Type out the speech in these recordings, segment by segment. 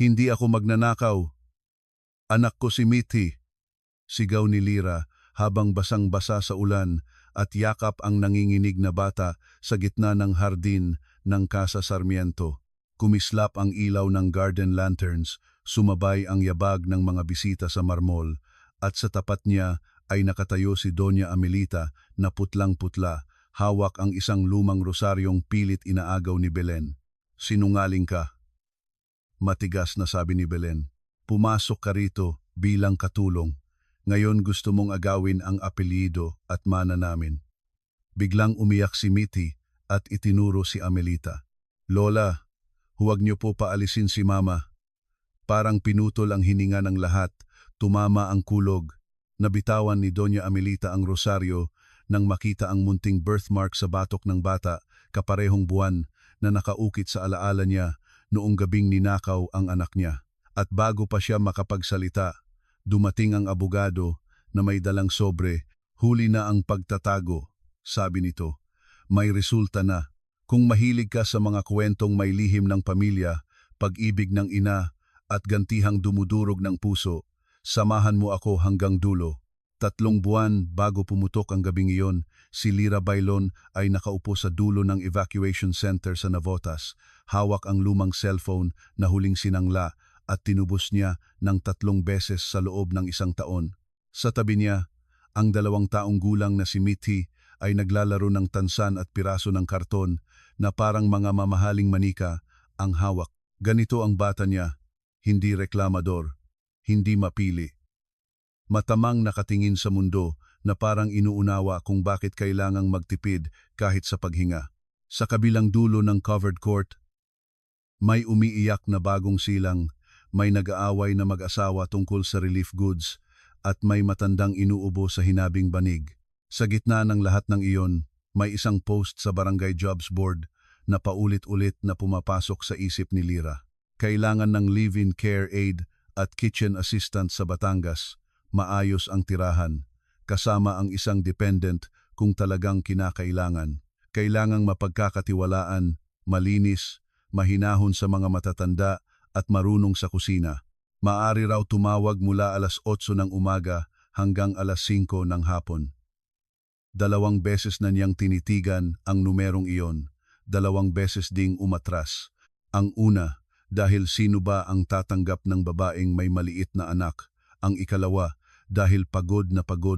Hindi ako magnanakaw. Anak ko si Mithi, sigaw ni Lira habang basang-basa sa ulan at yakap ang nanginginig na bata sa gitna ng hardin ng Casa Sarmiento. Kumislap ang ilaw ng garden lanterns, sumabay ang yabag ng mga bisita sa marmol, at sa tapat niya ay nakatayo si Doña Amelita na putlang-putla, hawak ang isang lumang rosaryong pilit inaagaw ni Belen. Sinungaling ka. Matigas na sabi ni Belen. Pumasok ka rito bilang katulong. Ngayon gusto mong agawin ang apelyido at mana namin. Biglang umiyak si Mithi at itinuro si Amelita. Lola, huwag niyo po paalisin si Mama. Parang pinutol ang hininga ng lahat, tumama ang kulog. Nabitawan ni Doña Amelita ang rosaryo nang makita ang munting birthmark sa batok ng bata, kaparehong buwan na nakaukit sa alaala niya noong gabing ninakaw ang anak niya. At bago pa siya makapagsalita, dumating ang abogado na may dalang sobre. Huli na ang pagtatago, sabi nito. May resulta na. Kung mahilig ka sa mga kwentong may lihim ng pamilya, pag-ibig ng ina at gantihang dumudurog ng puso, samahan mo ako hanggang dulo. 3 buwan bago pumutok ang gabing iyon, si Lira Bailon ay nakaupo sa dulo ng evacuation center sa Navotas. Hawak ang lumang cellphone na huling sinangla at tinubos niya ng 3 beses sa loob ng 1 taon. Sa tabi niya, ang 2 taong gulang na si Mithi ay naglalaro ng tansan at piraso ng karton na parang mga mamahaling manika ang hawak. Ganito ang bata niya, hindi reklamador, hindi mapili. Matamang nakatingin sa mundo na parang inuunawa kung bakit kailangang magtipid kahit sa paghinga. Sa kabilang dulo ng covered court, may umiiyak na bagong silang, may nag-aaway na mag-asawa tungkol sa relief goods, at may matandang inuubo sa hinabing banig. Sa gitna ng lahat ng iyon, may isang post sa Barangay Jobs Board na paulit-ulit na pumapasok sa isip ni Lira. Kailangan ng live-in care aid at kitchen assistant sa Batangas. Maayos ang tirahan, kasama ang isang dependent kung talagang kinakailangan. Kailangang mapagkakatiwalaan, malinis, mahinahon sa mga matatanda at marunong sa kusina. Maaari raw tumawag mula 8:00 ng umaga hanggang 5:00 ng hapon. 2 beses na niyang tinitigan ang numerong iyon, 2 beses ding umatras. Ang una, dahil sino ba ang tatanggap ng babaeng may maliit na anak. Ang ikalawa, dahil pagod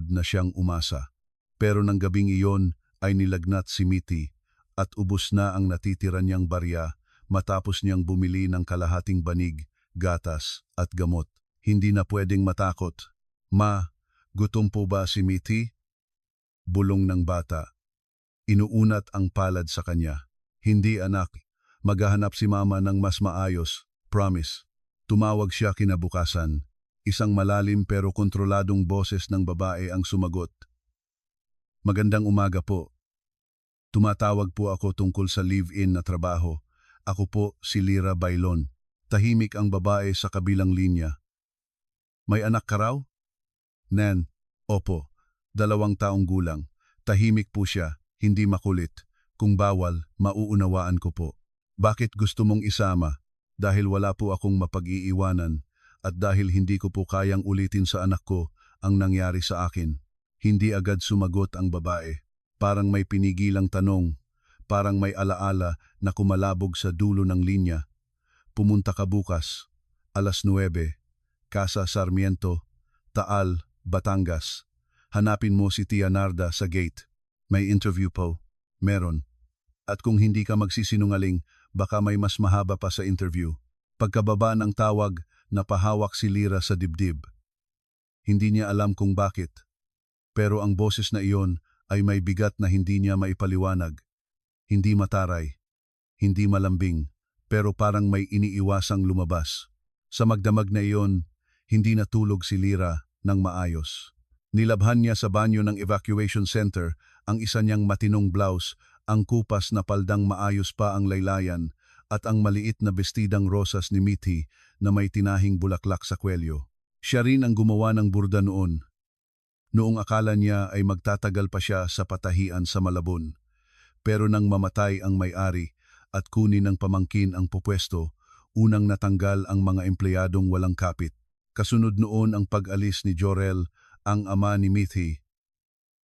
na siyang umasa. Pero nang gabing iyon ay nilagnat si Mithi at ubos na ang natitira niyang barya matapos niyang bumili ng kalahating banig, gatas at gamot. Hindi na pwedeng matakot. Ma, gutom po ba si Mithi? Bulong ng bata. Inuunat ang palad sa kanya. Hindi anak, maghahanap si Mama ng mas maayos, promise. Tumawag siya kinabukasan. Isang malalim pero kontroladong boses ng babae ang sumagot. Magandang umaga po. Tumatawag po ako tungkol sa live-in na trabaho. Ako po si Lira Bailon. Tahimik ang babae sa kabilang linya. May anak ka raw? Nan, opo, 2 taong gulang. Tahimik po siya, hindi makulit. Kung bawal, mauunawaan ko po. Bakit gusto mong isama? Dahil wala po akong mapag-iiwanan. At dahil hindi ko po kayang ulitin sa anak ko ang nangyari sa akin. Hindi agad sumagot ang babae. Parang may pinigilang tanong, parang may alaala na kumalabog sa dulo ng linya. Pumunta ka bukas, 9:00, Casa Sarmiento, Taal, Batangas. Hanapin mo si Tia Narda sa gate. May interview po. Meron. At kung hindi ka magsisinungaling, baka may mas mahaba pa sa interview. Pagkababa ng tawag, napahawak si Lira sa dibdib. Hindi niya alam kung bakit, pero ang boses na iyon ay may bigat na hindi niya maipaliwanag. Hindi mataray, hindi malambing, pero parang may iniiwasang lumabas. Sa magdamag na iyon, hindi natulog si Lira ng maayos. Nilabhan niya sa banyo ng evacuation center ang isa niyang matinong blouse, ang kupas na paldang maayos pa ang laylayan, at ang maliit na bestidang rosas ni Mithi na may tinahing bulaklak sa kwelyo. Siya rin ang gumawa ng burda noon. Noong akala niya ay magtatagal pa siya sa patahian sa Malabon. Pero nang mamatay ang may-ari at kunin ng pamangkin ang pupwesto, Unang natanggal ang mga empleyadong walang kapit. Kasunod noon ang pag-alis ni Jorel, ang ama ni Mithi,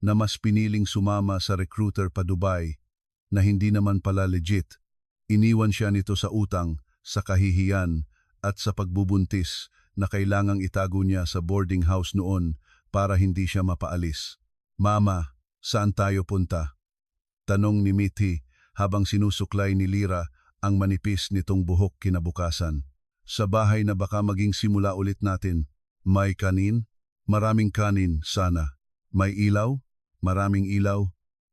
na mas piniling sumama sa recruiter pa Dubai na hindi naman pala legit. Iniwan siya nito sa utang, sa kahihiyan at sa pagbubuntis na kailangang itago niya sa boarding house noon para hindi siya mapaalis. Mama, saan tayo punta? Tanong ni Mithi habang sinusuklay ni Lira ang manipis nitong buhok kinabukasan. Sa bahay na baka maging simula ulit natin. May kanin? Maraming kanin, sana. May ilaw? Maraming ilaw.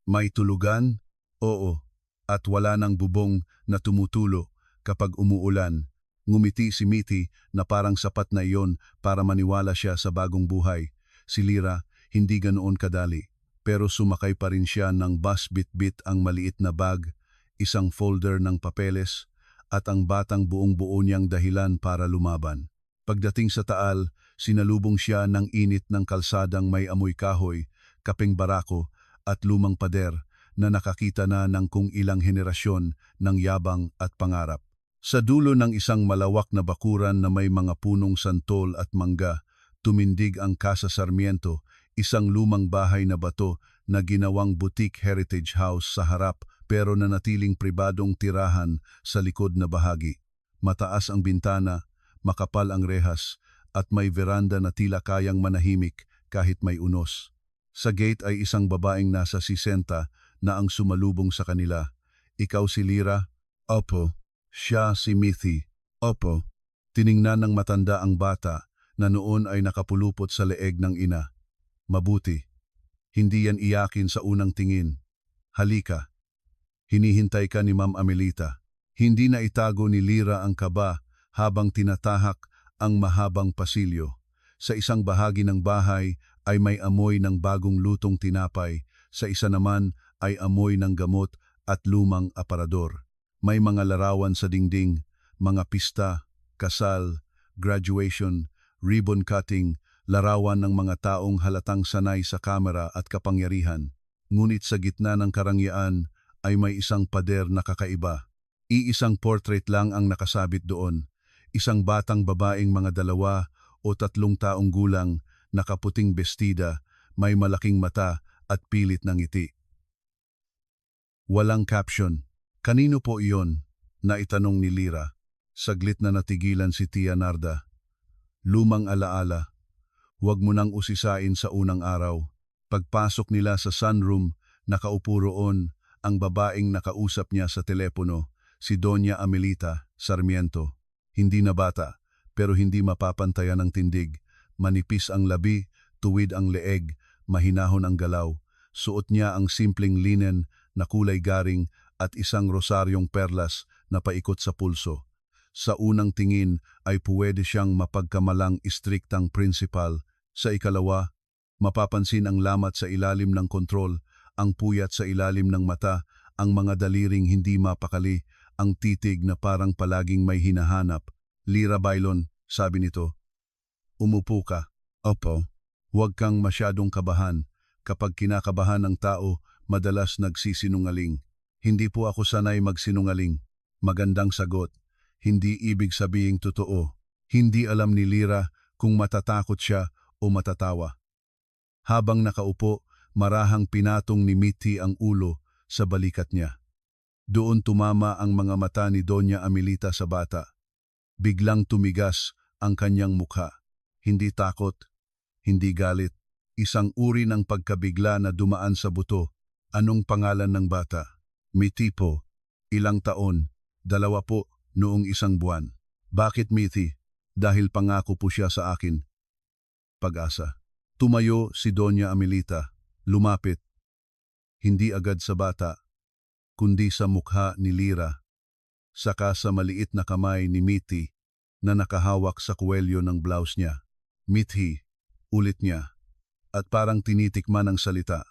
May tulugan? Oo. At wala nang bubong na tumutulo kapag umuulan. Ngumiti si Mithi na parang sapat na iyon para maniwala siya sa bagong buhay. Si Lira, hindi ganoon kadali. Pero sumakay pa rin siya ng bus bit-bit ang maliit na bag, isang folder ng papeles, at ang batang buong-buo niyang dahilan para lumaban. Pagdating sa Taal, sinalubong siya ng init ng kalsadang may amoy kahoy, kapeng barako at lumang pader na nakakita na ng kung ilang henerasyon ng yabang at pangarap. Sa dulo ng isang malawak na bakuran na may mga punong santol at mangga, tumindig ang Casa Sarmiento, isang lumang bahay na bato na ginawang boutique heritage house sa harap pero nanatiling pribadong tirahan sa likod na bahagi. Mataas ang bintana, makapal ang rehas, at may veranda na tila kayang manahimik kahit may unos. Sa gate ay isang babaeng nasa 60 na ang sumalubong sa kanila. Ikaw si Lira? Opo. Siya si Mithi? Opo. Tiningnan ng matanda ang bata na noon ay nakapulupot sa leeg ng ina. Mabuti. Hindi yan iyakin sa unang tingin. Halika. Hinihintay ka ni Ma'am Amelita. Hindi na itago ni Lira ang kaba habang tinatahak ang mahabang pasilyo. Sa isang bahagi ng bahay ay may amoy ng bagong lutong tinapay, sa isa naman ay amoy ng gamot at lumang aparador. May mga larawan sa dingding, mga pista, kasal, graduation, ribbon cutting, larawan ng mga taong halatang sanay sa kamera at kapangyarihan. Ngunit sa gitna ng karangyaan ay may isang pader na kakaiba. Iisang portrait lang ang nakasabit doon. Isang batang babaeng mga 2 o 3 taong gulang, nakaputing bestida, may malaking mata at pilit ng ngiti. Walang caption. Kanino po iyon? Naitanong ni Lira. Saglit na natigilan si Tia Narda. Lumang alaala. Huwag mo nang usisain sa unang araw. Pagpasok nila sa sunroom, nakaupo roon ang babaeng nakausap niya sa telepono, si Doña Amelita Sarmiento. Hindi na bata, pero hindi mapapantayan ang tindig. Manipis ang labi, tuwid ang leeg, mahinahon ang galaw. Suot niya ang simpleng linen na kulay garing at isang rosaryong perlas na paikot sa pulso. Sa unang tingin ay puwede siyang mapagkamalang istriktang principal. Sa ikalawa, mapapansin ang lamat sa ilalim ng kontrol, ang puyat sa ilalim ng mata, ang mga daliring hindi mapakali, ang titig na parang palaging may hinahanap. Lira Bailon, sabi nito. Umupo ka. Opo. Huwag kang masyadong kabahan. Kapag kinakabahan ng tao, madalas nagsisinungaling. Hindi po ako sanay magsinungaling. Magandang sagot. Hindi ibig sabihing totoo. Hindi alam ni Lira kung matatakot siya o matatawa. Habang nakaupo, marahang pinatong ni Mithi ang ulo sa balikat niya. Doon tumama ang mga mata ni Doña Amelita sa bata. Biglang tumigas ang kanyang mukha. Hindi takot, hindi galit. Isang uri ng pagkabigla na dumaan sa buto. Anong pangalan ng bata? Mithi po. Ilang taon? 2 po, noong 1 buwan. Bakit Mithi? Dahil pangako po siya sa akin. Pag-asa. Tumayo si Doña Amelita. Lumapit. Hindi agad sa bata, kundi sa mukha ni Lira, saka sa maliit na kamay ni Mithi na nakahawak sa kuwelyo ng blouse niya. Mithi, ulit niya, at parang tinitikman ang salita.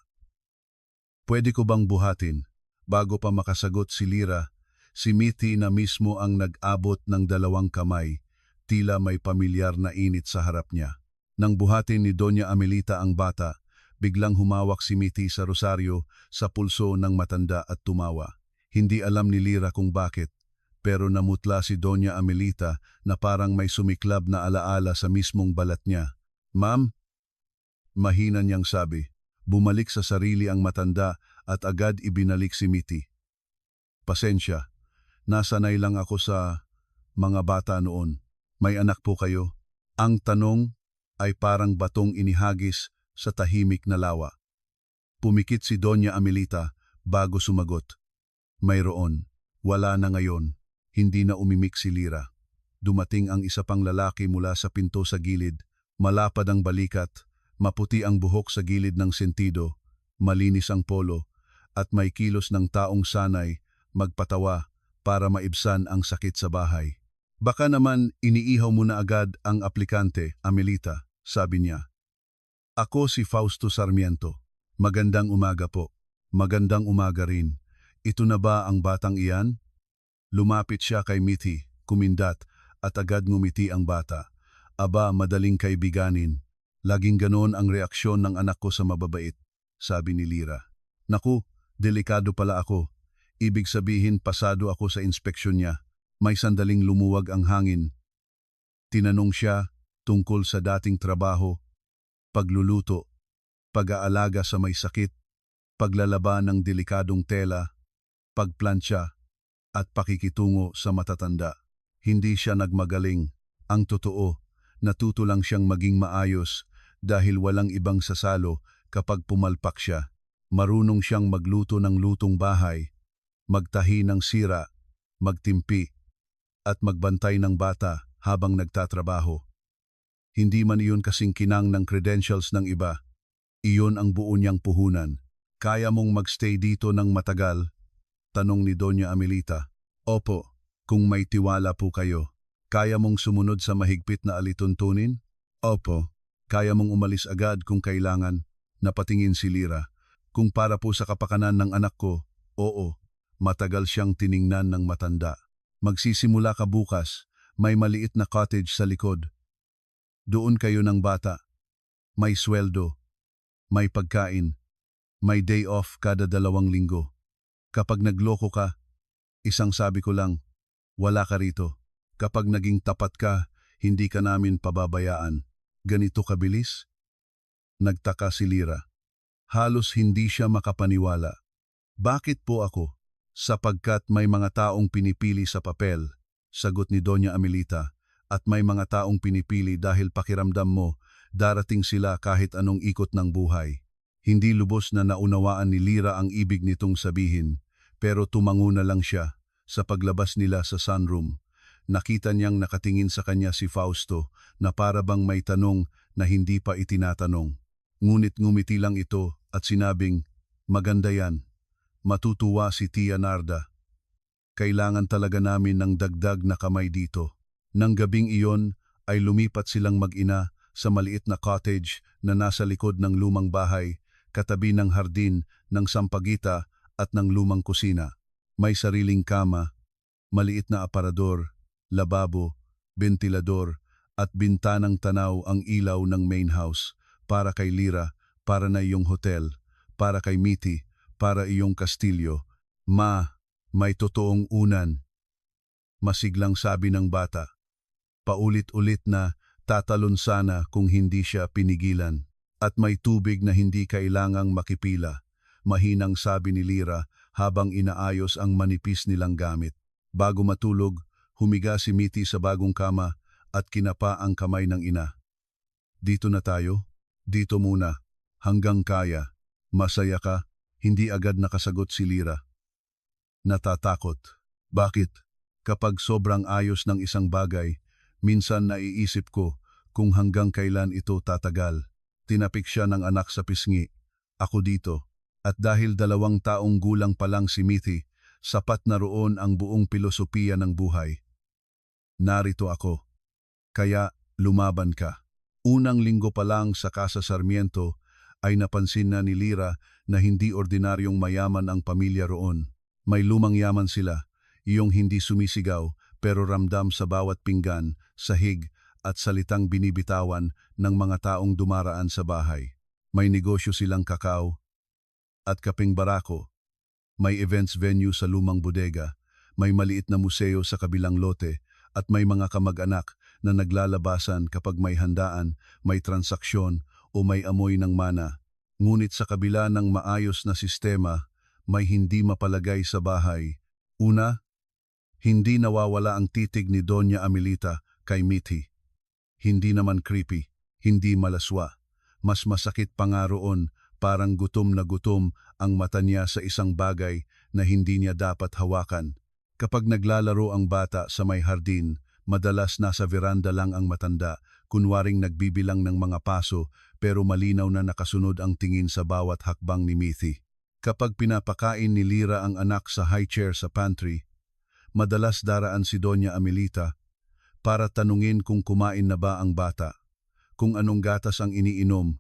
Pwede ko bang buhatin? Bago pa makasagot si Lira, si Mithi na mismo ang nag-abot ng 2 kamay, tila may pamilyar na init sa harap niya. Nang buhatin ni Doña Amelita ang bata, biglang humawak si Mithi sa rosaryo sa pulso ng matanda at tumawa. Hindi alam ni Lira kung bakit, pero namutla si Doña Amelita na parang may sumiklab na alaala sa mismong balat niya. "Ma'am?" Mahina niyang sabi. Bumalik sa sarili ang matanda at agad ibinalik si Mitty. "Pasensya, nasanay lang ako sa mga bata noon. May anak po kayo?" Ang tanong ay parang batong inihagis sa tahimik na lawa. Pumikit si Doña Amelita bago sumagot. "Mayroon. Wala na ngayon." Hindi na umimik si Lira. Dumating ang isa pang lalaki mula sa pinto sa gilid. Malapad ang balikat, maputi ang buhok sa gilid ng sentido, malinis ang polo, at may kilos ng taong sanay magpatawa para maibsan ang sakit sa bahay. "Baka naman iniihaw mo na agad ang aplikante, Amelita," sabi niya. "Ako si Fausto Sarmiento. Magandang umaga po." "Magandang umaga rin. Ito na ba ang batang iyan?" Lumapit siya kay Mitty, kumindat, at agad ngumiti ang bata. "Aba, madaling kaibiganin. Laging ganon ang reaksyon ng anak ko sa mababait," sabi ni Lira. "Naku, delikado pala ako. Ibig sabihin pasado ako sa inspeksyon niya." May sandaling lumuwag ang hangin. Tinanong siya tungkol sa dating trabaho, pagluluto, pag-aalaga sa may sakit, paglalaba ng delikadong tela, pagplantsa, at pakikitungo sa matatanda. Hindi siya nagmagaling. Ang totoo, natuto lang siyang maging maayos dahil walang ibang sasalo kapag pumalpak siya. Marunong siyang magluto ng lutong bahay, magtahi ng sira, magtimpi, at magbantay ng bata habang nagtatrabaho. Hindi man iyon kasing kinang ng credentials ng iba. Iyon ang buo niyang puhunan. "Kaya mong magstay dito ng matagal?" tanong ni Doña Amelita. "Opo, kung may tiwala po kayo." "Kaya mong sumunod sa mahigpit na alituntunin?" "Opo." "Kaya mong umalis agad kung kailangan?" Napatingin si Lira. "Kung para po sa kapakanan ng anak ko, oo." Matagal siyang tiningnan ng matanda. "Magsisimula ka bukas. May maliit na cottage sa likod. Doon kayo ng bata. May sweldo, may pagkain, may day off kada 2 linggo. Kapag nagloko ka, isang sabi ko lang, wala ka rito. Kapag naging tapat ka, hindi ka namin pababayaan." "Ganito kabilis?" Nagtaka si Lira. Halos hindi siya makapaniwala. "Bakit po ako?" "Sapagkat may mga taong pinipili sa papel," sagot ni Doña Amelita, "at may mga taong pinipili dahil pakiramdam mo, darating sila kahit anong ikot ng buhay." Hindi lubos na naunawaan ni Lira ang ibig nitong sabihin, pero tumango na lang siya. Sa paglabas nila sa sunroom, nakita niyang nakatingin sa kanya si Fausto na para bang may tanong na hindi pa itinatanong. Ngunit ngumiti lang ito at sinabing, "Maganda yan. Matutuwa si Tia Narda. Kailangan talaga namin ng dagdag na kamay dito." Nang gabing iyon ay lumipat silang mag-ina sa maliit na cottage na nasa likod ng lumang bahay, katabi ng hardin ng sampagita at ng lumang kusina. May sariling kama, maliit na aparador, lababo, bentilador, at bintanang tanaw ang ilaw ng main house. Para kay Lira, para na iyong hotel, para kay Mitty, para iyong kastilyo. "Ma, may totoong unan," masiglang sabi ng bata. Paulit-ulit na tatalon sana kung hindi siya pinigilan. "At may tubig na hindi kailangang makipila," mahinang sabi ni Lira habang inaayos ang manipis nilang gamit. Bago matulog, humiga si Mitty sa bagong kama at kinapa ang kamay ng ina. "Dito na tayo? Dito muna. Hanggang kaya. Masaya ka?" Hindi agad nakasagot si Lira. Natatakot. "Bakit?" "Kapag sobrang ayos ng isang bagay, minsan naiisip ko kung hanggang kailan ito tatagal." Tinapik siya ng anak sa pisngi. "Ako dito." At dahil 2 taong gulang pa lang si Mitty, sapat na roon ang buong pilosopiya ng buhay. "Narito ako. Kaya lumaban ka." Unang linggo pa lang sa Casa Sarmiento ay napansin na ni Lira na hindi ordinaryong mayaman ang pamilya roon. May lumang yaman sila, iyong hindi sumisigaw pero ramdam sa bawat pinggan, sahig at salitang binibitawan ng mga taong dumaraan sa bahay. May negosyo silang kakao at kaping barako. May events venue sa lumang bodega. May maliit na museo sa kabilang lote at may mga kamag-anak na naglalabasan kapag may handaan, may transaksyon o may amoy ng mana. Ngunit sa kabila ng maayos na sistema, may hindi mapalagay sa bahay. Una, hindi nawawala ang titig ni Doña Amelita kay Mithi. Hindi naman creepy, hindi malaswa. Mas masakit pa nga roon, parang gutom na gutom ang mata niya sa isang bagay na hindi niya dapat hawakan. Kapag naglalaro ang bata sa may hardin, madalas nasa veranda lang ang matanda, kunwaring nagbibilang ng mga paso pero malinaw na nakasunod ang tingin sa bawat hakbang ni Mithi. Kapag pinapakain ni Lira ang anak sa high chair sa pantry, madalas daraan si Doña Amelita para tanungin kung kumain na ba ang bata, kung anong gatas ang iniinom,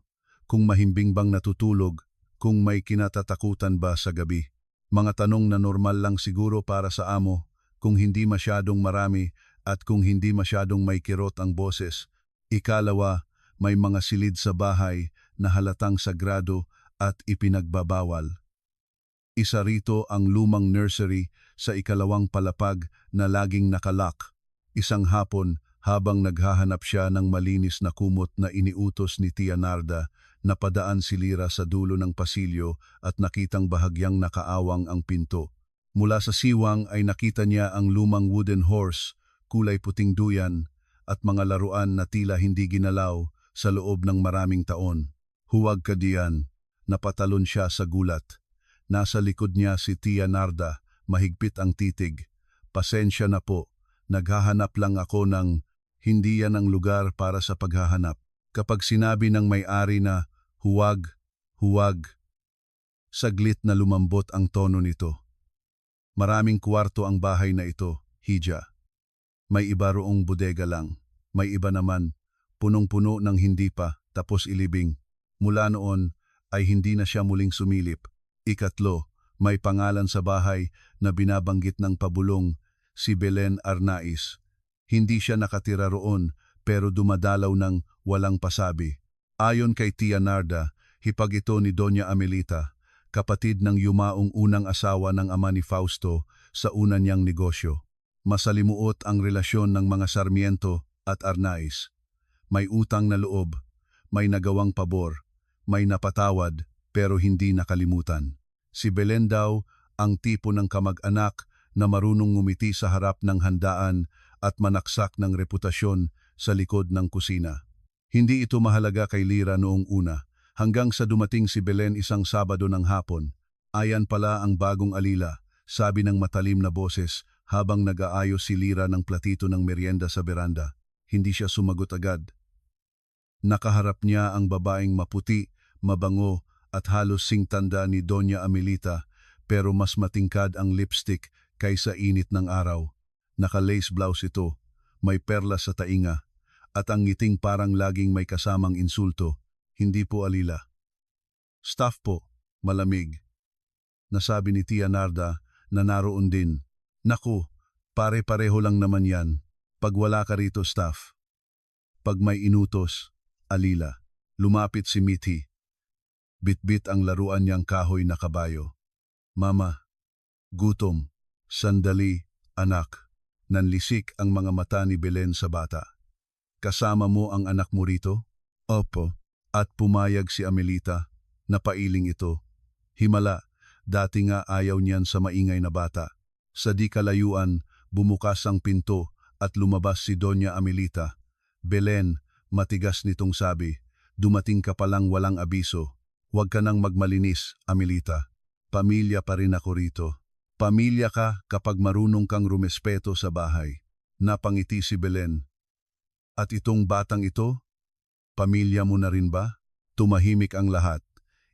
kung mahimbing bang natutulog, kung may kinatatakutan ba sa gabi. Mga tanong na normal lang siguro para sa amo, kung hindi masyadong marami at kung hindi masyadong may kirot ang boses. Ikalawa, may mga silid sa bahay na halatang sagrado at ipinagbabawal. Isa rito ang lumang nursery sa ikalawang palapag na laging nakalock. Isang hapon, habang naghahanap siya ng malinis na kumot na iniutos ni Tia Narda, napadaan si Lira sa dulo ng pasilyo at nakitang bahagyang nakaawang ang pinto. Mula sa siwang ay nakita niya ang lumang wooden horse, kulay puting duyan, at mga laruan na tila hindi ginalaw sa loob ng maraming taon. Huwag ka diyan, napatalon siya sa gulat. Nasa likod niya si Tia Narda, mahigpit ang titig. Pasensya na po, naghahanap lang ako ng... Hindi yan ang lugar para sa paghahanap. Kapag sinabi ng may-ari na huwag, saglit na lumambot ang tono nito. Maraming kwarto ang bahay na ito, Hija. May iba roong bodega lang. May iba naman, punong-puno ng hindi pa, tapos ilibing. Mula noon ay hindi na siya muling sumilip. Ikatlo, may pangalan sa bahay na binabanggit ng pabulong, si Belen Arnaiz. Hindi siya nakatira roon pero dumadalaw ng walang pasabi. Ayon kay Tia Narda, hipag ito ni Doña Amelita, kapatid ng yumaong unang asawa ng ama ni Fausto sa una niyang negosyo. Masalimuot ang relasyon ng mga Sarmiento at Arnaiz. May utang na loob, may nagawang pabor, may napatawad pero hindi nakalimutan. Si Belen daw ang tipo ng kamag-anak na marunong ngumiti sa harap ng handaan at manaksak ng reputasyon sa likod ng kusina. Hindi ito mahalaga kay Lira noong una, hanggang sa dumating si Belen isang Sabado ng hapon. Ayan pala ang bagong alila, sabi ng matalim na boses habang nag-aayos si Lira ng platito ng merienda sa beranda. Hindi siya sumagot agad. Nakaharap niya ang babaeng maputi, mabango at halos singtanda ni Doña Amelita, pero mas matingkad ang lipstick kaysa init ng araw. Naka-lace blouse ito, may perlas sa tainga, at ang ngiting parang laging may kasamang insulto. Hindi po alila. Staff po, malamig. Nasabi ni Tia Narda na naroon din. Naku, pare-pareho lang naman yan. Pag wala ka rito, staff. Pag may inutos, alila. Lumapit si Mithi. Bit-bit ang laruan niyang kahoy na kabayo. Mama, gutom, sandali, anak. Nanlisik ang mga mata ni Belen sa bata. Kasama mo ang anak mo rito? Opo. At pumayag si Amelita, napailing ito. Himala, dati nga ayaw niyan sa maingay na bata. Sa di kalayuan, bumukas ang pinto at lumabas si Doña Amelita. Belen, matigas nitong sabi, dumating ka palang walang abiso. Huwag ka nang magmalinis, Amelita. Pamilya pa rin ako rito. Pamilya ka kapag marunong kang rumespeto sa bahay. Napangiti si Belen. At itong batang ito? Pamilya mo na rin ba? Tumahimik ang lahat.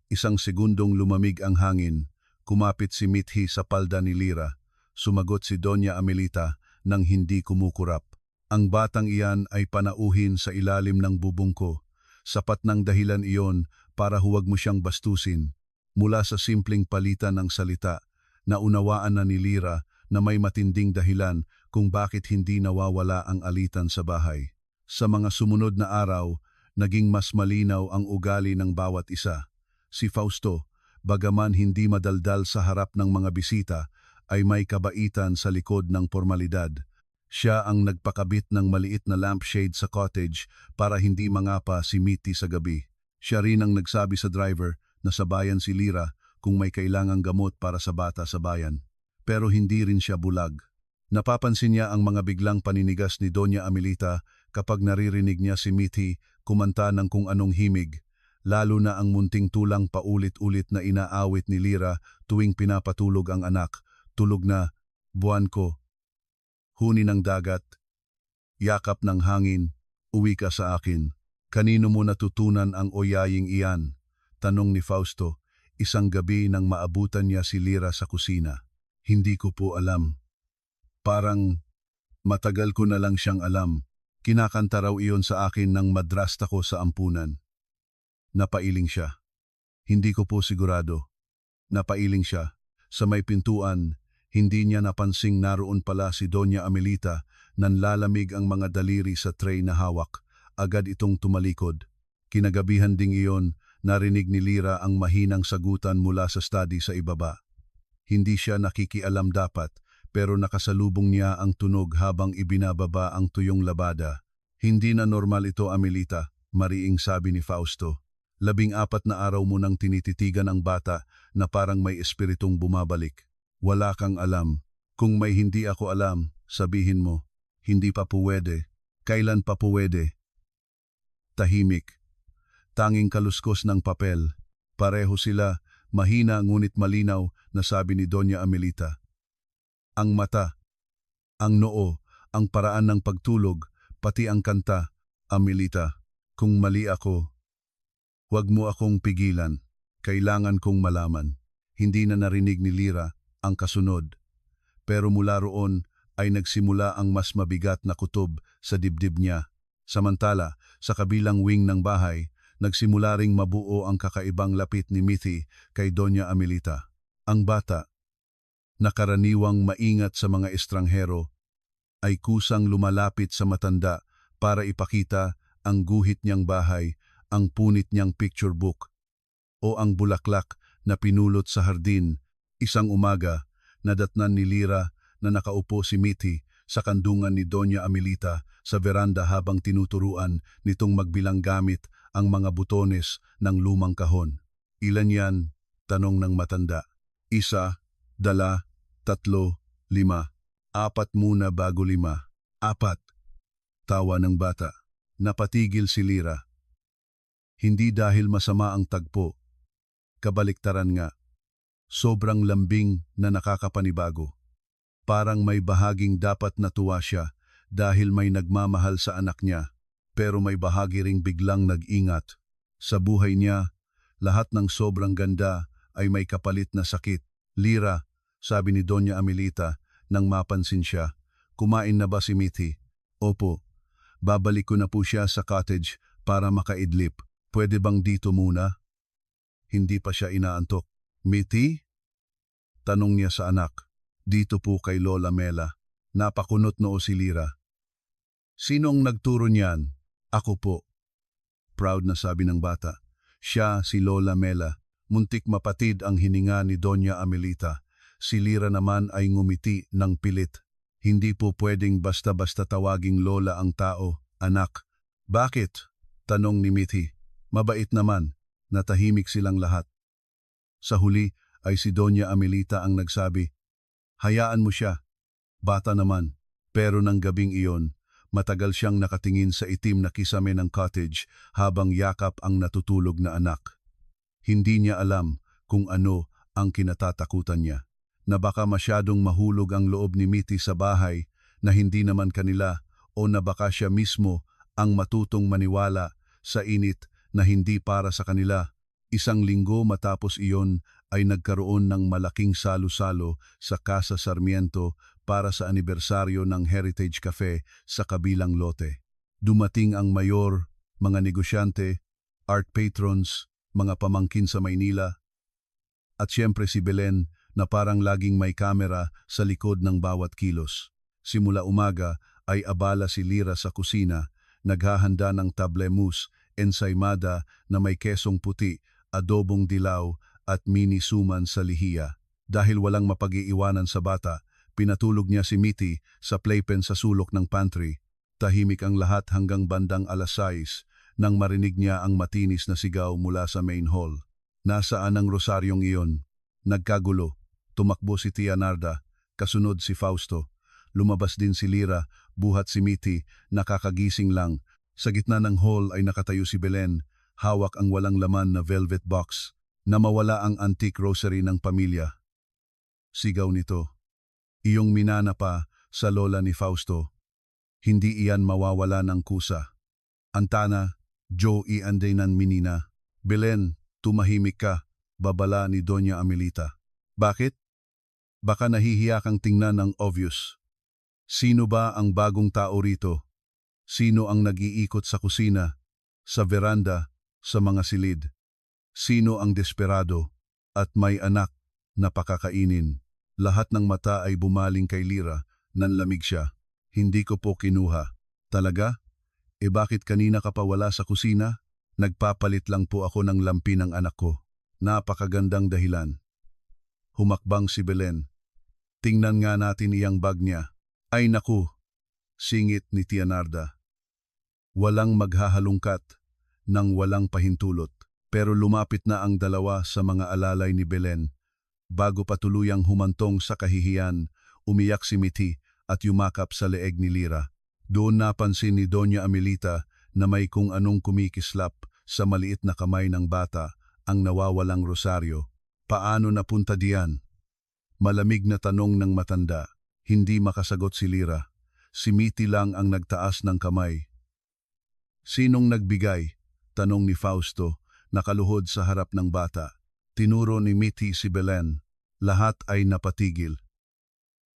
Isang segundong lumamig ang hangin. Kumapit si Mithi sa palda ni Lira. Sumagot si Doña Amelita nang hindi kumukurap. Ang batang iyan ay panauhin sa ilalim ng bubong ko. Sapat ng dahilan iyon para huwag mo siyang bastusin. Mula sa simpleng palitan ng salita, naunawaan na ni Lira na may matinding dahilan kung bakit hindi nawawala ang alitan sa bahay. Sa mga sumunod na araw, naging mas malinaw ang ugali ng bawat isa. Si Fausto, bagaman hindi madaldal sa harap ng mga bisita, ay may kabaitan sa likod ng formalidad. Siya ang nagpakabit ng maliit na lampshade sa cottage para hindi mangapa si Mitty sa gabi. Siya rin ang nagsabi sa driver na sabayan si Lira kung may kailangang gamot para sa bata sa bayan. Pero hindi rin siya bulag. Napapansin niya ang mga biglang paninigas ni Doña Amelita kapag naririnig niya si Mitty kumanta ng kung anong himig, lalo na ang munting tulang paulit-ulit na inaawit ni Lira tuwing pinapatulog ang anak. Tulog na, buwan ko, huni ng dagat, yakap ng hangin, uwi ka sa akin. Kanino mo natutunan ang oyaying iyan? Tanong ni Fausto, isang gabi nang maabutan niya si Lira sa kusina. Hindi ko po alam. Parang matagal ko na lang siyang alam. Kinakanta raw iyon sa akin nang madrasta ko sa ampunan. Napailing siya. Hindi ko po sigurado. Napailing siya. Sa may pintuan, hindi niya napansing naroon pala si Doña Amelita, nanlalamig ang mga daliri sa tray na hawak. Agad itong tumalikod. Kinagabihan ding iyon, narinig ni Lira ang mahinang sagutan mula sa study sa ibaba. Hindi siya nakikialam dapat, pero nakasalubong niya ang tunog habang ibinababa ang tuyong labada. Hindi na normal ito, Amelita, mariing sabi ni Fausto. 14 na araw mo nang tinititigan ang bata na parang may espiritong bumabalik. Wala kang alam. Kung may hindi ako alam, sabihin mo. Hindi pa puwede. Kailan pa puwede? Tahimik. Tanging kaluskos ng papel. Pareho sila, mahina ngunit malinaw na sabi ni Doña Amelita. Ang mata, ang noo, ang paraan ng pagtulog, pati ang kanta. Amelita, kung mali ako, huwag mo akong pigilan. Kailangan kong malaman. Hindi na narinig ni Lira ang kasunod. Pero mula roon ay nagsimula ang mas mabigat na kutob sa dibdib niya. Samantala, sa kabilang wing ng bahay, nagsimula ring mabuo ang kakaibang lapit ni Mitty kay Doña Amelita. Ang bata, na karaniwang maingat sa mga estranghero, ay kusang lumalapit sa matanda para ipakita ang guhit niyang bahay, ang punit niyang picture book, o ang bulaklak na pinulot sa hardin. Isang umaga, nadatnan ni Lira na nakaupo si Mitty sa kandungan ni Doña Amelita sa veranda habang tinuturuan nitong magbilang gamit ang mga butones ng lumang kahon. Ilan yan? Tanong ng matanda. 1, 2, 3, 5. 4 muna bago 5. 4. Tawa ng bata. Napatigil si Lira. Hindi dahil masama ang tagpo. Kabaliktaran nga. Sobrang lambing na nakakapanibago. Parang may bahaging dapat natuwa siya dahil may nagmamahal sa anak niya, pero may bahagi ring biglang nag-ingat. Sa buhay niya, lahat ng sobrang ganda ay may kapalit na sakit. Lira, sabi ni Doña Amelita nang mapansin siya, kumain na ba si Mitty? Opo, babalik ko na po siya sa cottage para makaidlip. Pwede bang dito muna? Hindi pa siya inaantok. Mitty? Tanong niya sa anak. Dito po kay Lola Mela. Napakunot noo si Lira. Sinong nagturo niyan? Ako po. Proud na sabi ng bata. Siya si Lola Mela. Muntik mapatid ang hininga ni Doña Amelita. Si Lira naman ay ngumiti ng pilit. Hindi po pwedeng basta-basta tawaging Lola ang tao, anak. Bakit? Tanong ni Mitty. Mabait naman. Natahimik silang lahat. Sa huli ay si Doña Amelita ang nagsabi, hayaan mo siya, bata naman. Pero nang gabing iyon, matagal siyang nakatingin sa itim na kisame ng cottage habang yakap ang natutulog na anak. Hindi niya alam kung ano ang kinatatakutan niya, na baka masyadong mahulog ang loob ni Mitty sa bahay na hindi naman kanila o na baka siya mismo ang matutong maniwala sa init na hindi para sa kanila. 1 linggo matapos iyon ay nagkaroon ng malaking salo-salo sa Casa Sarmiento para sa anibersaryo ng Heritage Cafe sa kabilang lote. Dumating ang mayor, mga negosyante, art patrons, mga pamangkin sa Maynila, at siyempre si Belen na parang laging may kamera sa likod ng bawat kilos. Simula umaga ay abala si Lira sa kusina, naghahanda ng table mousse, ensaymada na may kesong puti, adobong dilaw at mini suman sa lihiya. Dahil walang mapag-iiwanan sa bata, pinatulog niya si Mitty sa playpen sa sulok ng pantry. Tahimik ang lahat hanggang bandang 6:00 nang marinig niya ang matinis na sigaw mula sa main hall. Nasaan ang rosaryong iyon? Nagkagulo. Tumakbo si Tia Narda, kasunod si Fausto. Lumabas din si Lira, buhat si Mitty, nakakagising lang. Sa gitna ng hall ay nakatayo si Belen, hawak ang walang laman na velvet box, na mawala ang antique rosary ng pamilya. Sigaw nito. Iyong minana pa sa lola ni Fausto. Hindi iyan mawawala ng kusa. Antana, Joe iandenan minina. Belen, tumahimik ka, babala ni Doña Amelita. Bakit? Baka nahihiya kang tingnan ng obvious. Sino ba ang bagong tao rito? Sino ang nag-iikot sa kusina, sa veranda, sa mga silid? Sino ang desperado at may anak na pakakainin? Lahat ng mata ay bumaling kay Lira, nanlamig siya. Hindi ko po kinuha. Talaga? Bakit kanina ka pa wala sa kusina? Nagpapalit lang po ako ng lampi ng anak ko. Napakagandang dahilan. Humakbang si Belen. Tingnan nga natin iyang bag niya. Ay naku, singit ni Tia Narda. Walang maghahalungkat nang walang pahintulot. Pero lumapit na ang dalawa sa mga alalay ni Belen. Bago pa tuluyang humantong sa kahihiyan, umiyak si Mitty at yumakap sa leeg ni Lira. Doon napansin ni Doña Amelita na may kung anong kumikislap sa maliit na kamay ng bata, ang nawawalang rosaryo. Paano napunta diyan? Malamig na tanong ng matanda. Hindi makasagot si Lira. Si Mitty lang ang nagtaas ng kamay. Sinong nagbigay? Tanong ni Fausto, nakaluhod sa harap ng bata. Tinuro ni Mitty si Belen. Lahat ay napatigil.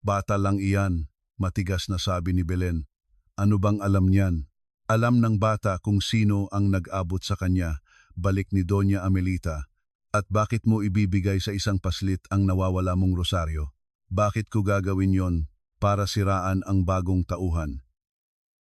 Bata lang iyan, matigas na sabi ni Belen. Ano bang alam niyan? Alam ng bata kung sino ang nag-abot sa kanya, balik ni Doña Amelita. At bakit mo ibibigay sa isang paslit ang nawawala mong rosaryo? Bakit ko gagawin yon para siraan ang bagong tauhan?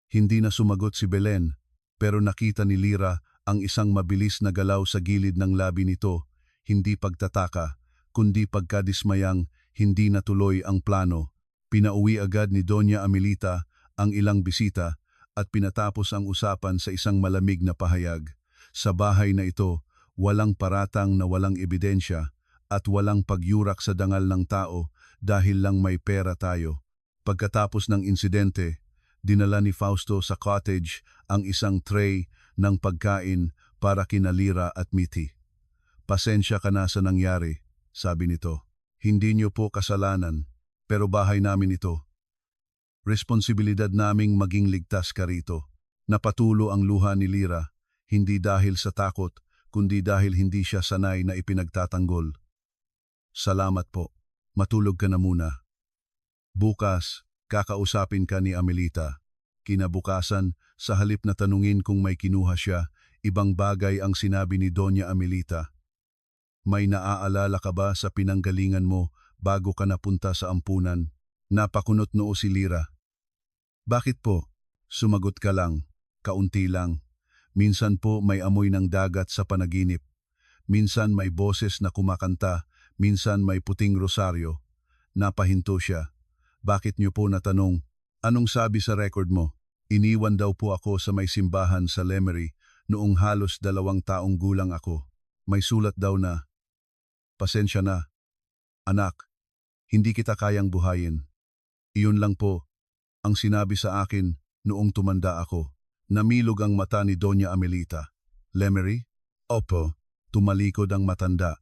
Hindi na sumagot si Belen, pero nakita ni Lira ang isang mabilis na galaw sa gilid ng labi nito, hindi pagtataka, kundi pagkadismayang hindi natuloy ang plano. Pinauwi agad ni Doña Amelita ang ilang bisita at pinatapos ang usapan sa isang malamig na pahayag. Sa bahay na ito, walang paratang na walang ebidensya at walang pagyurak sa dangal ng tao dahil lang may pera tayo. Pagkatapos ng insidente, dinala ni Fausto sa cottage ang isang tray ng pagkain para kina Lira at Mitty. Pasensya ka na sa nangyari, sabi nito. Hindi niyo po kasalanan, pero bahay namin ito. Responsibilidad naming maging ligtas ka rito. Napatulo ang luha ni Lira, hindi dahil sa takot, kundi dahil hindi siya sanay na ipinagtatanggol. Salamat po. Matulog ka na muna. Bukas, kakausapin ka ni Amelita. Kinabukasan, sa halip na tanungin kung may kinuha siya, ibang bagay ang sinabi ni Doña Amelita. May naaalala ka ba sa pinanggalingan mo bago ka napunta sa ampunan? Napakunot noo si Lira. Bakit po? Sumagot ka lang, kaunti lang. Minsan po may amoy ng dagat sa panaginip. Minsan may boses na kumakanta, minsan may puting rosaryo. Napahinto siya. Bakit niyo po natanong? Anong sabi sa record mo? Iniwan daw po ako sa may simbahan sa Lemery noong halos 2 taong gulang ako. May sulat daw na, pasensya na, anak, hindi kita kayang buhayin. Iyon lang po ang sinabi sa akin noong tumanda ako. Namilog ang mata ni Doña Amelita. Lemery? Opo, tumalikod ang matanda.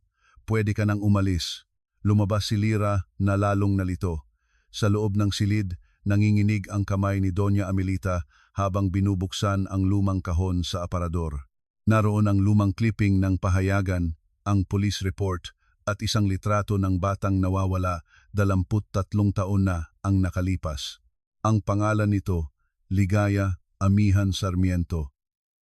Pwede ka nang umalis. Lumabas si Lira na lalong nalito. Sa loob ng silid, nanginginig ang kamay ni Doña Amelita habang binubuksan ang lumang kahon sa aparador. Naroon ang lumang clipping ng pahayagan, ang police report at isang litrato ng batang nawawala 23 taon na ang nakalipas. Ang pangalan nito, Ligaya Amihan Sarmiento.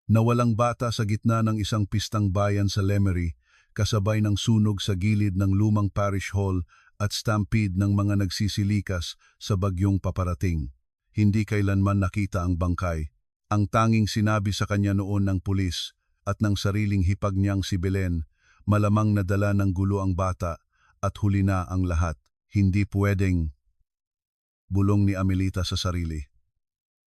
Nawalang bata sa gitna ng isang pistang bayan sa Lemery, kasabay ng sunog sa gilid ng lumang parish hall at stampede ng mga nagsisilikas sa bagyong paparating. Hindi kailanman nakita ang bangkay. Ang tanging sinabi sa kanya noon ng pulis at ng sariling hipag niyang si Belen, malamang nadala ng gulo ang bata at huli na ang lahat. Hindi pwedeng, bulong ni Amelita sa sarili.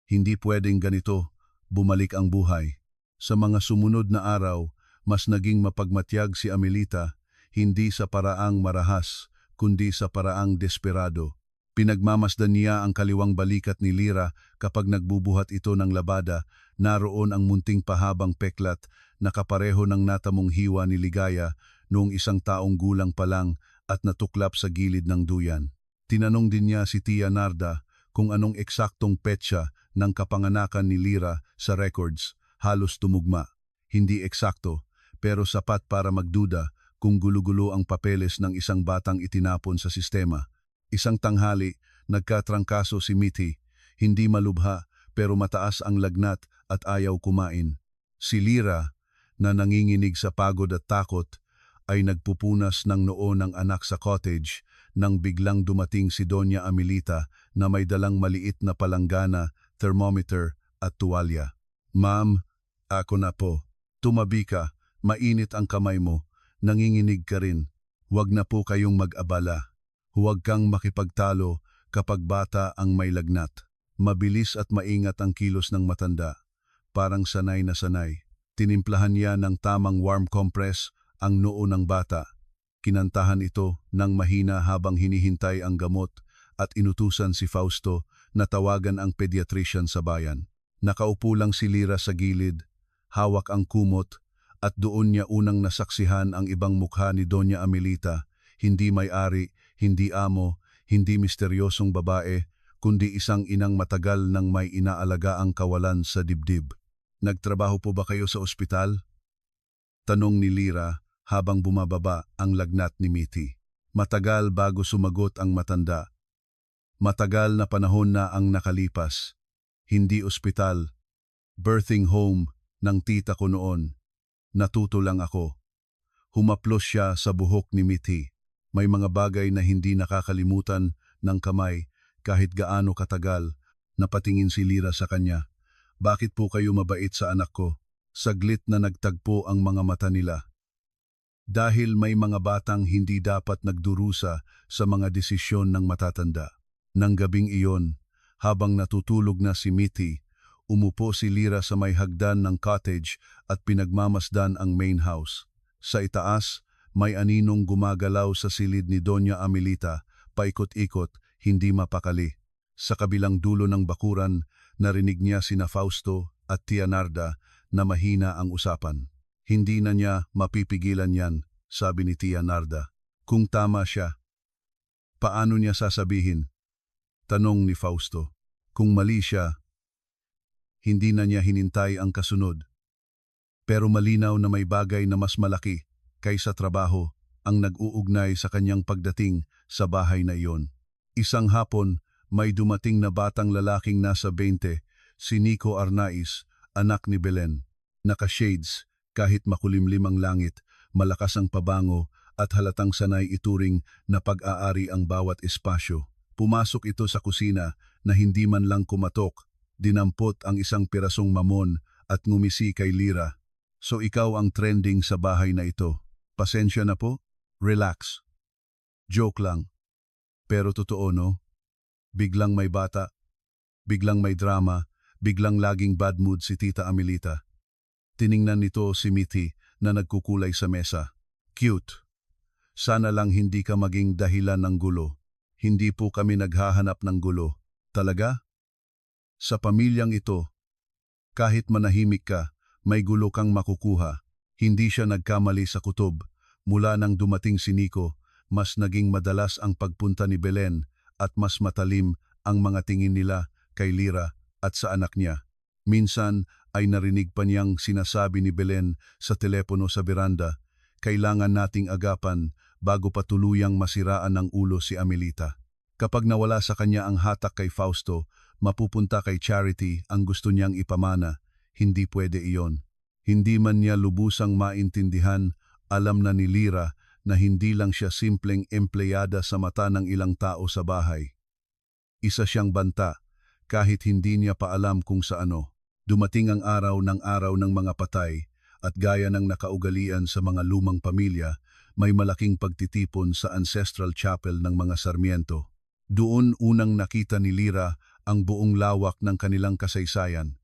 Hindi pwedeng ganito, bumalik ang buhay. Sa mga sumunod na araw, mas naging mapagmatyag si Amelita, hindi sa paraang marahas, kundi sa paraang desperado. Pinagmamasdan niya ang kaliwang balikat ni Lira kapag nagbubuhat ito ng labada, naroon ang munting pahabang peklat na kapareho ng natamong hiwa ni Ligaya noong 1 taong gulang pa lang at natuklap sa gilid ng duyan. Tinanong din niya si Tia Narda kung anong eksaktong petsa ng kapanganakan ni Lira sa records. Halos tumugma. Hindi eksakto, pero sapat para magduda kung gulo-gulo ang papeles ng isang batang itinapon sa sistema. Isang tanghali, nagkatrangkaso si Mithy. Hindi malubha, pero mataas ang lagnat at ayaw kumain. Si Lira, na nanginginig sa pagod at takot, ay nagpupunas ng noo ng anak sa cottage nang biglang dumating si Doña Amelita na may dalang maliit na palanggana, thermometer at tuwalya. "Ma'am, ako na po. Tumabi ka, mainit ang kamay mo. Nanginginig ka rin. Huwag na po kayong mag-abala. Huwag kang makipagtalo kapag bata ang may lagnat." Mabilis at maingat ang kilos ng matanda. Parang sanay na sanay. Tinimplahan niya ng tamang warm compress ang noo ng bata. Kinantahan ito ng mahina habang hinihintay ang gamot at inutusan si Fausto na tawagan ang pediatrician sa bayan. Nakaupo lang si Lira sa gilid, hawak ang kumot, at doon niya unang nasaksihan ang ibang mukha ni Doña Amelita. Hindi may-ari, hindi amo, hindi misteryosong babae, kundi isang inang matagal nang may inaalagaang kawalan sa dibdib. "Nagtrabaho po ba kayo sa ospital?" tanong ni Lira habang bumababa ang lagnat ni Mithy. Matagal bago sumagot ang matanda. Matagal na panahon na ang nakalipas. Hindi ospital, birthing home ng tita ko noon. Natuto lang ako. Humaplos siya sa buhok ni Mithy. May mga bagay na hindi nakakalimutan ng kamay kahit gaano katagal. Napatingin si Lira sa kanya. "Bakit po kayo mabait sa anak ko?" Saglit na nagtagpo ang mga mata nila. Dahil may mga batang hindi dapat nagdurusa sa mga desisyon ng matatanda. Nang gabing iyon, habang natutulog na si Mithy, umupo si Lira sa may hagdan ng cottage at pinagmamasdan ang main house. Sa itaas, may aninong gumagalaw sa silid ni Doña Amelita, paikot-ikot, hindi mapakali. Sa kabilang dulo ng bakuran, narinig niya sina Fausto at Tia Narda na mahina ang usapan. "Hindi na niya mapipigilan yan," sabi ni Tia Narda. "Kung tama siya, paano niya sasabihin?" tanong ni Fausto. "Kung mali siya, hindi na niya hinintay ang kasunod." Pero malinaw na may bagay na mas malaki kaysa trabaho ang nag-uugnay sa kanyang pagdating sa bahay na iyon. Isang hapon, may dumating na batang lalaking nasa 20, si Nico Arnaiz, anak ni Belen. Naka-shades, kahit makulimlim ang langit, malakas ang pabango at halatang sanay ituring na pag-aari ang bawat espasyo. Pumasok ito sa kusina na hindi man lang kumatok, dinampot ang isang pirasong mamon at ngumisi kay Lira. "So ikaw ang trending sa bahay na ito. Pasensya na po? Relax. Joke lang. Pero totoo no? Biglang may bata, biglang may drama, biglang laging bad mood si Tita Amelita." Tiningnan nito si Mithy na nagkukulay sa mesa. "Cute. Sana lang hindi ka maging dahilan ng gulo." "Hindi po kami naghahanap ng gulo." "Talaga? Sa pamilyang ito, kahit manahimik ka, may gulo kang makukuha." Hindi siya nagkamali sa kutob. Mula nang dumating si Nico, mas naging madalas ang pagpunta ni Belen at mas matalim ang mga tingin nila kay Lira at sa anak niya. Minsan ay narinig pa niyang sinasabi ni Belen sa telepono sa beranda, "Kailangan nating agapan bago pa tuluyang masiraan ng ulo si Amelita." Kapag nawala sa kanya ang hatak kay Fausto, mapupunta kay Charity ang gusto niyang ipamana. Hindi pwede iyon. Hindi man niya lubusang maintindihan, alam na ni Lira na hindi lang siya simpleng empleyada sa mata ng ilang tao sa bahay. Isa siyang banta, kahit hindi niya pa alam kung sa ano. Dumating ang araw ng mga patay at gaya ng nakaugalian sa mga lumang pamilya, may malaking pagtitipon sa ancestral chapel ng mga Sarmiento. Doon unang nakita ni Lira ang buong lawak ng kanilang kasaysayan.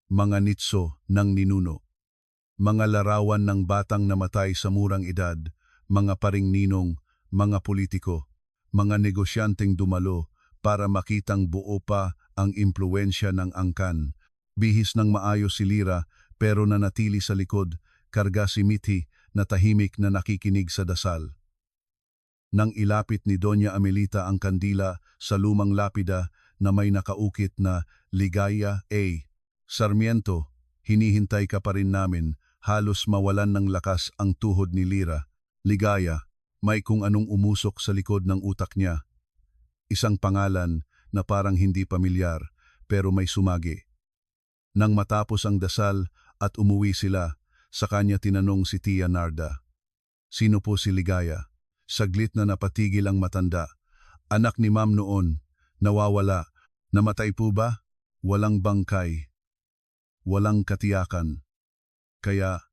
Mga nitso ng ninuno, mga larawan ng batang namatay sa murang edad, mga paring ninong, mga politiko, mga negosyanteng dumalo para makitang buo pa ang impluensya ng angkan. Bihis ng maayos si Lira pero nanatili sa likod, karga si Mithi na tahimik na nakikinig sa dasal. Nang ilapit ni Doña Amelita ang kandila sa lumang lapida na may nakaukit na Ligaya A. Sarmiento, hinihintay ka pa rin namin, halos mawalan ng lakas ang tuhod ni Lira. Ligaya, may kung anong umusok sa likod ng utak niya. Isang pangalan na parang hindi pamilyar pero may sumagi. Nang matapos ang dasal at umuwi sila, sa kanya tinanong si Tia Narda. Sino po si Ligaya? Saglit na napatigil ang matanda. Anak ni Ma'am noon, nawawala. Namatay po ba? Walang bangkay. Walang katiyakan. Kaya,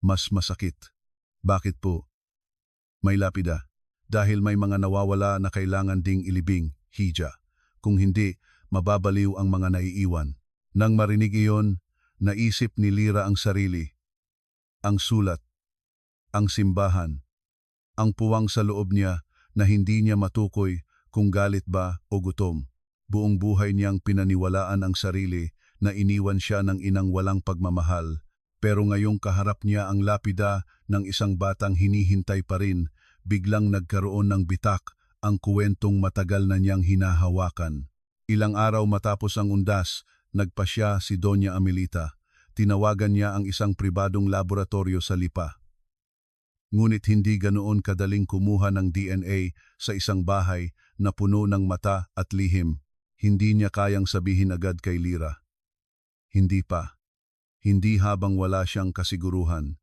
mas masakit. Bakit po? May lapida. Dahil may mga nawawala na kailangan ding ilibing, hija. Kung hindi, mababaliw ang mga naiiwan. Nang marinig iyon, naisip ni Lira ang sarili. Ang sulat. Ang simbahan. Ang puwang sa loob niya na hindi niya matukoy kung galit ba o gutom. Buong buhay niyang pinaniwalaan ang sarili na iniwan siya ng inang walang pagmamahal. Pero ngayong kaharap niya ang lapida ng isang batang hinihintay pa rin, biglang nagkaroon ng bitak ang kuwentong matagal na niyang hinahawakan. Ilang araw matapos ang undas, nagpasya si Doña Amelita. Tinawagan niya ang isang pribadong laboratorio sa Lipa. Ngunit hindi ganoon kadaling kumuha ng DNA sa isang bahay na puno ng mata at lihim. Hindi niya kayang sabihin agad kay Lira. Hindi pa. Hindi habang wala siyang kasiguruhan.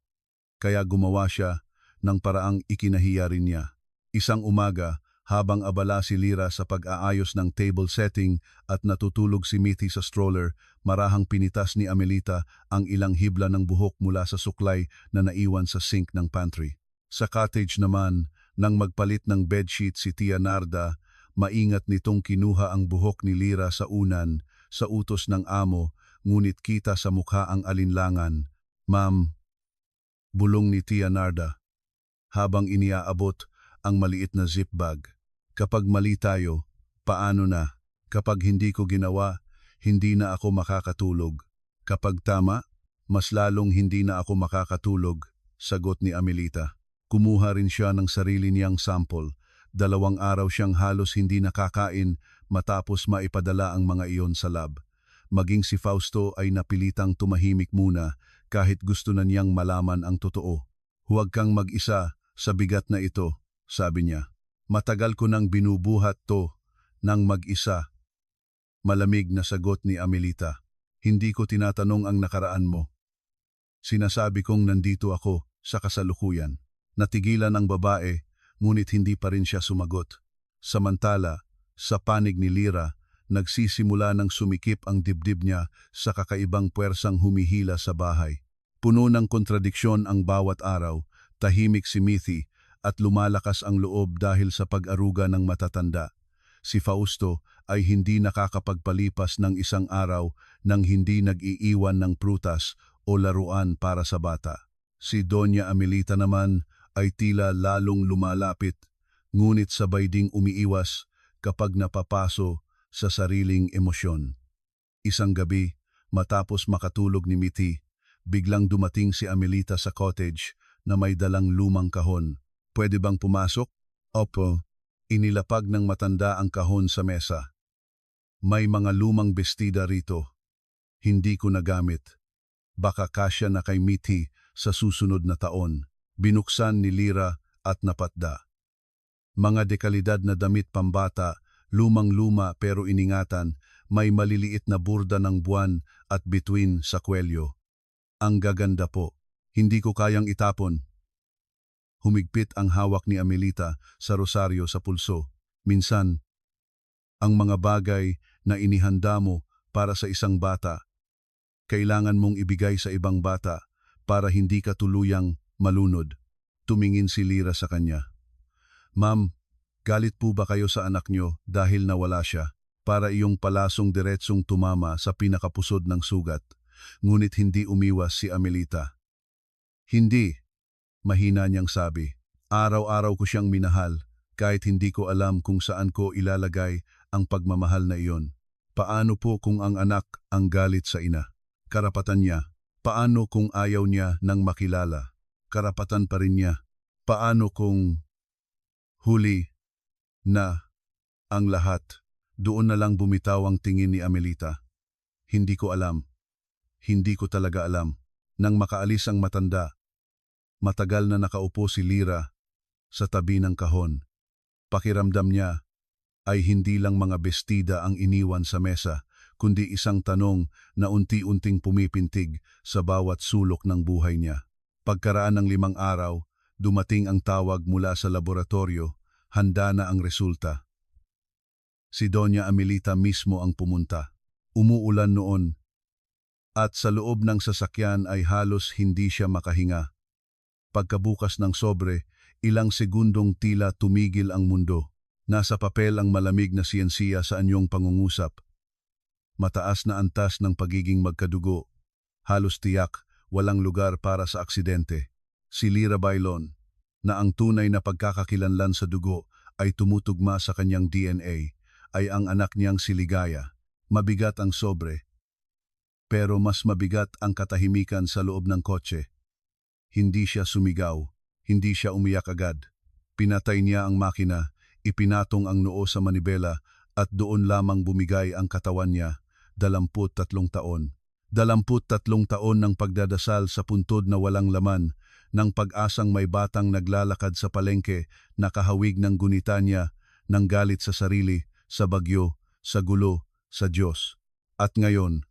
Kaya gumawa siya ng paraang ikinahiya rin niya. Isang umaga, habang abala si Lira sa pag-aayos ng table setting at natutulog si Mithi sa stroller, marahang pinitas ni Amelita ang ilang hibla ng buhok mula sa suklay na naiwan sa sink ng pantry. Sa cottage naman, nang magpalit ng bedsheet si Tia Narda, maingat nitong kinuha ang buhok ni Lira sa unan, sa utos ng amo, ngunit kita sa mukha ang alinlangan. Ma'am, bulong ni Tia Narda, habang iniaabot ang maliit na zip bag. Kapag mali tayo, paano na? Kapag hindi ko ginawa, hindi na ako makakatulog. Kapag tama, mas lalong hindi na ako makakatulog, sagot ni Amelita. Kumuha rin siya ng sarili niyang sample. 2 araw siyang halos hindi nakakain matapos maipadala ang mga iyon sa lab. Maging si Fausto ay napilitang tumahimik muna kahit gusto na niyang malaman ang totoo. Huwag kang mag-isa sa bigat na ito, sabi niya. Matagal ko nang binubuhat to nang mag-isa. Malamig na sagot ni Amelita. Hindi ko tinatanong ang nakaraan mo. Sinasabi kong nandito ako sa kasalukuyan. Natigilan ang babae, ngunit hindi pa rin siya sumagot. Samantala, sa panig ni Lira, nagsisimula ng sumikip ang dibdib niya sa kakaibang puwersang humihila sa bahay. Puno ng kontradiksyon ang bawat araw, tahimik si Mithi at lumalakas ang loob dahil sa pag-aruga ng matatanda. Si Fausto ay hindi nakakapagpalipas ng isang araw nang hindi nag-iiwan ng prutas o laruan para sa bata. Si Doña Amelita naman ay tila lalong lumalapit, ngunit sabay ding umiiwas kapag napapaso sa sariling emosyon. Isang gabi, matapos makatulog ni Mithi, biglang dumating si Amelita sa cottage na may dalang lumang kahon. Pwede bang pumasok? Opo. Inilapag ng matanda ang kahon sa mesa. May mga lumang bestida rito. Hindi ko nagamit. Baka kasya na kay Mithi sa susunod na taon. Binuksan ni Lira at napatda. Mga dekalidad na damit pambata, lumang-luma pero iningatan, may maliliit na burda ng buwan at bituin sa kwelyo. Ang gaganda po. Hindi ko kayang itapon. Humigpit ang hawak ni Amelita sa rosaryo sa pulso. Minsan, ang mga bagay na inihanda mo para sa isang bata, kailangan mong ibigay sa ibang bata para hindi ka tuluyang malunod. Tumingin si Lira sa kanya. Ma'am, galit po ba kayo sa anak nyo dahil nawala siya? Para iyong palasong diretsong tumama sa pinakapusod ng sugat. Ngunit hindi umiwas si Amelita. Hindi, mahina niyang sabi. Araw-araw ko siyang minahal, kahit hindi ko alam kung saan ko ilalagay ang pagmamahal na iyon. Paano po kung ang anak ang galit sa ina? Karapatan niya. Paano kung ayaw niya nang makilala? Karapatan pa rin niya. Paano kung huli na ang lahat? Doon na lang bumitaw ang tingin ni Amelita. Hindi ko alam. Hindi ko talaga alam. Nang makaalis ang matanda, matagal na nakaupo si Lira sa tabi ng kahon. Pakiramdam niya ay hindi lang mga bestida ang iniwan sa mesa, kundi isang tanong na unti-unting pumipintig sa bawat sulok ng buhay niya. Pagkaraan ng 5 araw, dumating ang tawag mula sa laboratorio, handa na ang resulta. Si Doña Amelita mismo ang pumunta. Umuulan noon, at sa loob ng sasakyan ay halos hindi siya makahinga. Pagkabukas ng sobre, ilang segundong tila tumigil ang mundo. Nasa papel ang malamig na siyensiya sa anyong pangungusap. Mataas na antas ng pagiging magkadugo. Halos tiyak, walang lugar para sa aksidente. Si Lira Bailon, na ang tunay na pagkakakilanlan sa dugo ay tumutugma sa kanyang DNA, ay ang anak niyang si Ligaya. Mabigat ang sobre, pero mas mabigat ang katahimikan sa loob ng kotse. Hindi siya sumigaw, hindi siya umiyak agad. Pinatay niya ang makina, ipinatong ang noo sa manibela at doon lamang bumigay ang katawan niya. 23 taon. 23 taon ng pagdadasal sa puntod na walang laman, ng pag-asang may batang naglalakad sa palengke, nakahawig ng gunita niya, ng galit sa sarili, sa bagyo, sa gulo, sa Diyos. At ngayon,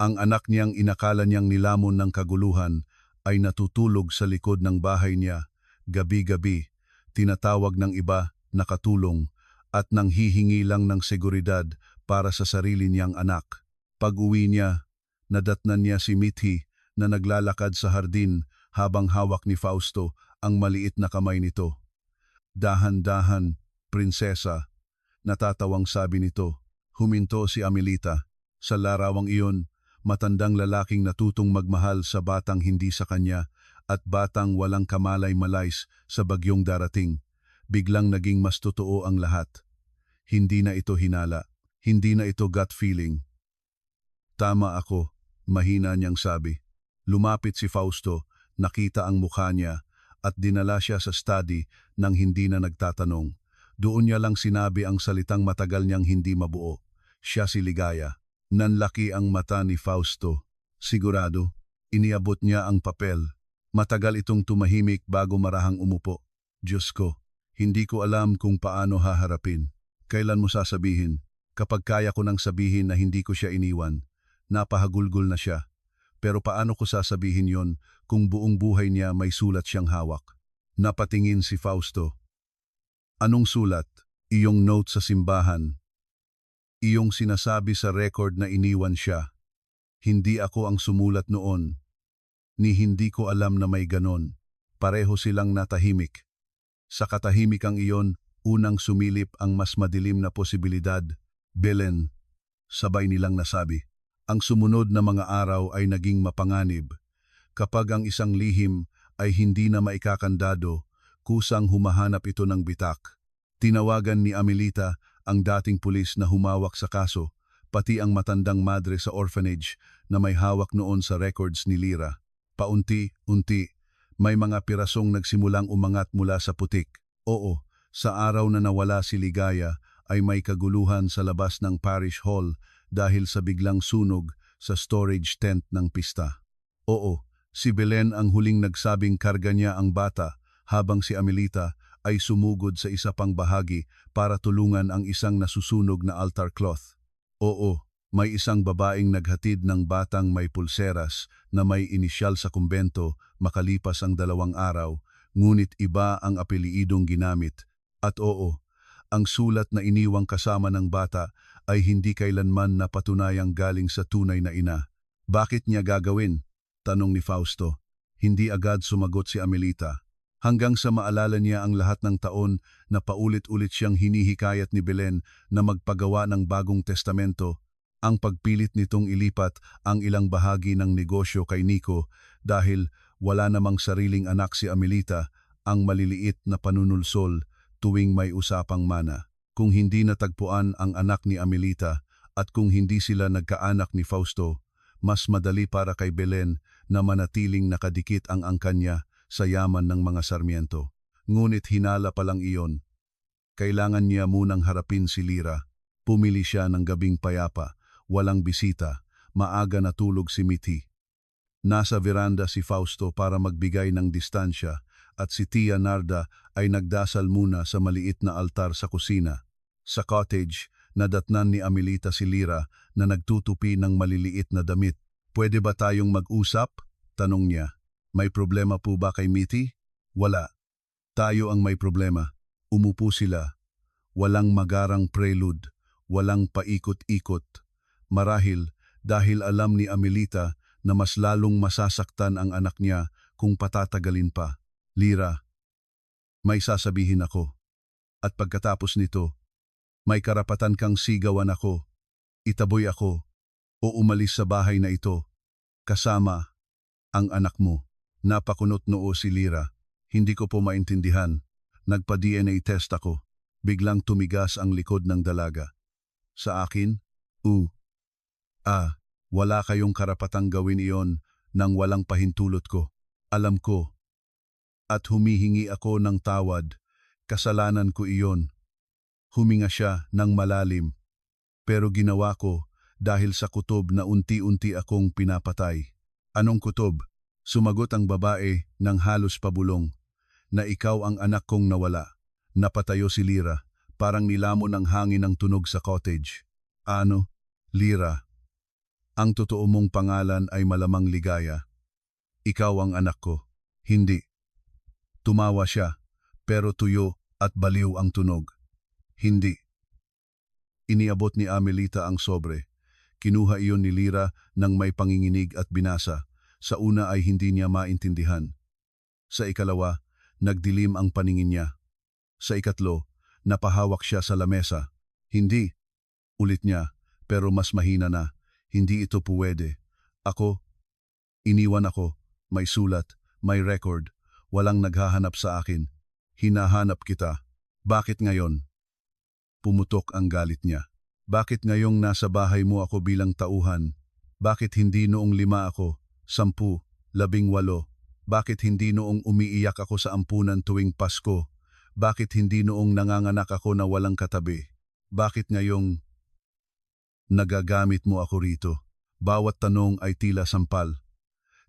ang anak niyang inakala niyang nilamon ng kaguluhan ay natutulog sa likod ng bahay niya, gabi-gabi, tinatawag ng iba na katulong at nanghihingi lang ng seguridad para sa sarili niyang anak. Pag-uwi niya, nadatnan niya si Mithi na naglalakad sa hardin habang hawak ni Fausto ang maliit na kamay nito. Dahan-dahan, prinsesa, natatawang sabi nito. Huminto si Amelita. Sa larawang iyon, matandang lalaking natutong magmahal sa batang hindi sa kanya at batang walang kamalay-malays sa bagyong darating. Biglang naging mas totoo ang lahat. Hindi na ito hinala. Hindi na ito gut feeling. Tama ako, mahina niyang sabi. Lumapit si Fausto, nakita ang mukha niya at dinala siya sa study nang hindi na nagtatanong. Doon niya lang sinabi ang salitang matagal niyang hindi mabuo. Siya si Ligaya. Nanlaki ang mata ni Fausto. Sigurado, iniabot niya ang papel. Matagal itong tumahimik bago marahang umupo. Diyos ko, hindi ko alam kung paano haharapin. Kailan mo sasabihin? Kapag kaya ko nang sabihin na hindi ko siya iniwan, napahagulgol na siya. Pero paano ko sasabihin yon kung buong buhay niya may sulat siyang hawak? Napatingin si Fausto. Anong sulat? Iyong note sa simbahan. Iyong sinasabi sa record na iniwan siya. Hindi ako ang sumulat noon. Ni hindi ko alam na may ganon. Pareho silang natahimik. Sa katahimikang iyon, unang sumilip ang mas madilim na posibilidad. Belen, sabay nilang nasabi. Ang sumunod na mga araw ay naging mapanganib. Kapag ang isang lihim ay hindi na maikakandado, kusang humahanap ito ng bitak. Tinawagan ni Amelita ang dating pulis na humawak sa kaso, pati ang matandang madre sa orphanage na may hawak noon sa records ni Lira. Paunti-unti, may mga pirasong nagsimulang umangat mula sa putik. Oo, sa araw na nawala si Ligaya ay may kaguluhan sa labas ng parish hall dahil sa biglang sunog sa storage tent ng pista. Oo, si Belen ang huling nagsabing karga niya ang bata habang si Amelita ay sumugod sa isa pang bahagi para tulungan ang isang nasusunog na altar cloth. Oo, may isang babaeng naghatid ng batang may pulseras na may inisyal sa kumbento makalipas ang 2 araw, ngunit iba ang apeliidong ginamit. At oo, ang sulat na iniwang kasama ng bata ay hindi kailanman napatunayang galing sa tunay na ina. Bakit niya gagawin? Tanong ni Fausto. Hindi agad sumagot si Amelita. Hanggang sa maalala niya ang lahat ng taon na paulit-ulit siyang hinihikayat ni Belen na magpagawa ng bagong testamento, ang pagpilit nitong ilipat ang ilang bahagi ng negosyo kay Nico dahil wala namang sariling anak si Amelita, ang maliliit na panunulsol tuwing may usapang mana. Kung hindi natagpuan ang anak ni Amelita at kung hindi sila nagkaanak ni Fausto, mas madali para kay Belen na manatiling nakadikit ang angkan niya sa yaman ng mga Sarmiento. Ngunit hinala pa lang iyon. Kailangan niya munang harapin si Lira. Pumili siya ng gabing payapa, walang bisita, maaga natulog si Mithi. Nasa veranda si Fausto para magbigay ng distansya at si Tia Narda ay nagdasal muna sa maliit na altar sa kusina. Sa cottage, nadatnan ni Amelita si Lira na nagtutupi ng maliliit na damit. "Pwede ba tayong mag-usap?" tanong niya. "May problema po ba kay Mithi?" "Wala. Tayo ang may problema." Umupo sila. Walang magarang prelude, walang paikot-ikot. Marahil dahil alam ni Amelita na mas lalong masasaktan ang anak niya kung patatagalin pa. "Lira, may sasabihin ako. At pagkatapos nito, may karapatan kang sigawan ako, itaboy ako, o umalis sa bahay na ito, kasama ang anak mo." Napakunot noo si Lira. "Hindi ko po maintindihan. Nagpa-DNA test ako." Biglang tumigas ang likod ng dalaga. "Sa akin? Wala kayong karapatang gawin iyon nang walang pahintulot ko. Alam ko. At humihingi ako ng tawad. Kasalanan ko iyon." Huminga siya ng malalim. "Pero ginawa ko dahil sa kutob na unti-unti akong pinapatay." "Anong kutob?" Sumagot ang babae ng halos pabulong. "Na ikaw ang anak kong nawala." Napatayo si Lira, parang nilamon ng hangin ang tunog sa cottage. "Ano, Lira? Ang totoo mong pangalan ay Malamang Ligaya. Ikaw ang anak ko." "Hindi." Tumawa siya, pero tuyo at baliw ang tunog. "Hindi." Iniabot ni Amelita ang sobre. Kinuha iyon ni Lira ng may panginginig at binasa. Sa una ay hindi niya maintindihan. Sa ikalawa, nagdilim ang paningin niya. Sa ikatlo, napahawak siya sa lamesa. "Hindi." Ulit niya, pero mas mahina na. "Hindi ito puwede. Iniwan ako. May sulat, may record. Walang naghahanap sa akin. Hinahanap kita. Bakit ngayon?" Pumutok ang galit niya. "Bakit ngayong nasa bahay mo ako bilang tauhan? Bakit hindi noong 5 ako, 10, 18? Bakit hindi noong umiiyak ako sa ampunan tuwing Pasko? Bakit hindi noong nanganganak ako na walang katabi? Bakit ngayong nagagamit mo ako rito?" Bawat tanong ay tila sampal.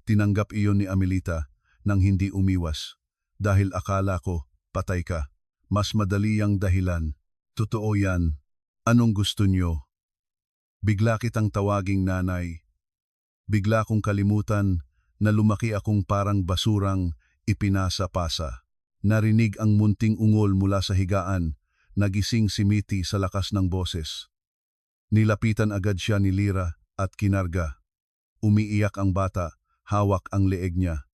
Tinanggap iyon ni Amelita nang hindi umiwas. "Dahil akala ko, patay ka. Mas madali ang dahilan." "Totoo yan. Anong gusto niyo?" "Bigla kitang tawaging nanay. Bigla kong kalimutan na lumaki akong parang basurang ipinasa-pasa." Narinig ang munting ungol mula sa higaan. Nagising si Mithi sa lakas ng boses. Nilapitan agad siya ni Lira at kinarga. Umiiyak ang bata, hawak ang leeg niya.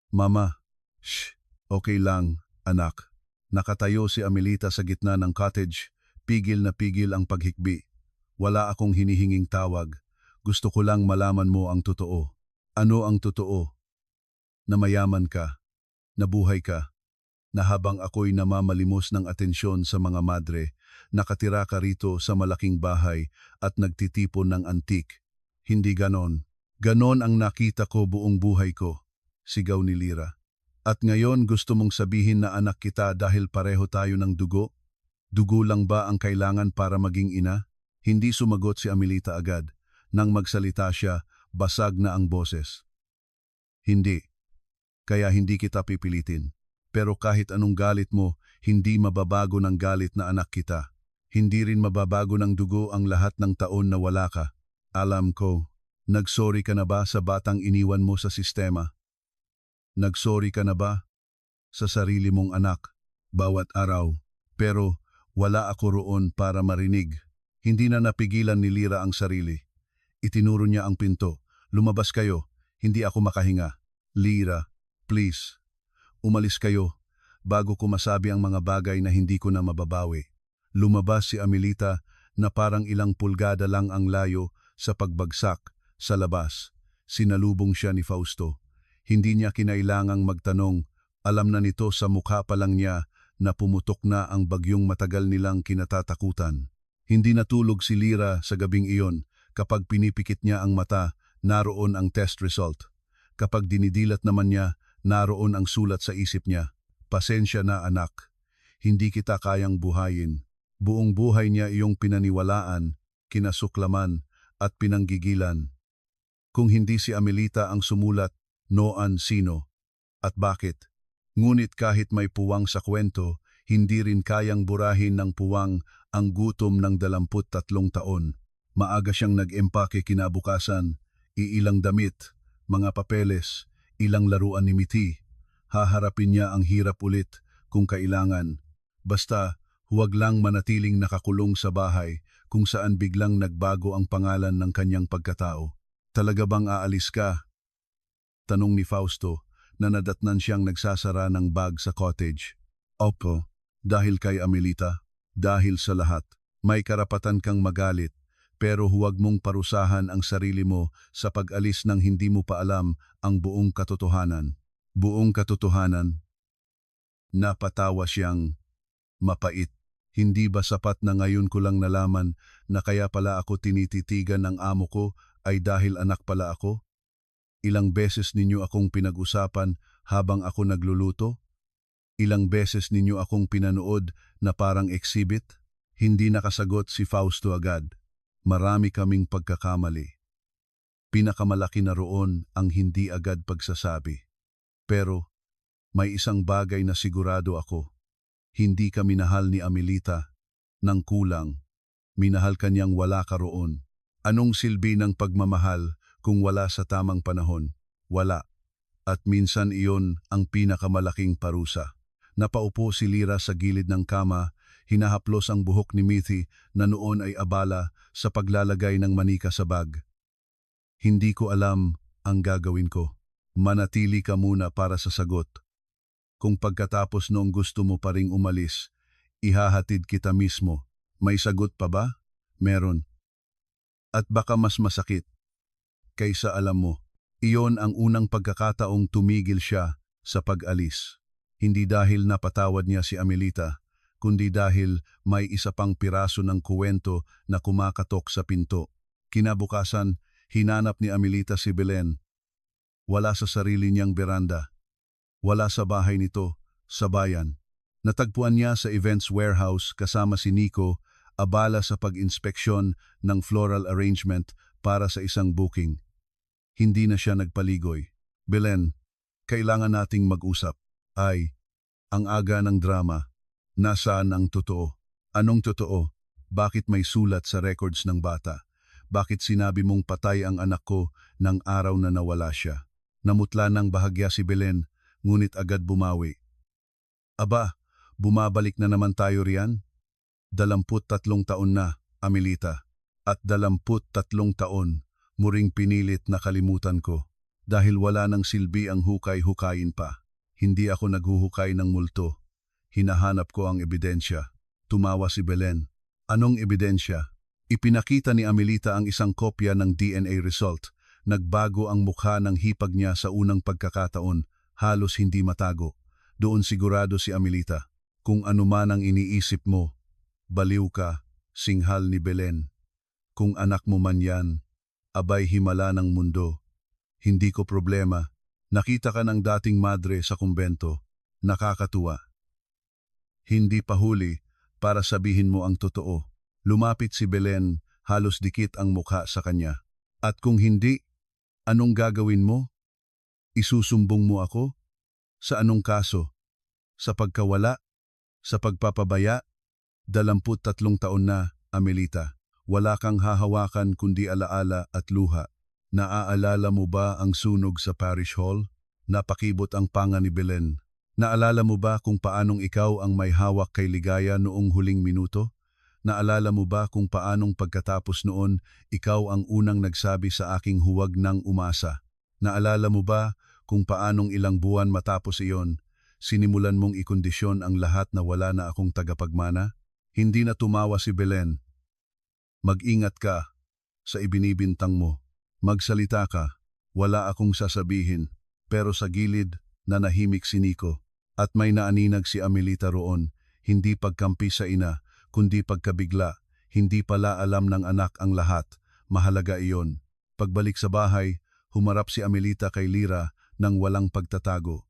"Mama, shh, okay lang, anak." Nakatayo si Amelita sa gitna ng cottage, pigil na pigil ang paghikbi. "Wala akong hinihinging tawag. Gusto ko lang malaman mo ang totoo." "Ano ang totoo?" "Na mayaman ka, nabuhay ka, na habang ako'y namamalimos ng atensyon sa mga madre, nakatira ka rito sa malaking bahay at nagtitipon ng antik." "Hindi ganon." "Ganon ang nakita ko buong buhay ko," sigaw ni Lira. "At ngayon gusto mong sabihin na anak kita dahil pareho tayo ng dugo? Dugo lang ba ang kailangan para maging ina?" Hindi sumagot si Amelita agad. Nang magsalita siya, basag na ang boses. "Hindi. Kaya hindi kita pipilitin. Pero kahit anong galit mo, hindi mababago ng galit na anak kita. Hindi rin mababago ng dugo ang lahat ng taon na wala ka. Alam ko, nagsorry ka na ba sa batang iniwan mo sa sistema? Nagsorry ka na ba sa sarili mong anak bawat araw? Pero wala ako roon para marinig." Hindi na napigilan ni Lira ang sarili. Itinuro niya ang pinto. "Lumabas kayo, hindi ako makahinga." "Lira, please. Umalis kayo. bago ko masabi ang mga bagay na hindi ko na mababawi. Lumabas si Amelita na parang ilang pulgada lang ang layo sa pagbagsak sa labas. Sinalubong siya ni Fausto. Hindi niya kinailangang magtanong, alam na nito sa mukha pa lang niya na pumutok na ang bagyong matagal nilang kinatatakutan. Hindi natulog si Lira sa gabing iyon. Kapag pinipikit niya ang mata, naroon ang test result. Kapag dinidilat naman niya, naroon ang sulat sa isip niya. Pasensya na anak, hindi kita kayang buhayin. Buong buhay niya iyong pinaniwalaan, kinasuklaman at pinanggigilan. Kung hindi si Amelita ang sumulat, noan sino? At bakit? Ngunit kahit may puwang sa kwento, hindi rin kayang burahin ng puwang ang gutom ng 23 taon. Maaga siyang nag-empake kinabukasan, iilang damit, mga papeles, ilang laruan ni Miti. Haharapin niya ang hirap ulit kung kailangan. Basta, huwag lang manatiling nakakulong sa bahay kung saan biglang nagbago ang pangalan ng kanyang pagkatao. Talaga bang aalis ka? Tanong ni Fausto na nadatnan siyang nagsasara ng bag sa cottage. Opo, dahil kay Amelita, dahil sa lahat. May karapatan kang magalit, pero huwag mong parusahan ang sarili mo sa pag-alis nang hindi mo pa alam ang buong katotohanan. Buong katotohanan? Napatawa siyang mapait. Hindi ba sapat na ngayon ko lang nalaman na kaya pala ako tinititigan ng amo ko ay dahil anak pala ako? Ilang beses ninyo akong pinag-usapan habang ako nagluluto? Ilang beses ninyo akong pinanood na parang exhibit? Hindi nakasagot si Fausto agad. Marami kaming pagkakamali. Pinakamalaki na roon ang hindi agad pagsasabi. Pero may isang bagay na sigurado ako. Hindi ka minahal ni Amelita ng kulang. Minahal kanyang wala ka roon. Anong silbi ng pagmamahal kung wala sa tamang panahon? Wala. At minsan iyon ang pinakamalaking parusa. Napaupo si Lira sa gilid ng kama, hinahaplos ang buhok ni Mithi na noon ay abala sa paglalagay ng manika sa bag. Hindi ko alam ang gagawin ko. Manatili ka muna para sa sagot. Kung pagkatapos noong gusto mo pa ring umalis, ihahatid kita mismo. May sagot pa ba? Meron. At baka mas masakit. Kaysa alam mo, iyon ang unang pagkakataong tumigil siya sa pag-alis. Hindi dahil napatawad niya si Amelita, kundi dahil may isa pang piraso ng kuwento na kumakatok sa pinto. Kinabukasan, hinanap ni Amelita si Belen. Wala sa sarili niyang beranda. Wala sa bahay nito, sa bayan. Natagpuan niya sa events warehouse kasama si Nico, abala sa pag-inspeksyon ng floral arrangement para sa isang booking. Hindi na siya nagpaligoy. Belen, kailangan nating mag-usap. Ay, ang aga ng drama. Nasaan ang totoo? Anong totoo? Bakit may sulat sa records ng bata? Bakit sinabi mong patay ang anak ko ng araw na nawala siya? Namutla ng bahagya si Belen, ngunit agad bumawi. Aba, bumabalik na naman tayo riyan? 23 taon na, Amelita. At 23 taon, muring pinilit na kalimutan ko. Dahil wala nang silbi ang hukay-hukayin pa. Hindi ako naghuhukay ng multo. Hinahanap ko ang ebidensya. Tumawa si Belen. Anong ebidensya? Ipinakita ni Amelita ang isang kopya ng DNA result. Nagbago ang mukha ng hipag niya sa unang pagkakataon. Halos hindi matago. Doon sigurado si Amelita. Kung ano man ang iniisip mo, baliw ka, singhal ni Belen. Kung anak mo man yan, abay himala ng mundo. Hindi ko problema. Nakita ka ng dating madre sa kumbento. Nakakatuwa. Hindi pa huli para sabihin mo ang totoo. Lumapit si Belen, halos dikit ang mukha sa kanya. At kung hindi, anong gagawin mo? Isusumbong mo ako? Sa anong kaso? Sa pagkawala? Sa pagpapabaya? 23 taon na, Amelita. Wala kang hahawakan kundi alaala at luha. Naaalala mo ba ang sunog sa parish hall? Napakibot ang panga ni Belen. Naalala mo ba kung paanong ikaw ang may hawak kay Ligaya noong huling minuto? Naalala mo ba kung paanong pagkatapos noon, ikaw ang unang nagsabi sa aking huwag nang umasa? Naalala mo ba kung paanong ilang buwan matapos iyon, Sinimulan mong ikondisyon ang lahat na wala na akong tagapagmana? Hindi na tumawa si Belen. Mag-ingat ka sa ibinibintang mo. Magsalita ka. Wala akong sasabihin. Pero sa gilid, nanahimik si Nico. At may naaninag si Amelita roon. Hindi pagkampi sa ina, kundi pagkabigla. Hindi pala alam ng anak ang lahat. Mahalaga iyon. Pagbalik sa bahay, humarap si Amelita kay Lira nang walang pagtatago.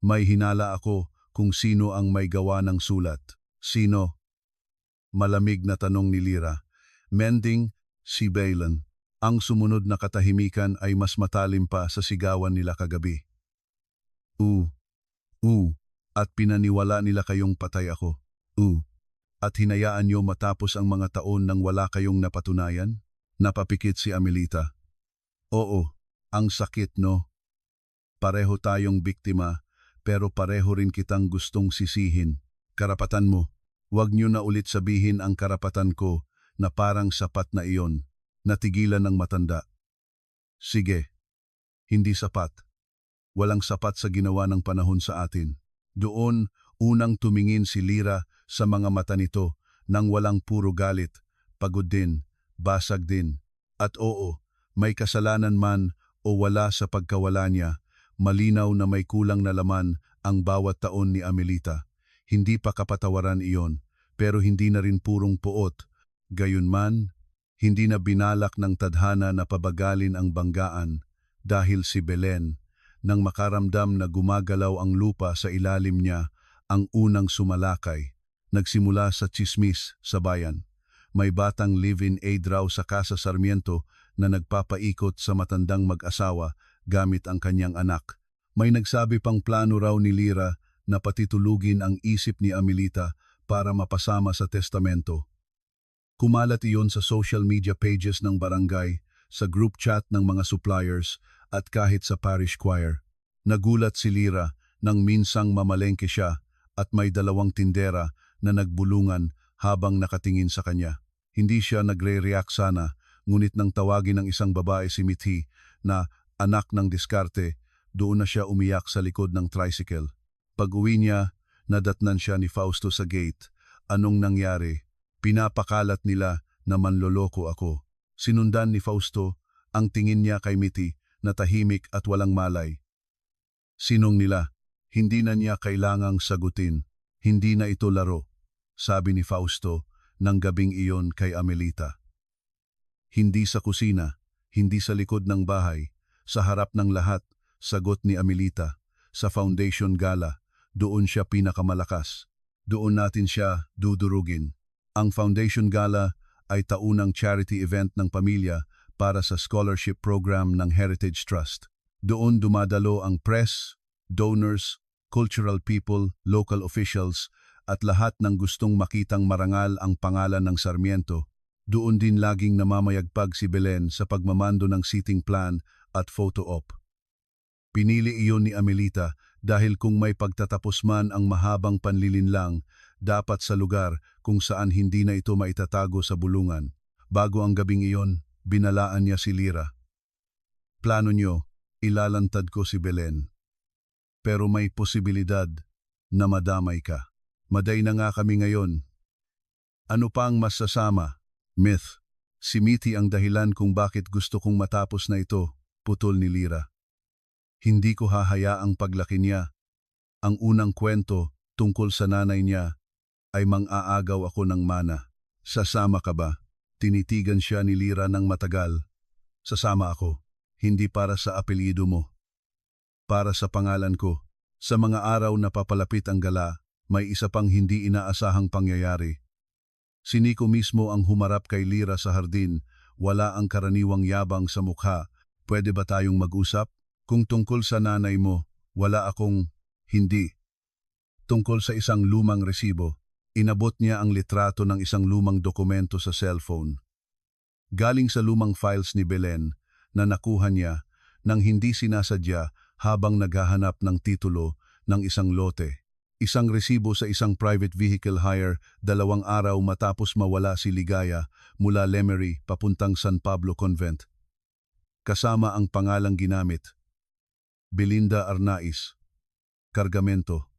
May hinala ako kung sino ang may gawa ng sulat. Sino? Malamig na tanong ni Lira. Mending, si Belen. Ang sumunod na katahimikan ay mas matalim pa sa sigawan nila kagabi. At pinaniwala nila kayong patay ako. At hinayaan niyo matapos ang mga taon nang wala kayong napatunayan? Napapikit si Amelita. Oo, ang sakit no. Pareho tayong biktima, pero pareho rin kitang gustong sisihin. Karapatan mo. Huwag niyo na ulit sabihin ang karapatan ko na parang sapat na iyon. Natigilan ng matanda. Sige, hindi sapat. Walang sapat sa ginawa ng panahon sa atin. Doon, unang tumingin si Lira sa mga mata nito nang walang puro galit, pagod din, basag din. At oo, may kasalanan man o wala sa pagkawala niya, malinaw na may kulang na laman ang bawat taon ni Amelita. Hindi pa kapatawaran iyon, pero hindi na rin purong puot. Gayunman, hindi na binalak ng tadhana na pabagalin ang banggaan dahil si Belen, nang makaramdam na gumagalaw ang lupa sa ilalim niya, ang unang sumalakay. Nagsimula sa tsismis sa bayan. May batang live-in aid raw sa Casa Sarmiento na nagpapaikot sa matandang mag-asawa gamit ang kanyang anak. May nagsabi pang plano raw ni Lira na patitulugin ang isip ni Amelita para mapasama sa testamento. Kumalat iyon sa social media pages ng barangay, sa group chat ng mga suppliers at kahit sa parish choir. Nagulat si Lira nang minsang mamalengke siya at may dalawang tindera na nagbulungan habang nakatingin sa kanya. Hindi siya nagre-react sana, ngunit nang tawagin ng isang babae si Mithi na anak ng diskarte, doon na siya umiyak sa likod ng tricycle. Pag-uwi niya, nadatnan siya ni Fausto sa gate. Anong nangyari? Pinapakalat nila na manloloko ako. Sinundan ni Fausto ang tingin niya kay Mithi na tahimik at walang malay. Sinong nila? Hindi na niya kailangang sagutin. Hindi na ito laro, sabi ni Fausto nang gabing iyon kay Amelita. Hindi sa kusina, hindi sa likod ng bahay, sa harap ng lahat, sagot ni Amelita. Sa foundation gala, doon siya pinakamalakas. Doon natin siya dudurugin. Ang foundation gala ay taunang charity event ng pamilya para sa scholarship program ng Heritage Trust. Doon dumadalo ang press, donors, cultural people, local officials, at lahat ng gustong makitang marangal ang pangalan ng Sarmiento. Doon din laging namamayagpag si Belen sa pagmamando ng seating plan at photo op. Pinili iyon ni Amelita dahil kung may pagtatapos man ang mahabang panlilinlang, dapat sa lugar kung saan hindi na ito maitatago sa bulungan. Bago ang gabing iyon, binalaan niya si Lira. Plano niyo, ilalantad ko si Belen. Pero may posibilidad na madamay ka. Maday na nga kami ngayon. Ano pang masasama? Myth. Si Mithi ang dahilan kung bakit gusto kong matapos na ito, putol ni Lira. Hindi ko hahayaang paglaki niya. Ang unang kwento tungkol sa nanay niya ay mang-aagaw ako ng mana. Sasama ka ba? Tinitigan siya ni Lira ng matagal. Sasama ako. Hindi para sa apelyido mo. Para sa pangalan ko. Sa mga araw na papalapit ang gala, may isa pang hindi inaasahang pangyayari. Si Nico mismo ang humarap kay Lira sa hardin. Wala ang karaniwang yabang sa mukha. Pwede ba tayong mag-usap? Kung tungkol sa nanay mo, wala akong hindi. Tungkol sa isang lumang resibo, inabot niya ang litrato ng isang lumang dokumento sa cellphone. Galing sa lumang files ni Belen na nakuha niya nang hindi sinasadya habang naghahanap ng titulo ng isang lote. Isang resibo sa isang private vehicle hire 2 araw matapos mawala si Ligaya mula Lemery papuntang San Pablo Convent. Kasama ang pangalang ginamit, Belinda Arnaiz. kargamento,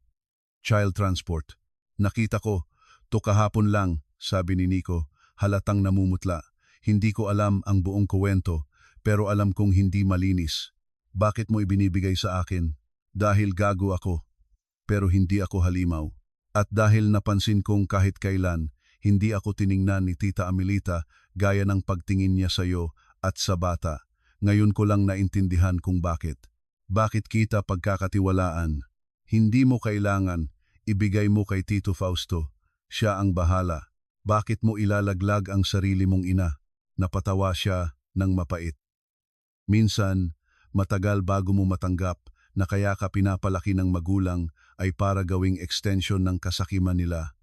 child transport. Nakita ko, to kahapon lang, sabi ni Nico, halatang namumutla. Hindi ko alam ang buong kuwento, pero alam kong hindi malinis. Bakit mo ibinibigay sa akin? Dahil gago ako, pero hindi ako halimaw. At dahil napansin kong kahit kailan, hindi ako tiningnan ni Tita Amelita gaya ng pagtingin niya sa iyo at sa bata. Ngayon ko lang naintindihan kung bakit. Bakit kita pagkakatiwalaan? Hindi mo kailangan, ibigay mo kay Tito Fausto. Siya ang bahala. Bakit mo ilalaglag ang sarili mong ina? Napatawa siya ng mapait. Minsan, matagal bago mo matanggap na kaya ka pinapalaki ng magulang ay para gawing extension ng kasakiman nila.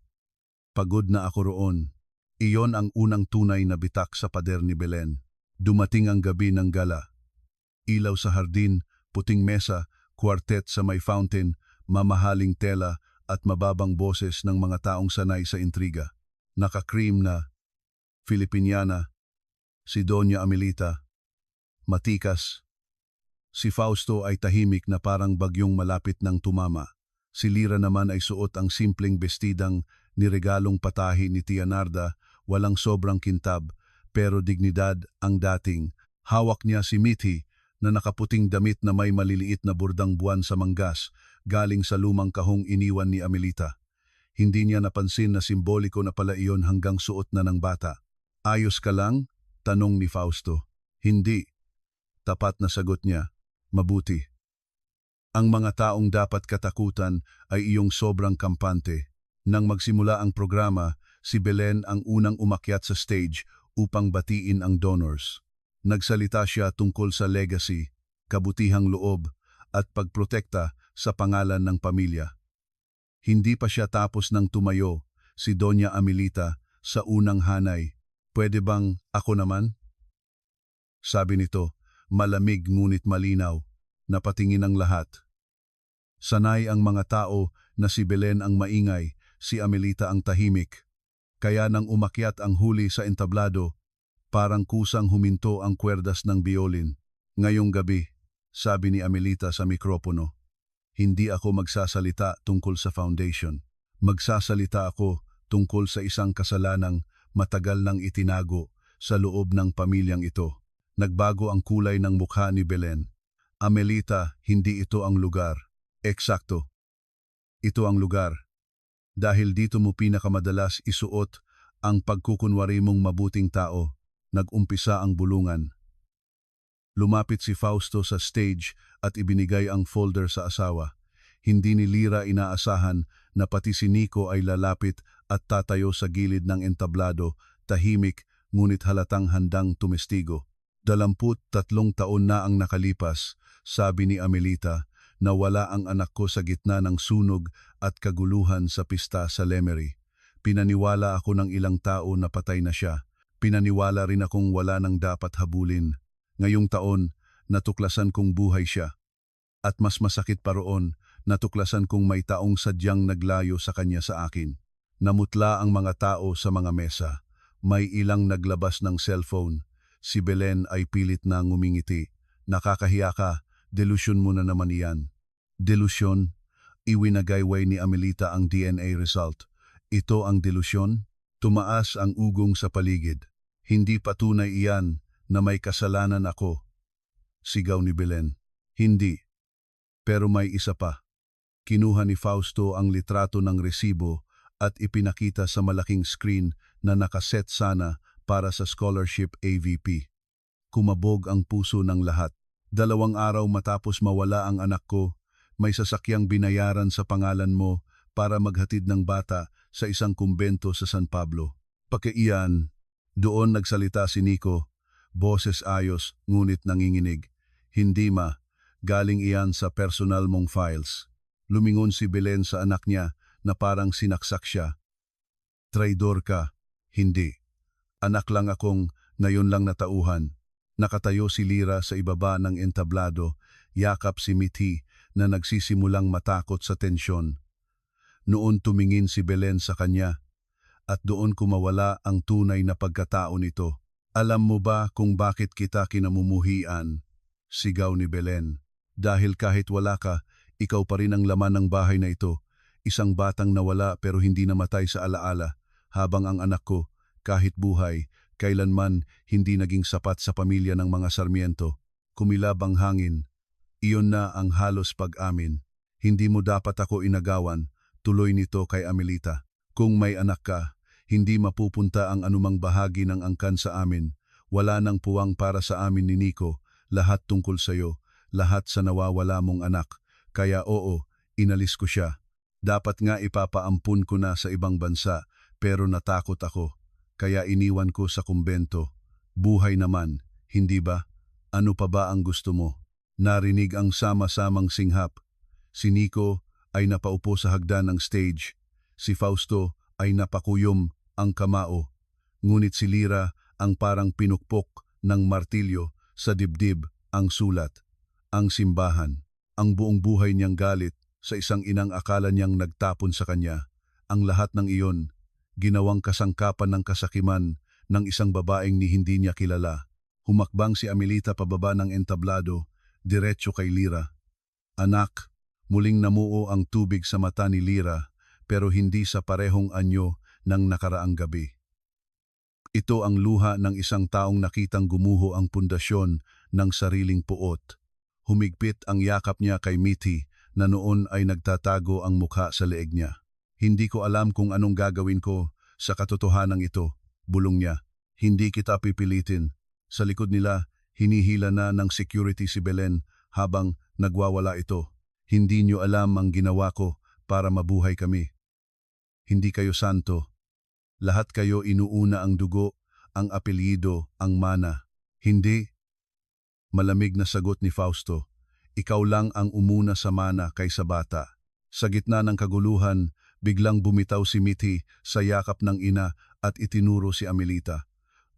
Pagod na ako roon. Iyon ang unang tunay na bitak sa pader ni Belen. Dumating ang gabi ng gala. Ilaw sa hardin, puting mesa, kwartet sa may fountain, mamahaling tela at mababang boses ng mga taong sanay sa intriga. Naka-cream na Filipiniana, si Doña Amelita, matikas. Si Fausto ay tahimik na parang bagyong malapit ng tumama. Si Lira naman ay suot ang simpleng bestidang niregalong patahi ni Tia Narda, walang sobrang kintab, pero dignidad ang dating. Hawak niya si Mithi na nakaputing damit na may maliliit na burdang buwan sa manggas, galing sa lumang kahong iniwan ni Amelita. Hindi niya napansin na simboliko na pala iyon hanggang suot na ng bata. Ayos ka lang? Tanong ni Fausto. Hindi. Tapat na sagot niya. Mabuti. Ang mga taong dapat katakutan ay iyong sobrang kampante. Nang magsimula ang programa, si Belen ang unang umakyat sa stage upang batiin ang donors. Nagsalita siya tungkol sa legacy, kabutihang loob, at pagprotekta sa pangalan ng pamilya. Hindi pa siya tapos ng tumayo, si Doña Amelita, sa unang hanay. Pwede bang ako naman? Sabi nito, malamig ngunit malinaw, napatingin ang lahat. Sanay ang mga tao na si Belen ang maingay, si Amelita ang tahimik. Kaya nang umakyat ang huli sa entablado, parang kusang huminto ang kwerdas ng biolin. Ngayong gabi, sabi ni Amelita sa mikropono, hindi ako magsasalita tungkol sa foundation. Magsasalita ako tungkol sa isang kasalanang matagal nang itinago sa loob ng pamilyang ito. Nagbago ang kulay ng mukha ni Belen. Amelita, hindi ito ang lugar. Eksakto. Ito ang lugar. Dahil dito mo pinakamadalas isuot ang pagkukunwari mong mabuting tao, nag-umpisa ang bulungan. Lumapit si Fausto sa stage at ibinigay ang folder sa asawa. Hindi ni Lira inaasahan na pati si Nico ay lalapit at tatayo sa gilid ng entablado, tahimik ngunit halatang handang tumestigo. 23 taon na ang nakalipas, sabi ni Amelita, na wala ang anak ko sa gitna ng sunog at kaguluhan sa pista sa Lemery. Pinaniwala ako ng ilang tao na patay na siya. Pinaniwala rin akong wala nang dapat habulin. Ngayong taon, natuklasan kong buhay siya. At mas masakit pa roon, natuklasan kong may taong sadyang naglayo sa kanya sa akin. Namutla ang mga tao sa mga mesa. May ilang naglabas ng cellphone. Si Belen ay pilit na ngumingiti. Nakakahiya ka, delusyon mo na naman iyan. Delusyon? Iwinagayway ni Amelita ang DNA result. Ito ang delusyon? Tumaas ang ugong sa paligid. Hindi patunay iyan na may kasalanan ako. Sigaw ni Belen. Hindi. Pero may isa pa. Kinuha ni Fausto ang litrato ng resibo at ipinakita sa malaking screen na nakaset sana para sa scholarship AVP. Kumabog ang puso ng lahat. 2 araw matapos mawala ang anak ko, may sasakyang binayaran sa pangalan mo para maghatid ng bata sa isang kumbento sa San Pablo. Pakiiyan, doon nagsalita si Nico, boses ayos ngunit nanginginig. Hindi ma, galing iyan sa personal mong files. Lumingon si Belen sa anak niya na parang sinaksak siya. Traidor ka, hindi. Anak lang akong ngayon lang natauhan. Nakatayo si Lira sa ibaba ng entablado, yakap si Mithi na nagsisimulang matakot sa tensyon. Noon tumingin si Belen sa kanya at doon kumawala ang tunay na pagkatao nito. Alam mo ba kung bakit kita kinamumuhian? Sigaw ni Belen. Dahil kahit wala ka, Ikaw pa rin ang laman ng bahay na ito. Isang batang nawala pero hindi namatay sa alaala, habang ang anak ko, kahit buhay, kailanman hindi naging sapat sa pamilya ng mga Sarmiento. Kumilab ang hangin. Iyon na ang halos pag-amin. Hindi mo dapat ako inagawan, tuloy nito kay Amelita. Kung may anak ka, hindi mapupunta ang anumang bahagi ng angkan sa amin. Wala nang puwang para sa amin ni Nico, lahat tungkol sa'yo, lahat sa nawawala mong anak. Kaya oo, inalis ko siya. Dapat nga ipapaampun ko na sa ibang bansa, pero natakot ako. Kaya iniwan ko sa kumbento. Buhay naman, hindi ba? Ano pa ba ang gusto mo? Narinig ang sama-samang singhap. Si Nico ay napaupo sa hagdan ng stage. Si Fausto ay napakuyom ang kamao. Ngunit si Lira ang parang pinukpok ng martilyo sa dibdib ang sulat. Ang simbahan. Ang buong buhay niyang galit sa isang inang akala niyang nagtapon sa kanya. Ang lahat ng iyon, ginawang kasangkapan ng kasakiman ng isang babaeng ni hindi niya kilala. Humakbang si Amelita pababa ng entablado, diretso kay Lira. Anak, muling namuo ang tubig sa mata ni Lira, pero hindi sa parehong anyo ng nakaraang gabi. Ito ang luha ng isang taong nakitang gumuho ang pundasyon ng sariling puot. Humigpit ang yakap niya kay Mithy na noon ay nagtatago ang mukha sa leeg niya. Hindi ko alam kung anong gagawin ko sa katotohanan ito, bulong niya. Hindi kita pipilitin. Sa likod nila, hinihila na ng security si Belen habang nagwawala ito. Hindi niyo alam ang ginawa ko para mabuhay kami. Hindi kayo santo. Lahat kayo inuuna ang dugo, ang apelyido, ang mana. Hindi. Malamig na sagot ni Fausto. Ikaw lang ang umuna sa mana kaysa bata. Sa gitna ng kaguluhan, biglang bumitaw si Mithy sa yakap ng ina at itinuro si Amelita.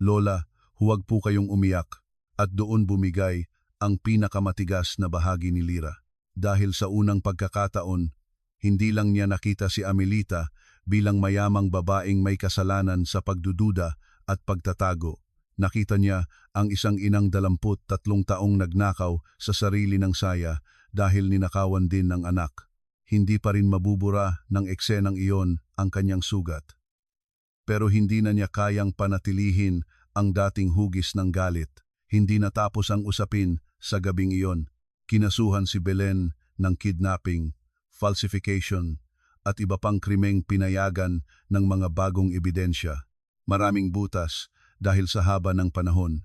Lola, huwag po kayong umiyak. At doon bumigay ang pinakamatigas na bahagi ni Lira. Dahil sa unang pagkakataon, hindi lang niya nakita si Amelita bilang mayamang babaeng may kasalanan sa pagdududa at pagtatago. Nakita niya ang isang inang 23 taong nagnakaw sa sarili ng saya dahil ninakawan din ng anak. Hindi pa rin mabubura ng eksenang iyon ang kanyang sugat. Pero hindi na niya kayang panatilihin ang dating hugis ng galit. Hindi natapos ang usapin sa gabing iyon. Kinasuhan si Belen ng kidnapping, falsification, at iba pang krimeng pinayagan ng mga bagong ebidensya. Maraming butas dahil sa haba ng panahon,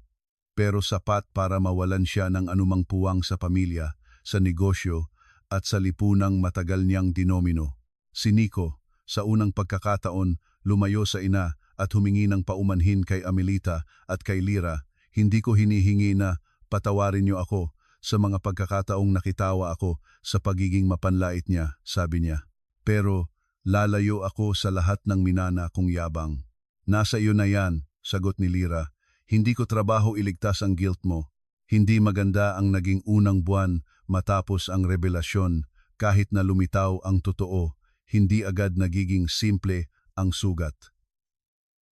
pero sapat para mawalan siya ng anumang puwang sa pamilya, sa negosyo, at sa lipunang matagal niyang dinomino. Si Nico, sa unang pagkakataon, lumayo sa ina at humingi ng paumanhin kay Amelita at kay Lira. Hindi ko hinihingi na patawarin niyo ako sa mga pagkakataong nakitawa ako sa pagiging mapanlait niya, sabi niya. Pero lalayo ako sa lahat ng minana kong yabang. Nasa iyo na yan, sagot ni Lira. Hindi ko trabaho iligtas ang guilt mo. Hindi maganda ang naging unang buwan matapos ang revelasyon. Kahit na lumitaw ang totoo, hindi agad nagiging simple ang sugat.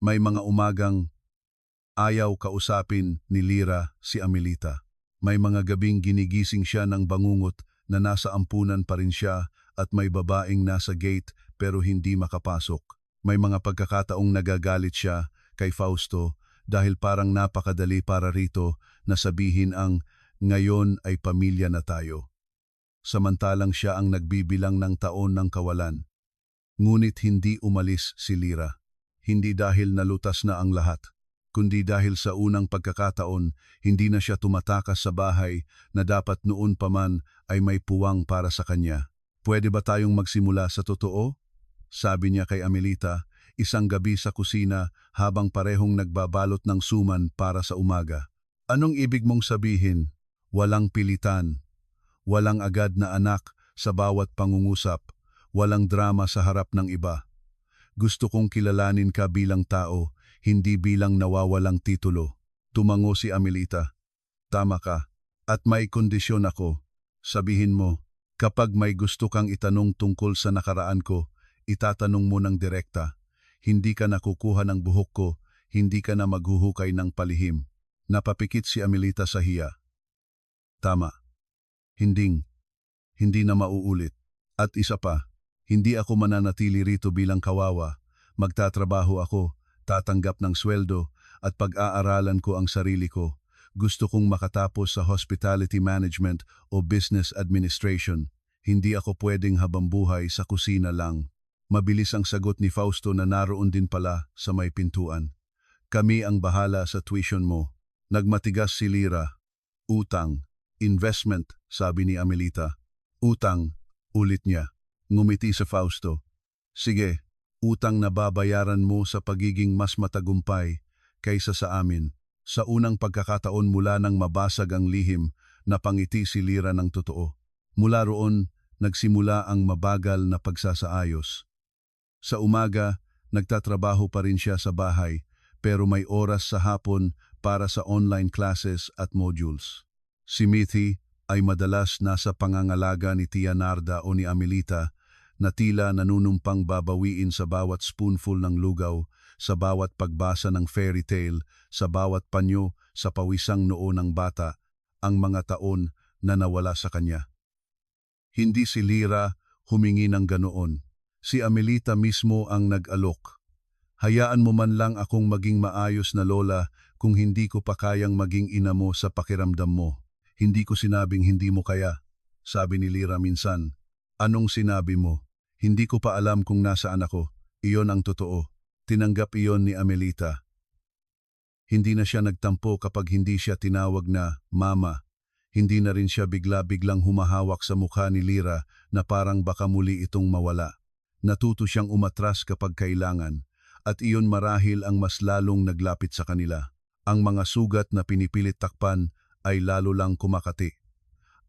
May mga umagang ayaw kausapin ni Lira si Amelita. May mga gabing ginigising siya ng bangungot na nasa ampunan pa rin siya at may babaeng nasa gate pero hindi makapasok. May mga pagkakataong nagagalit siya kay Fausto dahil parang napakadali para rito na sabihin ang ngayon ay pamilya na tayo. Samantalang siya ang nagbibilang ng taon ng kawalan. Ngunit hindi umalis si Lira. Hindi dahil nalutas na ang lahat, kundi dahil sa unang pagkakataon, hindi na siya tumatakas sa bahay na dapat noon pa man ay may puwang para sa kanya. Pwede ba tayong magsimula sa totoo? Sabi niya kay Amelita, isang gabi sa kusina habang parehong nagbabalot ng suman para sa umaga. Anong ibig mong sabihin? Walang pilitan. Walang agad na anak sa bawat pangungusap. Walang drama sa harap ng iba. Gusto kong kilalanin ka bilang tao, hindi bilang nawawalang titulo. Tumango si Amelita. Tama ka. At may kondisyon ako. Sabihin mo, kapag may gusto kang itanong tungkol sa nakaraan ko, itatanong mo ng direkta. Hindi ka nakukuha ng buhok ko, hindi ka na maghuhukay ng palihim. Napapikit si Amelita sa hiya. Tama. Hinding. hindi na mauulit. At isa pa, hindi ako mananatili rito bilang kawawa. Magtatrabaho ako, tatanggap ng sweldo, at pag-aaralan ko ang sarili ko. Gusto kong makatapos sa hospitality management o business administration. Hindi ako pwedeng habambuhay sa kusina lang. Mabilis ang sagot ni Fausto na naroon din pala sa may pintuan. Kami ang bahala sa tuition mo. Nagmatigas si Lira. Utang. Investment, sabi ni Amelita. Utang, ulit niya. Ngumiti sa Fausto. Sige, utang na babayaran mo sa pagiging mas matagumpay kaysa sa amin. Sa unang pagkakataon mula nang mabasag ang lihim, napangiti si Lira ng totoo. Mula roon, nagsimula ang mabagal na pagsasaayos. Sa umaga, nagtatrabaho pa rin siya sa bahay, pero may oras sa hapon para sa online classes at modules. Si Mithi ay madalas nasa pangangalaga ni Tia Narda o ni Amelita na tila nanunumpang babawiin sa bawat spoonful ng lugaw, sa bawat pagbasa ng fairy tale, sa bawat panyo sa pawisang noo ng bata, ang mga taon na nawala sa kanya. Hindi si Lira humingi ng ganoon. Si Amelita mismo ang nag-alok. Hayaan mo man lang akong maging maayos na lola kung hindi ko pa kayang maging ina mo sa pakiramdam mo. Hindi ko sinabing hindi mo kaya, sabi ni Lira minsan. Anong sinabi mo? Hindi ko pa alam kung nasaan ako. Iyon ang totoo. Tinanggap iyon ni Amelita. Hindi na siya nagtampo kapag hindi siya tinawag na mama. Hindi na rin siya bigla-biglang humahawak sa mukha ni Lira na parang baka muli itong mawala. Natuto siyang umatras kapag kailangan, at iyon marahil ang mas lalong naglapit sa kanila. Ang mga sugat na pinipilit takpan ay lalo lang kumakati.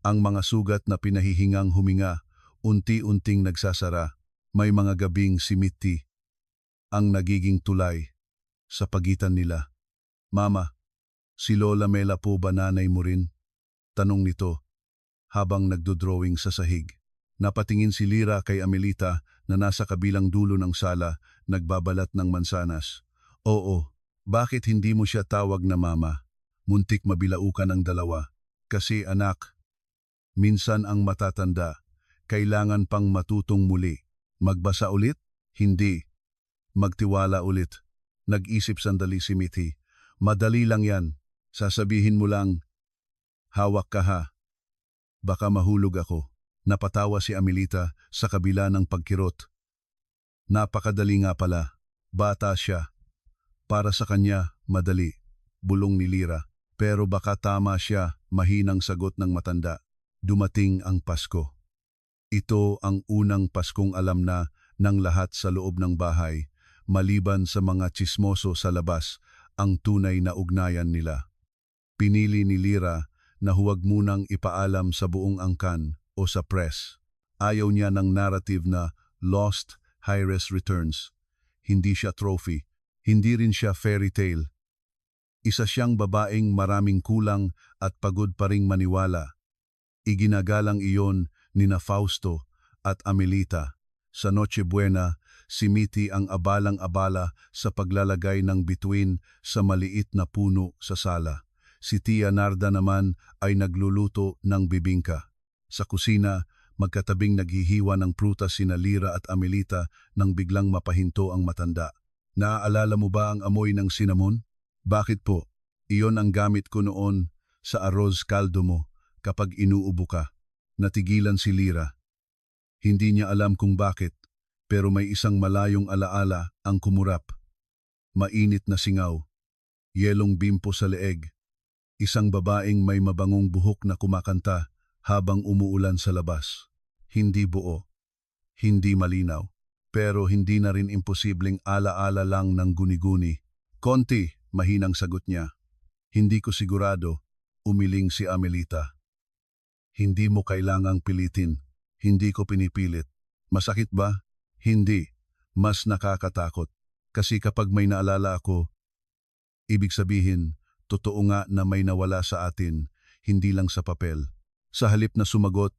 Ang mga sugat na pinahihingang huminga, unti-unting nagsasara. May mga gabing si Mithi ang nagiging tulay sa pagitan nila. Mama, si Lola Mela po ba nanay mo rin? Tanong nito habang nagdodrawing sa sahig. Napatingin si Lira kay Amelita na nasa kabilang dulo ng sala, nagbabalat ng mansanas. Oo, bakit hindi mo siya tawag na mama? Muntik mabilaukan ang dalawa. Kasi anak, minsan ang matatanda, kailangan pang matutong muli. Magbasa ulit? Hindi. Magtiwala ulit. Nag-isip sandali si Mithi. Madali lang yan. Sasabihin mo lang, hawak ka ha. Baka mahulog ako. Napatawa si Amelita sa kabila ng pagkirot. Napakadali nga pala. Bata siya. Para sa kanya, madali. Bulong ni Lira. Pero baka tama siya, mahinang sagot ng matanda. Dumating ang Pasko. Ito ang unang Paskong alam na ng lahat sa loob ng bahay, maliban sa mga tsismoso sa labas, ang tunay na ugnayan nila. Pinili ni Lira na huwag munang ipaalam sa buong angkan o sa press. Ayaw niya ng narrative na lost, high-res returns. Hindi siya trophy, hindi rin siya fairy tale. Isa siyang babaeng maraming kulang at pagod pa ring maniwala. Iginagalang iyon nina Fausto at Amelita. Sa Noche Buena, si Mithi ang abalang-abala sa paglalagay ng bituin sa maliit na puno sa sala. Si Tia Narda naman ay nagluluto ng bibingka. Sa kusina, magkatabing naghihiwa ng prutas sina Lira at Amelita nang biglang mapahinto ang matanda. Naaalala mo ba ang amoy ng cinnamon? Bakit po? Iyon ang gamit ko noon sa arroz caldo mo kapag inuubo ka. Natigilan si Lira. Hindi niya alam kung bakit, pero may isang malayong alaala ang kumurap. Mainit na singaw, yelong bimpo sa leeg, isang babaeng may mabangong buhok na kumakanta habang umuulan sa labas. Hindi buo, hindi malinaw, pero hindi na rin imposibleng alaala lang ng guni-guni. Konti, mahinang sagot niya. Hindi ko sigurado, umiling si Amelita. Hindi mo kailangang pilitin. Hindi ko pinipilit. Masakit ba? Hindi. Mas nakakatakot. Kasi kapag may naalala ako, ibig sabihin, totoo nga na may nawala sa atin, hindi lang sa papel. Sa halip na sumagot,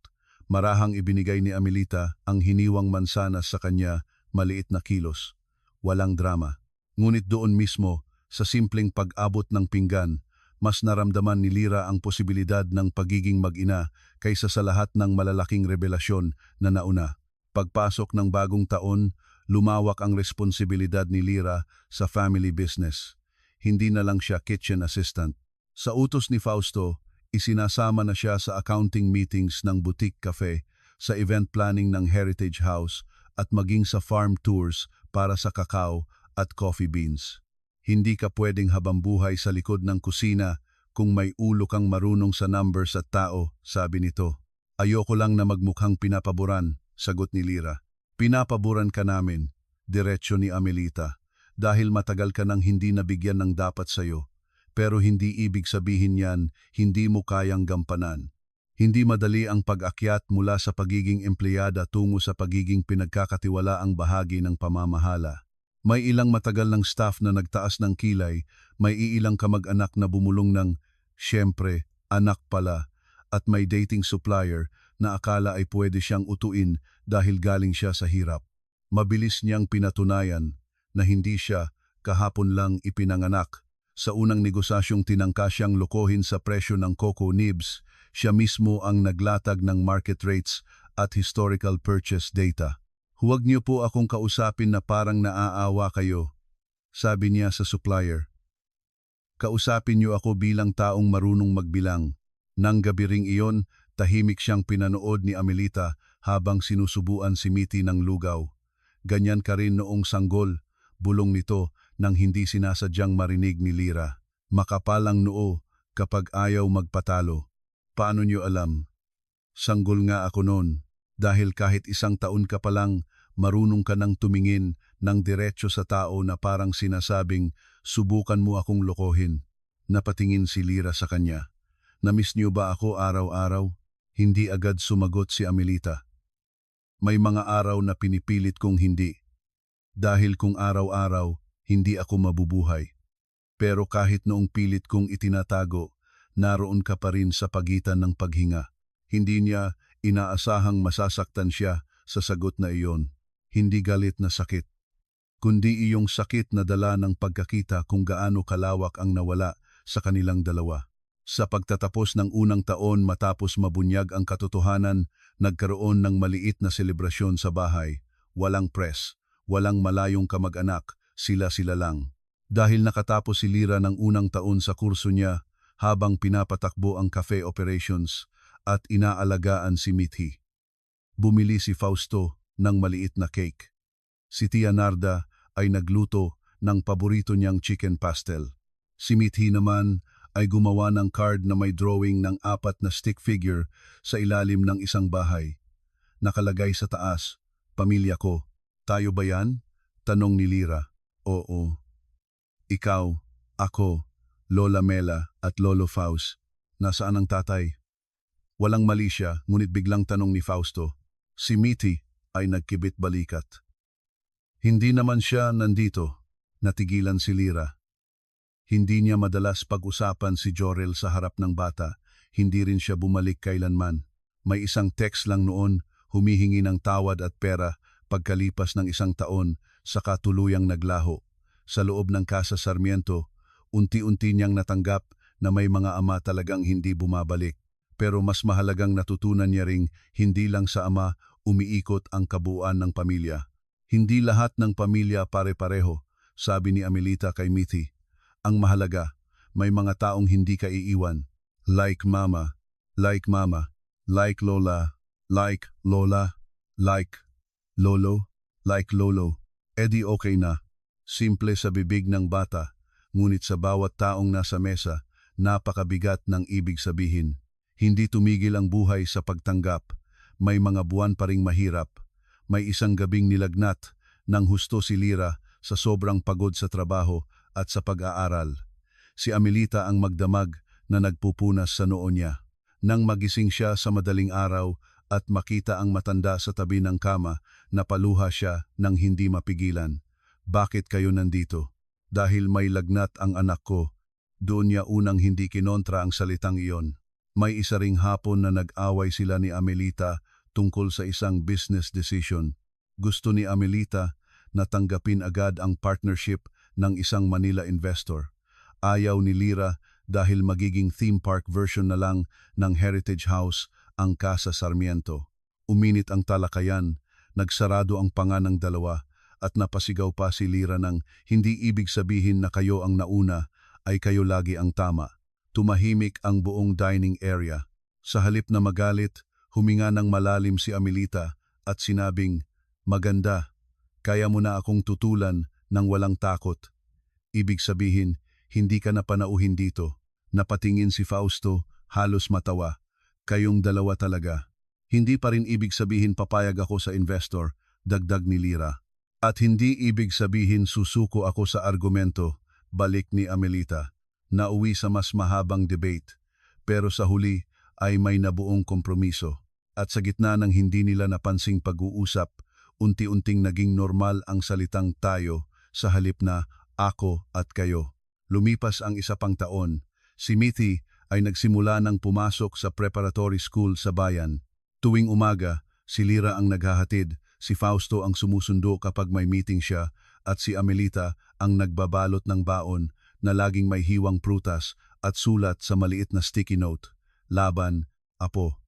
marahang ibinigay ni Amelita ang hiniwang mansanas sa kanya, maliit na kilos. Walang drama. Ngunit doon mismo, sa simpleng pag-abot ng pinggan, Mas naramdaman ni Lira ang posibilidad ng pagiging mag-ina kaysa sa lahat ng malalaking revelasyon na nauna. Pagpasok ng bagong taon, lumawak ang responsibilidad ni Lira sa family business. Hindi na lang siya kitchen assistant. Sa utos ni Fausto, isinasama na siya sa accounting meetings ng boutique cafe, sa event planning ng Heritage House at maging sa farm tours para sa kakao at coffee beans. Hindi ka pwedeng habambuhay sa likod ng kusina kung may ulo kang marunong sa numbers at tao, sabi nito. Ayoko lang na magmukhang pinapaboran, sagot ni Lira. Pinapaboran ka namin, diretsyo ni Amelita, dahil matagal ka nang hindi nabigyan ng dapat sayo. Pero hindi ibig sabihin yan, hindi mo kayang gampanan. Hindi madali ang pag-akyat mula sa pagiging empleyada tungo sa pagiging pinagkakatiwalaang bahagi ng pamamahala. May ilang matagal ng staff na nagtaas ng kilay, may iilang kamag-anak na bumulong ng, "Siyempre, anak pala," at may dating supplier na akala ay pwede siyang utuin dahil galing siya sa hirap. Mabilis niyang pinatunayan na hindi siya kahapon lang ipinanganak. Sa unang negosasyong tinangka siyang lokohin sa presyo ng cocoa nibs, siya mismo ang naglatag ng market rates at historical purchase data. "Huwag niyo po akong kausapin na parang naaawa kayo," sabi niya sa supplier. "Kausapin niyo ako bilang taong marunong magbilang." Nang gabi ring iyon, tahimik siyang pinanood ni Amelita habang sinusubuan si Mitty ng lugaw. Ganyan ka rin noong sanggol, bulong nito nang hindi sinasadyang marinig ni Lira. "Makapal ang noo kapag ayaw magpatalo." "Paano niyo alam?" "Sanggol nga ako noon, dahil kahit 1 taon ka pa lang, marunong ka nang tumingin ng diretso sa tao na parang sinasabing, subukan mo akong lokohin." Napatingin si Lira sa kanya. "Namiss niyo ba ako araw-araw?" Hindi agad sumagot si Amelita. "May mga araw na pinipilit kong hindi. Dahil kung araw-araw, hindi ako mabubuhay. Pero kahit noong pilit kong itinatago, naroon ka pa rin sa pagitan ng paghinga." Hindi niya inaasahang masasaktan siya sa sagot na iyon. Hindi galit na sakit, kundi iyong sakit na dala ng pagkakita kung gaano kalawak ang nawala sa kanilang dalawa. Sa pagtatapos ng unang taon matapos mabunyag ang katotohanan, nagkaroon ng maliit na selebrasyon sa bahay. Walang press, walang malayong kamag-anak, sila-sila lang. Dahil nakatapos si Lira ng unang taon sa kurso niya, habang pinapatakbo ang cafe operations at inaalagaan si Mitty. Bumili si Fausto ng maliit na cake. Si Tia Narda ay nagluto ng paborito niyang chicken pastel. Si Mitty naman ay gumawa ng card na may drawing ng 4 na stick figure sa ilalim ng isang bahay. Nakalagay sa taas, "Pamilya ko, tayo ba yan?" Tanong ni Lira. "Oo. Ikaw, ako, Lola Mela at Lolo Faust. Nasaan ang tatay?" Walang mali siya, ngunit biglang tanong ni Fausto. Si Mitty ay nagkibit balikat. Hindi naman siya nandito. Natigilan si Lira. Hindi niya madalas pag-usapan si Jorel sa harap ng bata. Hindi rin siya bumalik kailanman. May isang text lang noon, humihingi ng tawad at pera pagkalipas ng 1 taon, saka tuluyang naglaho. Sa loob ng Casa Sarmiento, unti-unti niyang natanggap na may mga ama talagang hindi bumabalik. Pero mas mahalagang natutunan niya ring hindi lang sa ama umiikot ang kabuuan ng pamilya. Hindi lahat ng pamilya pare-pareho, sabi ni Amelita kay Mitty. Ang mahalaga, may mga taong hindi ka iiwan. Like mama, like mama, like lola, like lola, like lolo, like lolo. Edi okay na. Simple sa bibig ng bata, ngunit sa bawat taong nasa mesa, napakabigat ng ibig sabihin. Hindi tumigil ang buhay sa pagtanggap. May mga buwan pa ring mahirap. May isang gabing nilagnat ng husto si Lira sa sobrang pagod sa trabaho at sa pag-aaral. Si Amelita ang magdamag na nagpupunas sa noo niya. Nang magising siya sa madaling araw at makita ang matanda sa tabi ng kama, napaluha siya nang hindi mapigilan. "Bakit kayo nandito?" "Dahil may lagnat ang anak ko." Doon niya unang hindi kinontra ang salitang iyon. May isa ring hapon na nag-away sila ni Amelita tungkol sa isang business decision. Gusto ni Amelita na tanggapin agad ang partnership ng isang Manila investor. Ayaw ni Lira dahil magiging theme park version na lang ng Heritage House ang Casa Sarmiento. Uminit ang talakayan, nagsarado ang panga ng dalawa at napasigaw pa si Lira ng hindi ibig sabihin na kayo ang nauna ay kayo lagi ang tama. Tumahimik ang buong dining area. Sa halip na magalit, huminga ng malalim si Amelita at sinabing, "Maganda, kaya mo na akong tutulan ng walang takot." Ibig sabihin, hindi ka na panauhin dito. Napatingin si Fausto, halos matawa. Kayong dalawa talaga. Hindi pa rin ibig sabihin papayag ako sa investor, dagdag ni Lira. At hindi ibig sabihin susuko ako sa argumento, balik ni Amelita. Nauwi sa mas mahabang debate. Pero sa huli ay may nabuong kompromiso. At sa gitna ng hindi nila napansing pag-uusap, unti-unting naging normal ang salitang tayo sa halip na ako at kayo. Lumipas ang isa pang taon. Si Mithy ay nagsimula ng pumasok sa preparatory school sa bayan. Tuwing umaga, si Lira ang naghahatid, si Fausto ang sumusundo kapag may meeting siya, at si Amelita ang nagbabalot ng baon na laging may hiwang prutas at sulat sa maliit na sticky note. Laban, apo.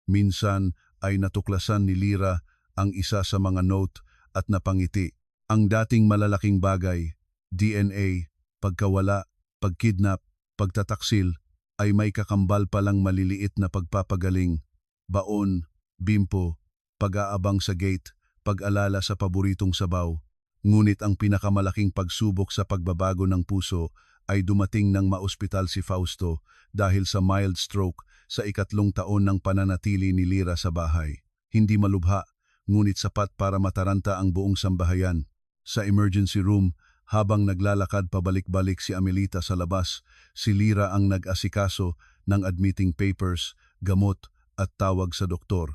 Minsan ay natuklasan ni Lira ang isa sa mga note at napangiti. Ang dating malalaking bagay, DNA, pagkawala, pagkidnap, pagtataksil, ay may kakambal palang maliliit na pagpapagaling, baon, bimpo, pag-aabang sa gate, pag-alala sa paboritong sabaw. Ngunit ang pinakamalaking pagsubok sa pagbabago ng puso ay dumating nang maospital si Fausto dahil sa mild stroke sa 3 taon ng pananatili ni Lira sa bahay. Hindi malubha, ngunit sapat para mataranta ang buong sambahayan. Sa emergency room, habang naglalakad pabalik-balik si Amelita sa labas, si Lira ang nag-asikaso ng admitting papers, gamot at tawag sa doktor.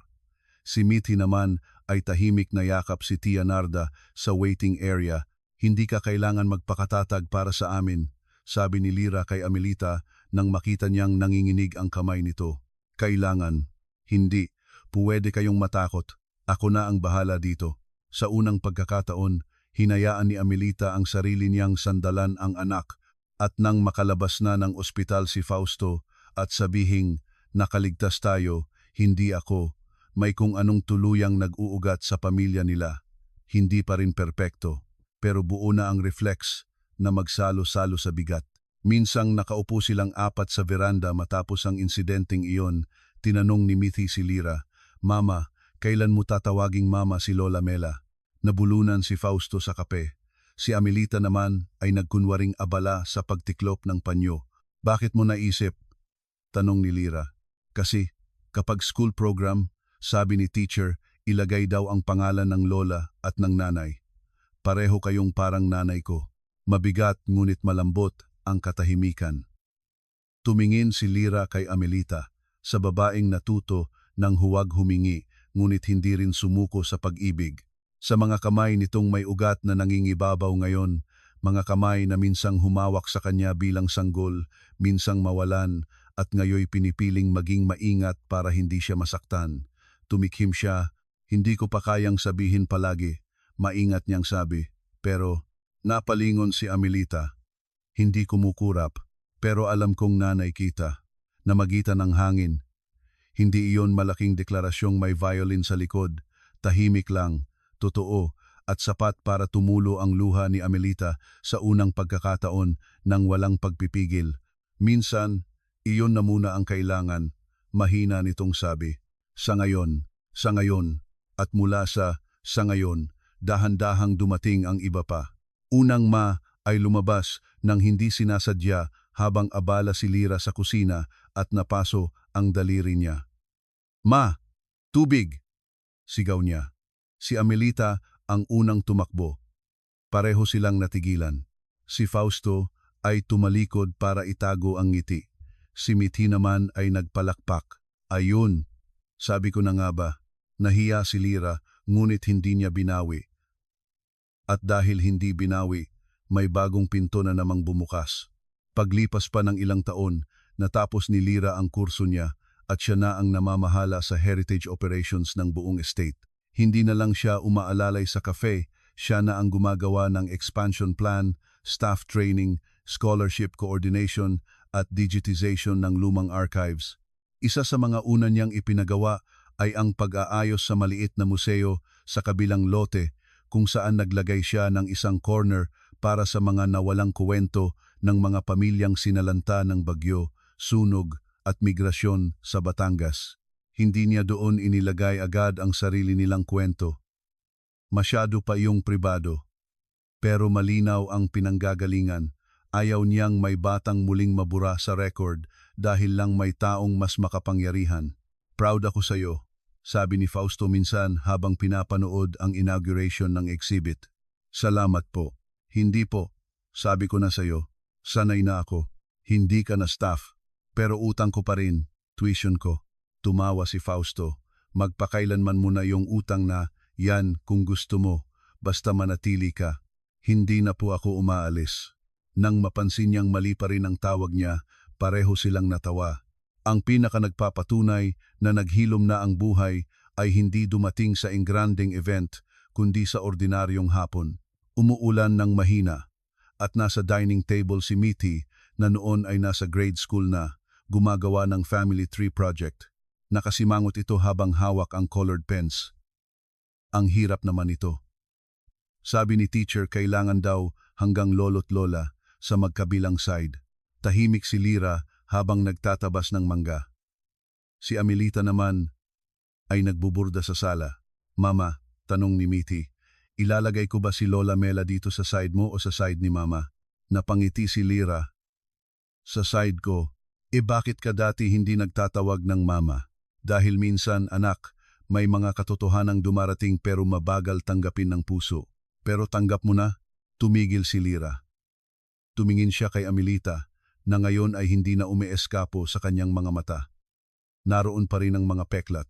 Si Mithy naman ay tahimik na yakap si Tia Narda sa waiting area. "Hindi ka kailangan magpakatatag para sa amin," sabi ni Lira kay Amelita nang makita niyang nanginginig ang kamay nito. "Kailangan. Hindi. Puwede kayong matakot. Ako na ang bahala dito." Sa unang pagkakataon, hinayaan ni Amelita ang sarili niyang sandalan ang anak at nang makalabas na ng ospital si Fausto at sabihing, "Nakaligtas tayo, hindi ako," may kung anong tuluyang nag-uugat sa pamilya nila. Hindi pa rin perpekto, pero buo na ang reflex na magsalo-salo sa bigat. Minsang nakaupo silang 4 sa veranda matapos ang insidenteng iyon, tinanong ni Mithy si Lira, "Mama, kailan mo tatawaging mama si Lola Mela?" Nabulunan si Fausto sa kape. Si Amelita naman ay nagkunwaring abala sa pagtiklop ng panyo. "Bakit mo naisip?" tanong ni Lira. "Kasi kapag school program, sabi ni teacher, ilagay daw ang pangalan ng lola at ng nanay. Pareho kayong parang nanay ko." Mabigat ngunit malambot ang katahimikan. Tumingin si Lira kay Amelita, sa babaeng natuto ng huwag humingi ngunit hindi rin sumuko sa pag-ibig. Sa mga kamay nitong may ugat na nangingibabaw ngayon, mga kamay na minsang humawak sa kanya bilang sanggol, minsang mawalan, at ngayoy pinipiling maging maingat para hindi siya masaktan. Tumikhim siya, "Hindi ko pa kayang sabihin palagi," maingat niyang sabi. Pero napalingon si Amelita. "Hindi kumukurap, pero alam kong nanay kita." Namagitan ng hangin. Hindi iyon malaking deklarasyong may violin sa likod, tahimik lang, totoo at sapat para tumulo ang luha ni Amelita sa unang pagkakataon ng walang pagpipigil. "Minsan, iyon na muna ang kailangan," mahina nitong sabi. Sa ngayon, at mula sa ngayon, dahan-dahang dumating ang iba pa. Unang ma ay lumabas nang hindi sinasadya habang abala si Lira sa kusina at napaso ang daliri niya. "Ma, tubig!" sigaw niya. Si Amelita ang unang tumakbo. Pareho silang natigilan. Si Fausto ay tumalikod para itago ang ngiti. Si Mithy naman ay nagpalakpak. "Ayun, sabi ko na nga ba." Nahiya si Lira ngunit hindi niya binawi. At dahil hindi binawi, may bagong pinto na namang bumukas. Paglipas pa ng ilang taon, natapos ni Lira ang kurso niya at siya na ang namamahala sa heritage operations ng buong estate. Hindi na lang siya umaalalay sa cafe, siya na ang gumagawa ng expansion plan, staff training, scholarship coordination at digitization ng lumang archives. Isa sa mga una niyang ipinagawa ay ang pag-aayos sa maliit na museo sa kabilang lote kung saan naglagay siya ng isang corner para sa mga nawalang kuwento ng mga pamilyang sinalanta ng bagyo, sunog at migrasyon sa Batangas. Hindi niya doon inilagay agad ang sarili nilang kwento. Masyado pa yung pribado. Pero malinaw ang pinanggagalingan. Ayaw niyang may batang muling mabura sa record dahil lang may taong mas makapangyarihan. Proud ako sa iyo, sabi ni Fausto minsan habang pinapanood ang inauguration ng exhibit. Salamat po. Hindi po. Sabi ko na sa iyo, sanay na ako. Hindi ka na staff. Pero utang ko pa rin, tuition ko. Tumawa si Fausto. Magpakailanman mo na yung utang na, yan kung gusto mo, basta manatili ka. Hindi na po ako umaalis. Nang mapansin niyang mali pa rin ang tawag niya, pareho silang natawa. Ang pinaka nagpapatunay na naghilom na ang buhay ay hindi dumating sa engranding event, kundi sa ordinaryong hapon. Umuulan ng mahina, at nasa dining table si Mithy na noon ay nasa grade school na, gumagawa ng family tree project. Nakasimangot ito habang hawak ang colored pens. Ang hirap naman ito. Sabi ni teacher kailangan daw hanggang lolo't lola sa magkabilang side. Tahimik si Lira habang nagtatabas ng mangga. Si Amelita naman ay nagbuburda sa sala. Mama, tanong ni Mithy, ilalagay ko ba si Lola Mela dito sa side mo o sa side ni Mama? Napangiti si Lira. Sa side ko. Bakit ka dati hindi nagtatawag ng Mama? Dahil minsan, anak, may mga katotohanang dumarating pero mabagal tanggapin ng puso. Pero tanggap mo na, tumigil si Lira. Tumingin siya kay Amelita na ngayon ay hindi na umeeskapo sa kanyang mga mata. Naroon pa rin ang mga peklat.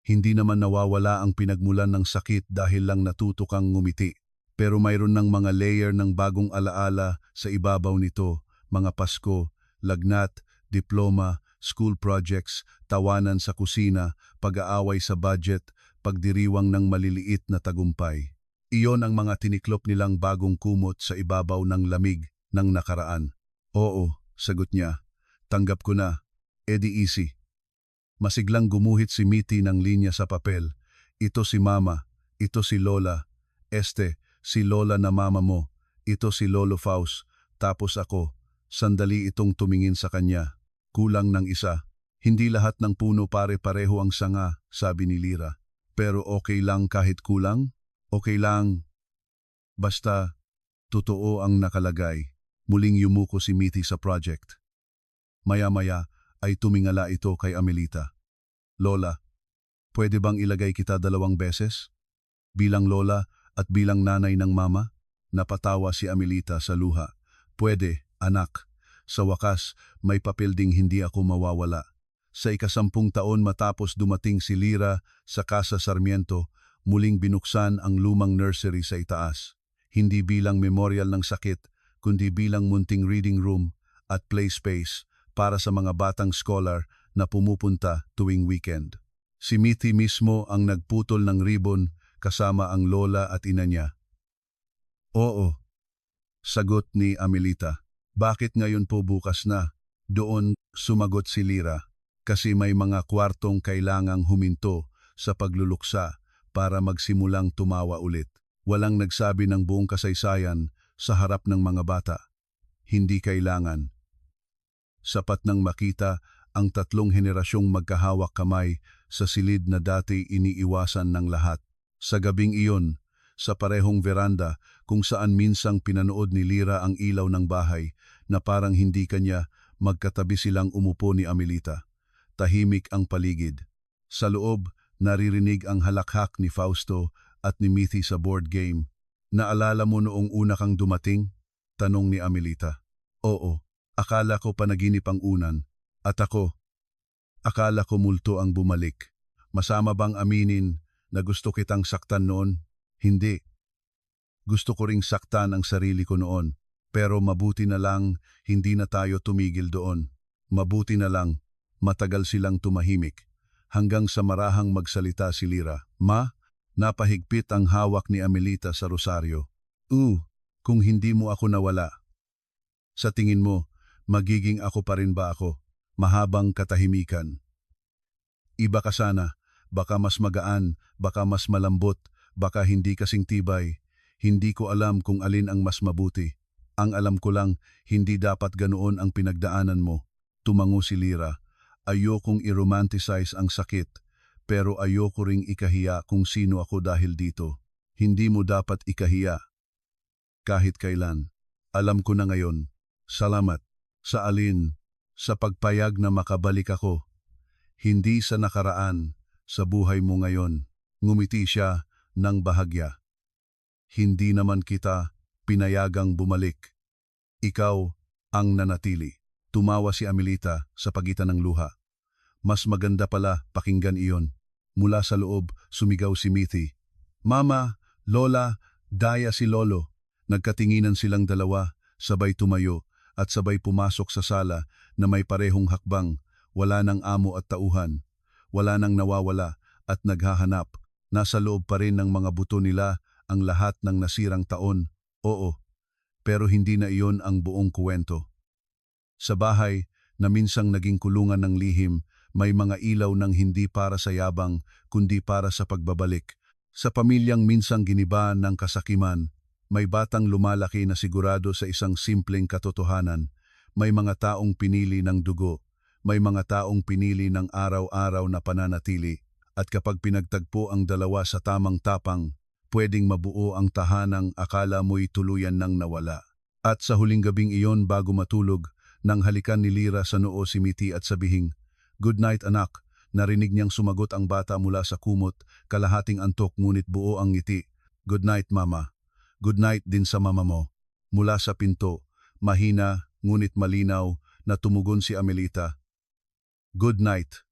Hindi naman nawawala ang pinagmulan ng sakit dahil lang natuto kang ngumiti. Pero mayroon ng mga layer ng bagong alaala sa ibabaw nito, mga Pasko, lagnat, diploma, school projects, tawanan sa kusina, pag-aaway sa budget, pagdiriwang ng maliliit na tagumpay. Iyon ang mga tiniklop nilang bagong kumot sa ibabaw ng lamig ng nakaraan. Oo, sagot niya. Tanggap ko na. Edi easy. Masiglang gumuhit si Mithy ng linya sa papel. Ito si Mama, ito si Lola. Si Lola na mama mo. Ito si Lolo Faust. Tapos ako. Sandali itong tumingin sa kanya. Kulang ng isa. Hindi lahat ng puno pare-pareho ang sanga, sabi ni Lira. Pero okay lang kahit kulang? Okay lang. Basta, totoo ang nakalagay. Muling yumuko si Mithy sa project. Maya-maya ay tumingala ito kay Amelita. Lola, pwede bang ilagay kita 2 beses? Bilang lola at bilang nanay ng mama? Napatawa si Amelita sa luha. Pwede, anak. Sa wakas, may papel ding hindi ako mawawala. Sa 10 taon matapos dumating si Lira sa Casa Sarmiento, muling binuksan ang lumang nursery sa itaas. Hindi bilang memorial ng sakit, kundi bilang munting reading room at play space para sa mga batang scholar na pumupunta tuwing weekend. Si Mithy mismo ang nagputol ng ribbon kasama ang lola at ina niya. Oo, sagot ni Amelita. Bakit ngayon po bukas na? Doon sumagot si Lira. Kasi may mga kwartong kailangang huminto sa pagluluksa para magsimulang tumawa ulit. Walang nagsabi ng buong kasaysayan sa harap ng mga bata. Hindi kailangan. Sapat nang makita ang 3 henerasyong magkahawak kamay sa silid na dati iniiwasan ng lahat. Sa gabing iyon, sa parehong veranda kung saan minsang pinanood ni Lira ang ilaw ng bahay na parang hindi kanya, magkatabi silang umupo ni Amelita. Tahimik ang paligid. Sa loob, naririnig ang halakhak ni Fausto at ni Mithy sa board game. Naalala mo noong una kang dumating? Tanong ni Amelita. Oo, akala ko panaginip ang unan. At ako, akala ko multo ang bumalik. Masama bang aminin na gusto kitang saktan noon? Hindi. Gusto ko ring saktan ang sarili ko noon. Pero mabuti na lang hindi na tayo tumigil doon. Mabuti na lang matagal silang tumahimik. Hanggang sa marahang magsalita si Lira. Ma, napahigpit ang hawak ni Amelita sa rosaryo. Kung hindi mo ako nawala. Sa tingin mo, Magiging ako pa rin ba ako? Mahabang katahimikan. Iba ka sana, baka mas magaan, baka mas malambot, baka hindi kasing tibay. Hindi ko alam kung alin ang mas mabuti. Ang alam ko lang, hindi dapat ganoon ang pinagdaanan mo. Tumango si Lira. Ayokong i-romanticize ang sakit, pero ayoko ring ikahiya kung sino ako dahil dito. Hindi mo dapat ikahiya. Kahit kailan. Alam ko na ngayon. Salamat. Sa alin? Sa pagpayag na makabalik ako. Hindi sa nakaraan, sa buhay mo ngayon. Ngumiti siya ng bahagya. Hindi naman kita pinayagang bumalik. Ikaw ang nanatili. Tumawa si Amelita sa pagitan ng luha. Mas maganda pala pakinggan iyon. Mula sa loob, sumigaw si Mithi. Mama, Lola, daya si Lolo. Nagkatinginan silang dalawa, sabay tumayo at sabay pumasok sa sala na may parehong hakbang. Wala nang amo at tauhan. Wala nang nawawala at naghahanap. Nasa loob pa rin ng mga buto nila ang lahat ng nasirang taon. Oo, pero hindi na iyon ang buong kuwento. Sa bahay na minsang naging kulungan ng lihim, may mga ilaw ng hindi para sa yabang, kundi para sa pagbabalik. Sa pamilyang minsang giniba ng kasakiman, may batang lumalaki na sigurado sa isang simpleng katotohanan. May mga taong pinili ng dugo. May mga taong pinili ng araw-araw na pananatili, at kapag pinagtagpo ang dalawa sa tamang tapang, pwedeng mabuo ang tahanang akala mo'y tuluyan nang nawala. At sa huling gabing iyon bago matulog, nang halikan ni Lira sa noo si Mithi at sabihing, "Good night anak." Narinig niyang sumagot ang bata mula sa kumot, kalahating antok ngunit buo ang ngiti. "Good night mama." "Good night din sa mama mo." Mula sa pinto, mahina ngunit malinaw na tumugon si Amelita. "Good night,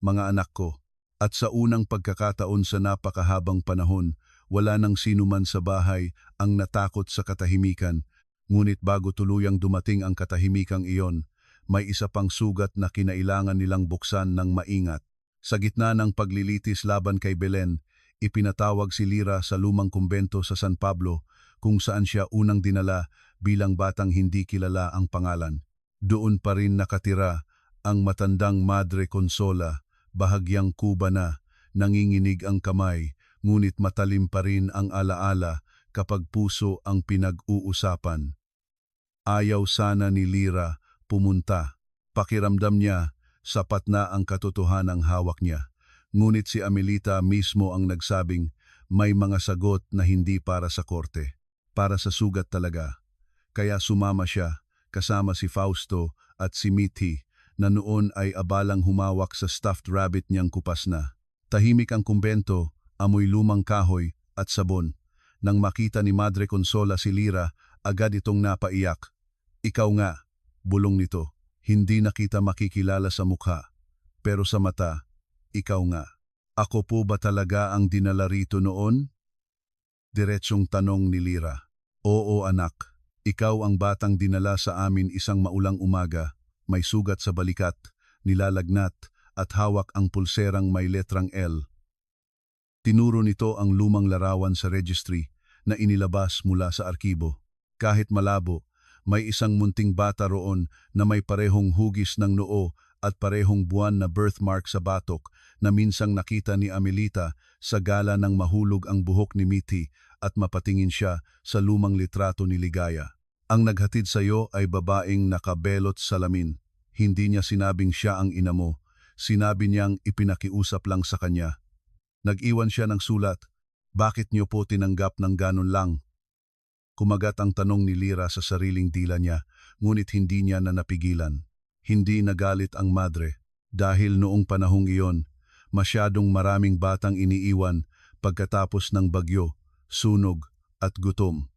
mga anak ko." At sa unang pagkakataon sa napakahabang panahon, wala nang sino man sa bahay ang natakot sa katahimikan. Ngunit bago tuluyang dumating ang katahimikang iyon, may isa pang sugat na kinailangan nilang buksan ng maingat. Sa gitna ng paglilitis laban kay Belen, ipinatawag si Lira sa lumang kumbento sa San Pablo kung saan siya unang dinala bilang batang hindi kilala ang pangalan. Doon pa rin nakatira ang matandang Madre Consola, bahagyang kuba na, nanginginig ang kamay, ngunit matalim pa rin ang alaala kapag puso ang pinag-uusapan. Ayaw sana ni Lira pumunta. Pakiramdam niya, sapat na ang katotohanang hawak niya. Ngunit si Amelita mismo ang nagsabing may mga sagot na hindi para sa korte, para sa sugat talaga. Kaya sumama siya, kasama si Fausto at si Mithi, na noon ay abalang humawak sa stuffed rabbit niyang kupas na. Tahimik ang kumbento, amoy lumang kahoy at sabon. Nang makita ni Madre Consola si Lira, agad itong napaiyak. "Ikaw nga," bulong nito, "hindi na kita makikilala sa mukha, pero sa mata, ikaw nga. Ako po ba talaga ang dinala rito noon?" Diretsong tanong ni Lira. "Oo anak, ikaw ang batang dinala sa amin isang maulang umaga. May sugat sa balikat, nilalagnat at hawak ang pulserang may letrang L." Tinuro nito ang lumang larawan sa registry na inilabas mula sa arkibo. Kahit malabo, may isang munting bata roon na may parehong hugis ng noo at parehong buwan na birthmark sa batok na minsang nakita ni Amelita sa gala ng mahulog ang buhok ni Mithi at mapatingin siya sa lumang litrato ni Ligaya. "Ang naghatid sa iyo ay babaeng nakabelot salamin." Hindi niya sinabing siya ang ina mo, sinabi niyang ipinakiusap lang sa kanya. Nag-iwan siya ng sulat, "Bakit niyo po tinanggap ng ganun lang?" Kumagat ang tanong ni Lira sa sariling dila niya, ngunit hindi niya na napigilan. Hindi nagalit ang madre, dahil noong panahong iyon, masyadong maraming batang iniiwan pagkatapos ng bagyo, sunog at gutom.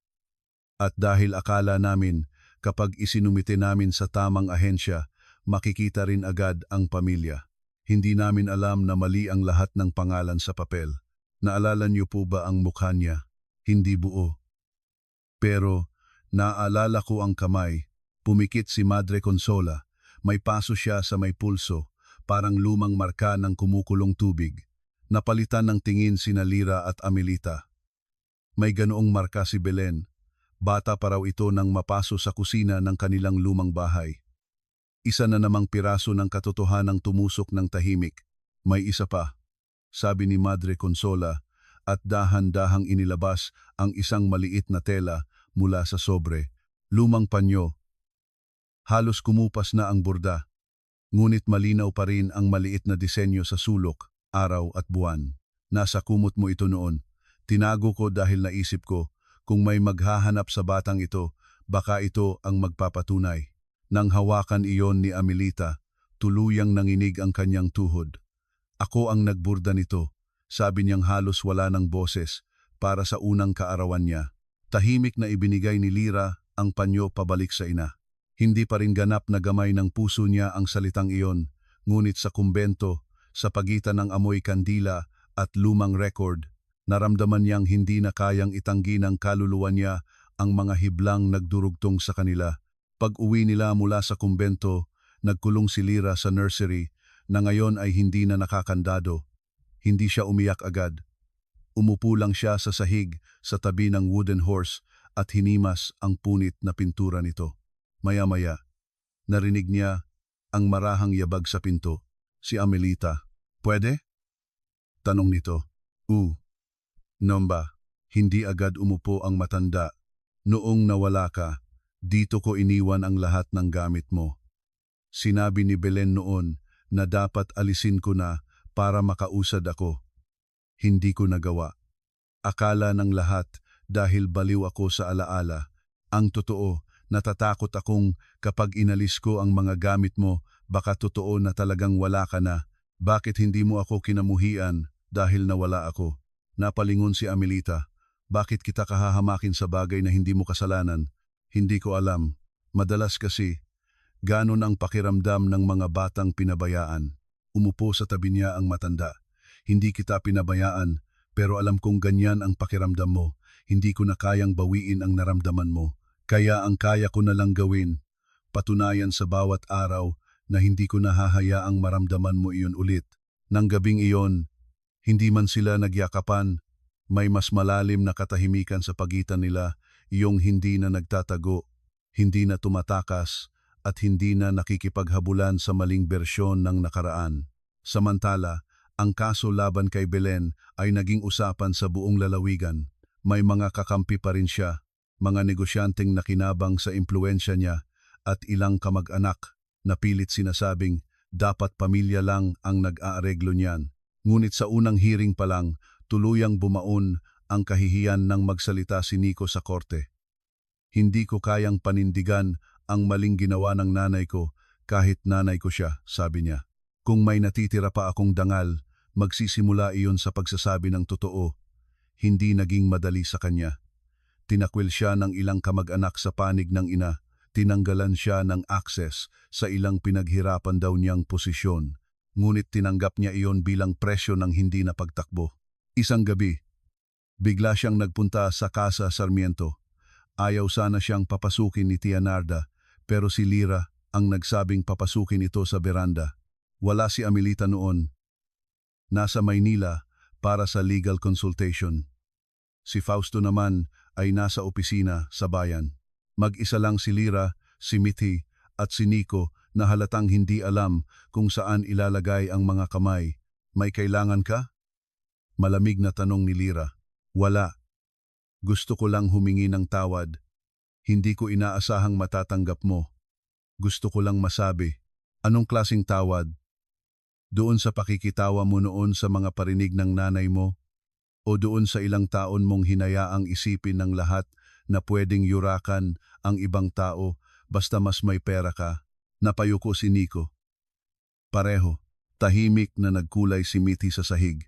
At dahil akala namin, kapag isinumite namin sa tamang ahensya, makikita rin agad ang pamilya. Hindi namin alam na mali ang lahat ng pangalan sa papel. Naalala niyo po ba ang mukha niya? Hindi buo. Pero, naalala ko ang kamay. Pumikit si Madre Consola. May paso siya sa may pulso, parang lumang marka ng kumukulong tubig. Napalitan ng tingin sina Lira at Amelita. May ganoong marka si Belen. Bata pa raw ito nang mapaso sa kusina ng kanilang lumang bahay. Isa na namang piraso ng katotohanang tumusok ng tahimik. May isa pa, sabi ni Madre Consola, at dahan-dahang inilabas ang isang maliit na tela mula sa sobre. Lumang panyo. Halos kumupas na ang burda, ngunit malinaw pa rin ang maliit na disenyo sa sulok, araw at buwan. Nasa kumot mo ito noon. Tinago ko dahil naisip ko, kung may maghahanap sa batang ito, baka ito ang magpapatunay. Nang hawakan iyon ni Amelita, tuluyang nanginig ang kanyang tuhod. Ako ang nagburda nito, sabi niyang halos wala ng boses para sa unang kaarawan niya. Tahimik na ibinigay ni Lira ang panyo pabalik sa ina. Hindi pa rin ganap na gamay ng puso niya ang salitang iyon, ngunit sa kumbento, sa pagitan ng amoy kandila at lumang record, naramdaman niyang hindi na kayang itanggi ng kaluluwa niya ang mga hiblang nagdurugtong sa kanila. Pag-uwi nila mula sa kumbento, nagkulong si Lira sa nursery na ngayon ay hindi na nakakandado. Hindi siya umiyak agad. Umupo lang siya sa sahig sa tabi ng wooden horse at hinimas ang punit na pintura nito. Maya-maya, narinig niya ang marahang yabag sa pinto. Si Amelita. "Pwede?" tanong nito. Nomba, hindi agad umupo ang matanda. "Noong nawala ka, dito ko iniwan ang lahat ng gamit mo. Sinabi ni Belen noon na dapat alisin ko na para makausad ako. Hindi ko nagawa. Akala ng lahat dahil baliw ako sa alaala. Ang totoo, natatakot akong kapag inalis ko ang mga gamit mo, baka totoo na talagang wala ka na. Bakit hindi mo ako kinamuhian dahil nawala ako?" Napalingon si Amelita. "Bakit kita kahahamakin sa bagay na hindi mo kasalanan? Hindi ko alam. Madalas kasi, ganon ang pakiramdam ng mga batang pinabayaan." Umupo sa tabi niya ang matanda. "Hindi kita pinabayaan, pero alam kong ganyan ang pakiramdam mo. Hindi ko na kayang bawiin ang naramdaman mo. Kaya ang kaya ko na lang gawin, patunayan sa bawat araw na hindi ko nahahayaang maramdaman mo iyon ulit." Nang gabing iyon, hindi man sila nagyakapan, may mas malalim na katahimikan sa pagitan nila, iyong hindi na nagtatago, hindi na tumatakas, at hindi na nakikipaghabulan sa maling bersyon ng nakaraan. Samantala, ang kaso laban kay Belen ay naging usapan sa buong lalawigan. May mga kakampi pa rin siya, mga negosyanteng nakinabang sa impluensya niya, at ilang kamag-anak na pilit sinasabing dapat pamilya lang ang nag-aareglo niyan. Ngunit sa unang hearing pa lang, tuluyang bumaon ang kahihiyan ng magsalita si Nico sa korte. "Hindi ko kayang panindigan ang maling ginawa ng nanay ko kahit nanay ko siya," sabi niya. "Kung may natitira pa akong dangal, magsisimula iyon sa pagsasabi ng totoo." Hindi naging madali sa kanya. Tinakwil siya ng ilang kamag-anak sa panig ng ina. Tinanggalan siya ng access sa ilang pinaghirapan daw niyang posisyon. Ngunit tinanggap niya iyon bilang presyo ng hindi na pagtakbo. Isang gabi, bigla siyang nagpunta sa Casa Sarmiento. Ayaw sana siyang papasukin ni Tia Narda, pero si Lira ang nagsabing papasukin ito sa beranda. Wala si Amelita noon. Nasa Maynila para sa legal consultation. Si Fausto naman ay nasa opisina sa bayan. Mag-isa lang si Lira, si Mithi at si Nico na halatang hindi alam kung saan ilalagay ang mga kamay. "May kailangan ka?" Malamig na tanong ni Lira. "Wala. Gusto ko lang humingi ng tawad. Hindi ko inaasahang matatanggap mo. Gusto ko lang masabi." "Anong klaseng tawad? Doon sa pakikitawa mo noon sa mga parinig ng nanay mo? O doon sa ilang taon mong hinayaang isipin ng lahat na pwedeng yurakan ang ibang tao basta mas may pera ka?" Napayuko si Nico. Pareho. Tahimik na nagkulay si Mithi sa sahig.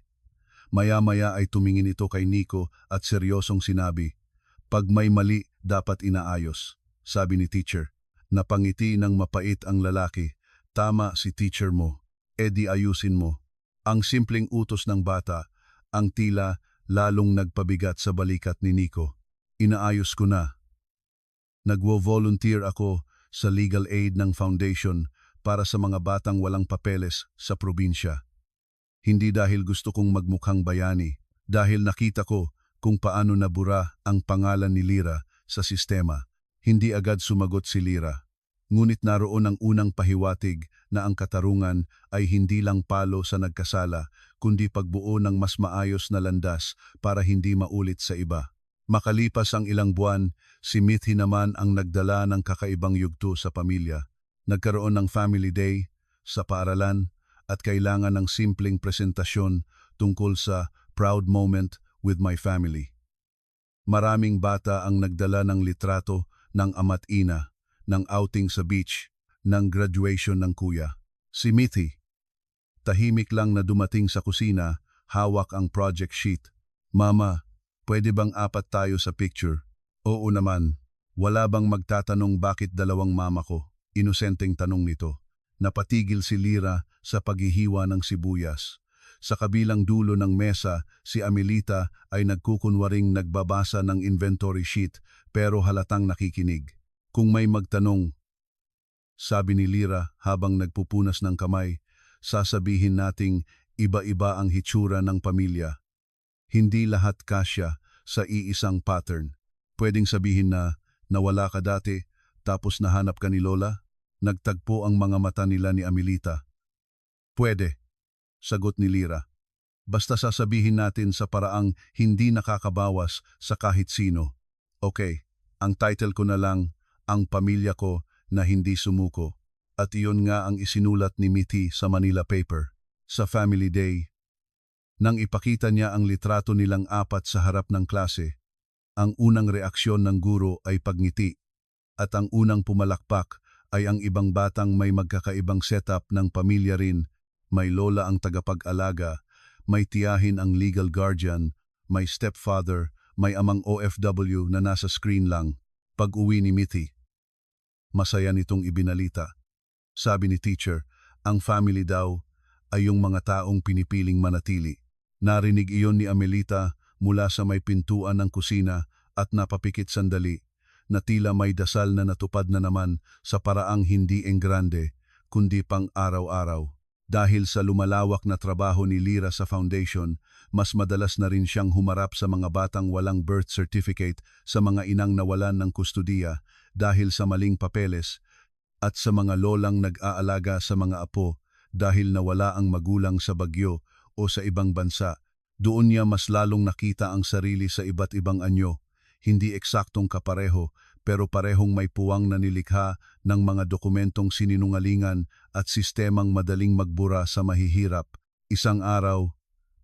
Maya-maya ay tumingin ito kay Nico at seryosong sinabi, "Pag may mali, dapat inaayos," sabi ni teacher. Napangiti ng mapait ang lalaki. "Tama si teacher mo. Di ayusin mo." Ang simpleng utos ng bata, ang tila lalong nagpabigat sa balikat ni Nico. "Inaayos ko na. Nagwo-volunteer ako sa legal aid ng foundation para sa mga batang walang papeles sa probinsya. Hindi dahil gusto kong magmukhang bayani, dahil nakita ko kung paano nabura ang pangalan ni Lira sa sistema." Hindi agad sumagot si Lira. Ngunit naroon ang unang pahiwatig na ang katarungan ay hindi lang palo sa nagkasala, kundi pagbuo ng mas maayos na landas para hindi maulit sa iba. Makalipas ang ilang buwan, si Mithi naman ang nagdala ng kakaibang yugto sa pamilya. Nagkaroon ng family day sa paaralan at kailangan ng simpleng presentasyon tungkol sa proud moment with my family. Maraming bata ang nagdala ng litrato ng ama't ina, ng outing sa beach, ng graduation ng kuya. Si Mithi, tahimik lang na dumating sa kusina, hawak ang project sheet. Mama, pwede bang apat tayo sa picture? Oo naman. Wala bang magtatanong bakit dalawang mama ko? Inosenteng tanong nito. Napatigil si Lira sa paghihiwa ng sibuyas. Sa kabilang dulo ng mesa, si Amelita ay nagkukunwaring nagbabasa ng inventory sheet pero halatang nakikinig. Kung may magtanong, sabi ni Lira habang nagpupunas ng kamay, sasabihin nating iba-iba ang hitsura ng pamilya. Hindi lahat kasya sa iisang pattern. Pwedeng sabihin na nawala ka dati tapos nahanap ka ni Lola? Nagtagpo ang mga mata nila ni Amelita. Pwede, sagot ni Lira. Basta sasabihin natin sa paraang hindi nakakabawas sa kahit sino. Okay, ang title ko na lang, Ang Pamilya Ko na Hindi Sumuko. At iyon nga ang isinulat ni Mithi sa Manila paper. Sa Family Day, nang ipakita niya ang litrato nilang apat sa harap ng klase, ang unang reaksyon ng guro ay pagngiti, at ang unang pumalakpak ay ang ibang batang may magkakaibang setup ng pamilya rin. May lola ang tagapag-alaga, may tiyahin ang legal guardian, may stepfather, may amang OFW na nasa screen lang. Pag-uwi ni Mithi, masaya nitong ibinalita. Sabi ni teacher, ang family daw ay yung mga taong pinipiling manatili. Narinig iyon ni Amelita mula sa may pintuan ng kusina at napapikit sandali na tila may dasal na natupad na naman sa paraang hindi enggrande kundi pang araw-araw. Dahil sa lumalawak na trabaho ni Lira sa foundation, mas madalas na rin siyang humarap sa mga batang walang birth certificate, sa mga inang nawalan ng kustudiya dahil sa maling papeles, at sa mga lolang nag-aalaga sa mga apo dahil nawala ang magulang sa bagyo o sa ibang bansa. Doon niya mas lalong nakita ang sarili sa iba't ibang anyo, hindi eksaktong kapareho pero parehong may puwang na nilikha ng mga dokumentong sininungalingan at sistemang madaling magbura sa mahihirap. Isang araw,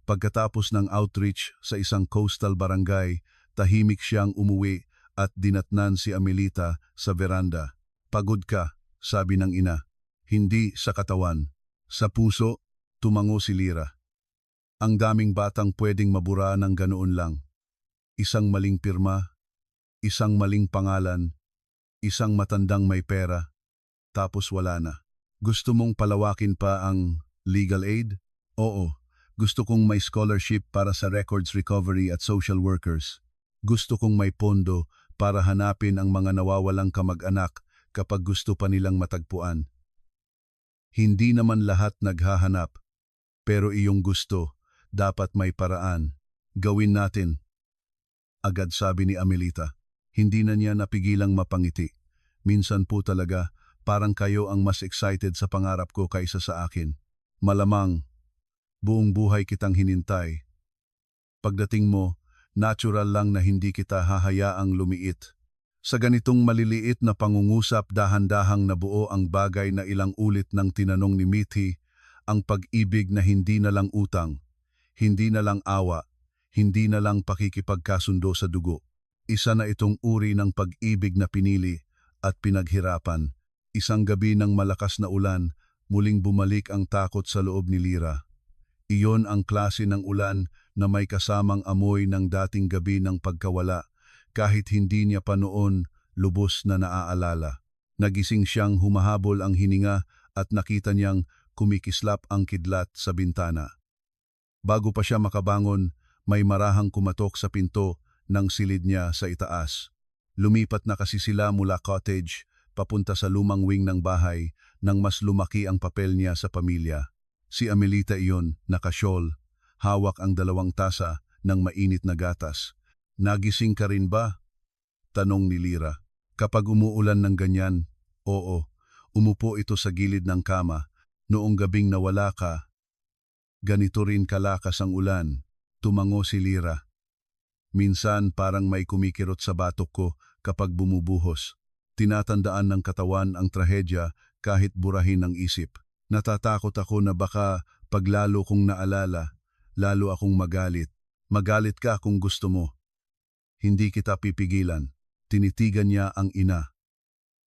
pagkatapos ng outreach sa isang coastal barangay, tahimik siyang umuwi at dinatnan si Amelita sa veranda. Pagod ka, sabi ng ina. Hindi sa katawan. Sa puso, tumango si Lira. Ang daming batang pwedeng mabura ng ganoon lang. Isang maling pirma, isang maling pangalan, isang matandang may pera, tapos wala na. Gusto mong palawakin pa ang legal aid? Oo, gusto kong may scholarship para sa records recovery at social workers. Gusto kong may pondo para hanapin ang mga nawawalang kamag-anak kapag gusto pa nilang matagpuan. Hindi naman lahat naghahanap, pero iyong gusto, dapat may paraan. Gawin natin. Agad sabi ni Amelita. Hindi na niya napigilang mapangiti. Minsan po talaga, parang kayo ang mas excited sa pangarap ko kaysa sa akin. Malamang, buong buhay kitang hinintay. Pagdating mo, natural lang na hindi kita hahayaang lumiit. Sa ganitong maliliit na pangungusap, dahan-dahang nabuo ang bagay na ilang ulit ng tinanong ni Mithi, ang pag-ibig na hindi na lang utang, hindi na lang awa, hindi na lang pakikipagkasundo sa dugo. Isa na itong uri ng pag-ibig na pinili at pinaghirapan. Isang gabi ng malakas na ulan, muling bumalik ang takot sa loob ni Lira. Iyon ang klase ng ulan na may kasamang amoy ng dating gabi ng pagkawala, kahit hindi niya pa noon lubos na naaalala. Nagising siyang humahabol ang hininga at nakita niyang kumikislap ang kidlat sa bintana. Bago pa siya makabangon, may marahang kumatok sa pinto ng silid niya sa itaas. Lumipat na kasi sila mula cottage papunta sa lumang wing ng bahay nang mas lumaki ang papel niya sa pamilya. Si Amelita iyon, nakasyol, hawak ang 2 tasa ng mainit na gatas. Nagising ka rin ba? Tanong ni Lira. Kapag umuulan ng ganyan, oo, Umupo ito sa gilid ng kama. Noong gabing nawala ka, ganito rin kalakas ang ulan. Tumango si Lira. Minsan parang may kumikirot sa batok ko kapag bumubuhos. Tinatandaan ng katawan ang trahedya kahit burahin ng isip. Natatakot ako na baka paglalo kong naalala, lalo akong magalit. Magalit ka kung gusto mo. Hindi kita pipigilan. Tinitigan niya ang ina.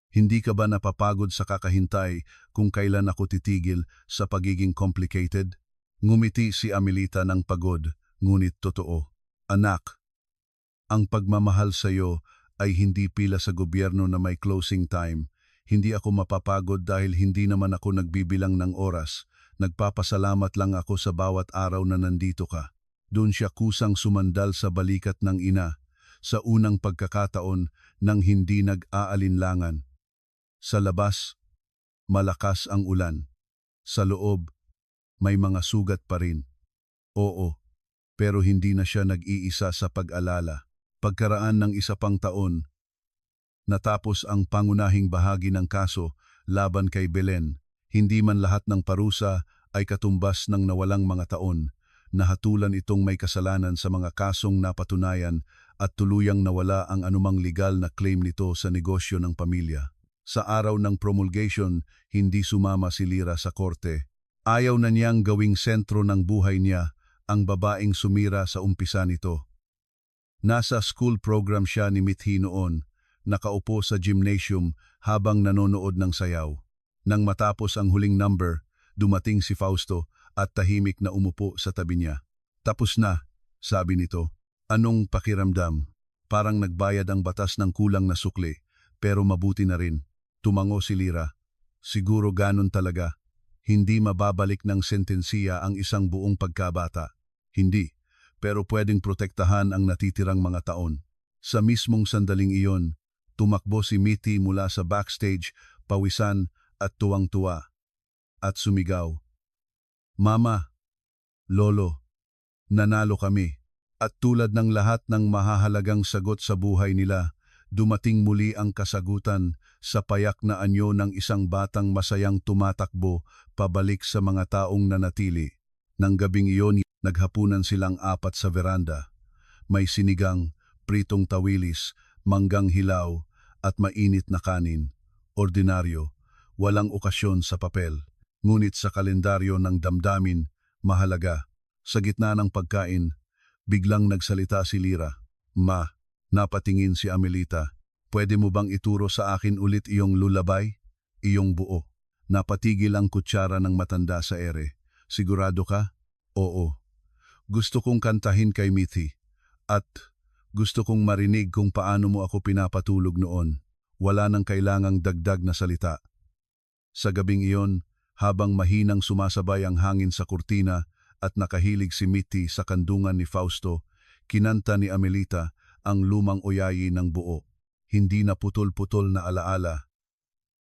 Hindi ka ba napapagod sa kakahintay kung kailan ako titigil sa pagiging complicated? Ngumiti si Amelita ng pagod, ngunit totoo. Anak, ang pagmamahal sa iyo ay hindi pila sa gobyerno na may closing time. Hindi ako mapapagod dahil hindi naman ako nagbibilang ng oras. Nagpapasalamat lang ako sa bawat araw na nandito ka. Doon siya kusang sumandal sa balikat ng ina, sa unang pagkakataon nang hindi nag-aalinlangan. Sa labas, malakas ang ulan. Sa loob, may mga sugat pa rin. Oo, pero hindi na siya nag-iisa sa pag-alala. Pagkaraan ng isa pang taon, natapos ang pangunahing bahagi ng kaso laban kay Belen. Hindi man lahat ng parusa ay katumbas ng nawalang mga taon. Nahatulan itong may kasalanan sa mga kasong napatunayan at tuluyang nawala ang anumang legal na claim nito sa negosyo ng pamilya. Sa araw ng promulgation, hindi sumama si Lira sa korte. Ayaw na niyang gawing sentro ng buhay niya ang babaeng sumira sa umpisa nito. Nasa school program siya ni Mithi noon, nakaupo sa gymnasium habang nanonood ng sayaw. Nang matapos ang huling number, dumating si Fausto at tahimik na umupo sa tabi niya. Tapos na, sabi nito. Anong pakiramdam? Parang nagbayad ang batas ng kulang na sukli, pero mabuti na rin. Tumango si Lira. Siguro ganon talaga. Hindi mababalik ng sentensiya ang isang buong pagkabata. Hindi. Pero pwedeng protektahan ang natitirang mga taon. Sa mismong sandaling iyon, tumakbo si Mithi mula sa backstage, pawisan at tuwang-tuwa. At sumigaw. Mama, Lolo, nanalo kami. At tulad ng lahat ng mahahalagang sagot sa buhay nila, dumating muli ang kasagutan sa payak na anyo ng isang batang masayang tumatakbo pabalik sa mga taong nanatili. Nang gabing iyon, naghapunan silang apat sa veranda. May sinigang, pritong tawilis, manggang hilaw, at mainit na kanin. Ordinaryo, walang okasyon sa papel. Ngunit sa kalendaryo ng damdamin, mahalaga. Sa gitna ng pagkain, biglang nagsalita si Lira. Ma, napatingin si Amelita. Pwede mo bang ituro sa akin ulit iyong lulabay? Iyong buo. Napatigil ang kutsara ng matanda sa ere. Sigurado ka? Oo. Gusto kong kantahin kay Mithi. At gusto kong marinig kung paano mo ako pinapatulog noon. Wala nang kailangang dagdag na salita. Sa gabing iyon, habang mahinang sumasabay ang hangin sa kurtina at nakahilig si Mithi sa kandungan ni Fausto, kinanta ni Amelita ang lumang oyayi ng buo. Hindi na putol-putol na alaala.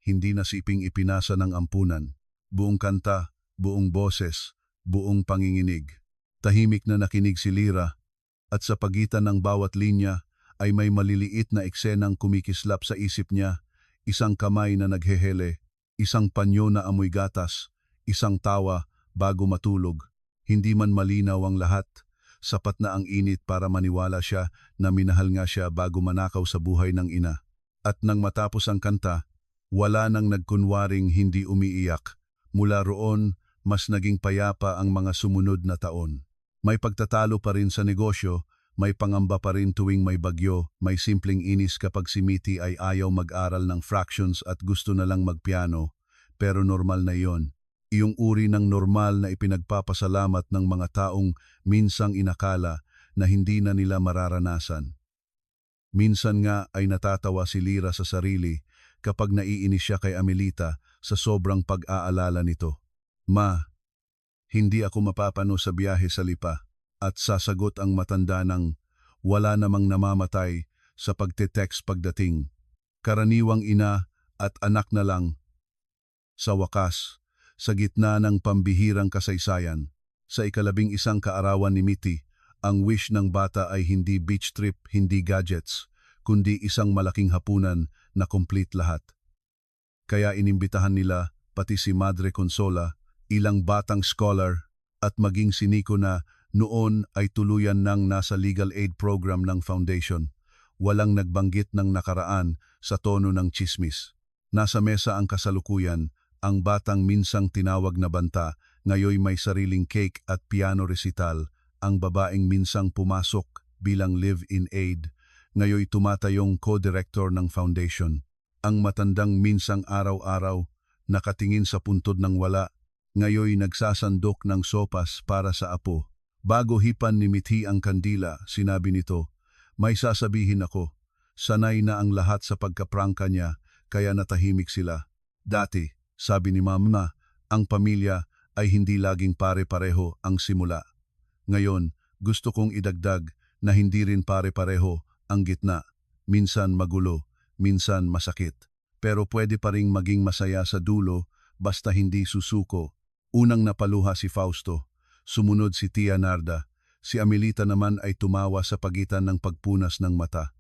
Hindi na siping ipinasa ng ampunan. Buong kanta, buong boses, buong panginginig. Tahimik na nakinig si Lira, at sa pagitan ng bawat linya ay may maliliit na eksenang kumikislap sa isip niya, isang kamay na naghehele, isang panyo na amoy gatas, isang tawa bago matulog. Hindi man malinaw ang lahat, sapat na ang init para maniwala siya na minahal nga siya bago manakaw sa buhay ng ina. At nang matapos ang kanta, wala nang nagkunwaring hindi umiiyak. Mula roon, mas naging payapa ang mga sumunod na taon. May pagtatalo pa rin sa negosyo, may pangamba pa rin tuwing may bagyo, may simpleng inis kapag si Mithi ay ayaw mag-aral ng fractions at gusto na lang magpiano, pero normal na iyon. Iyong uri ng normal na ipinagpapasalamat ng mga taong minsang inakala na hindi na nila mararanasan. Minsan nga ay natatawa si Lira sa sarili kapag naiinis siya kay Amelita sa sobrang pag-aalala nito. Ma, hindi ako mapapano sa biyahe sa Lipa, at sasagot ang matanda ng wala namang namamatay sa pagte-text pagdating. Karaniwang ina at anak na lang. Sa wakas, sa gitna ng pambihirang kasaysayan, sa ika-11 kaarawan ni Mithi, ang wish ng bata ay hindi beach trip, hindi gadgets, kundi isang malaking hapunan na complete lahat. kaya inimbitahan nila pati si Madre Consola, ilang batang scholar, at maging si Nico na noon ay tuluyan nang nasa legal aid program ng foundation. Walang nagbanggit ng nakaraan sa tono ng tsismis. Nasa mesa ang kasalukuyan, ang batang minsang tinawag na banta, ngayoy may sariling cake at piano recital, ang babaeng minsang pumasok bilang live-in aid, ngayoy tumatayong co-director ng foundation. Ang matandang minsang araw-araw, nakatingin sa puntod ng wala, ngayoy nagsasandok ng sopas para sa apo. Bago hipan ni Mithi ang kandila, sinabi nito, "May sasabihin ako, sanay na ang lahat sa pagkaprangka niya, kaya natahimik sila. Dati, sabi ni Mama, ang pamilya ay hindi laging pare-pareho ang simula. Ngayon, gusto kong idagdag na hindi rin pare-pareho ang gitna. Minsan magulo, minsan masakit. Pero pwede pa ring maging masaya sa dulo basta hindi susuko." Unang napaluha si Fausto, sumunod si Tia Narda, si Amelita naman ay tumawa sa pagitan ng pagpunas ng mata.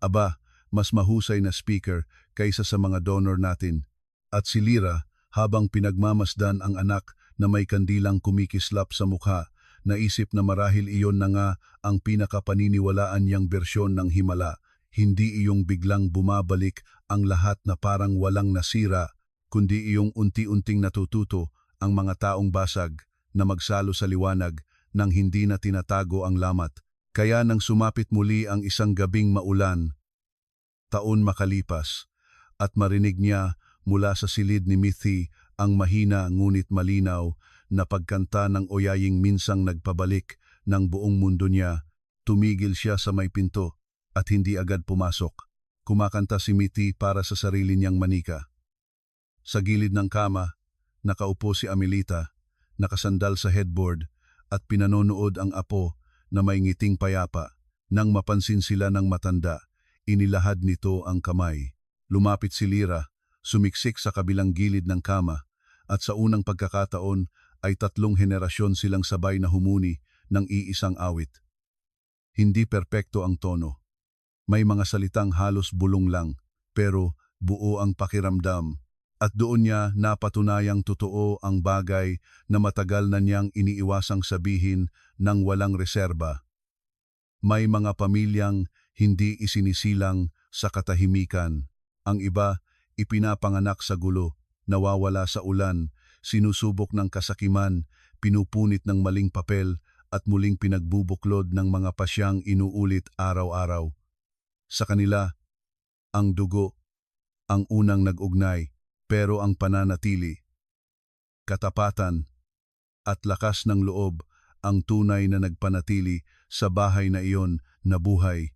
Aba, mas mahusay na speaker kaysa sa mga donor natin. At si Lira, habang pinagmamasdan ang anak na may kandilang kumikislap sa mukha, naisip na marahil iyon na nga ang pinakapaniniwalaan niyang bersyon ng himala, hindi iyong biglang bumabalik ang lahat na parang walang nasira, kundi iyong unti-unting natututo ang mga taong basag na magsalo sa liwanag nang hindi na tinatago ang lamat. Kaya nang sumapit muli ang isang gabing maulan, taon makalipas, at marinig niya mula sa silid ni Mithi ang mahina ngunit malinaw na pagkanta ng oyaying minsang nagpabalik ng buong mundo niya, tumigil siya sa may pinto at hindi agad pumasok. Kumakanta si Mithi para sa sarili niyang manika. Sa gilid ng kama, nakaupo si Amelita, nakasandal sa headboard at pinanonood ang apo na may ngiting payapa. Nang mapansin sila ng matanda, inilahad nito ang kamay. Lumapit si Lira, sumiksik sa kabilang gilid ng kama, at sa unang pagkakataon ay 3 henerasyon silang sabay na humuni ng iisang awit. Hindi perpekto ang tono. May mga salitang halos bulong lang, pero buo ang pakiramdam. At doon niya napatunayang totoo ang bagay na matagal na niyang iniiwasang sabihin ng walang reserba. May mga pamilyang hindi isinisilang sa katahimikan. Ang iba, ipinapanganak sa gulo, nawawala sa ulan, sinusubok ng kasakiman, pinupunit ng maling papel at muling pinagbubuklod ng mga pasyang inuulit araw-araw. Sa kanila, ang dugo, ang unang nag-ugnay, pero ang pananatili, katapatan, at lakas ng loob ang tunay na nagpanatili sa bahay na iyon na buhay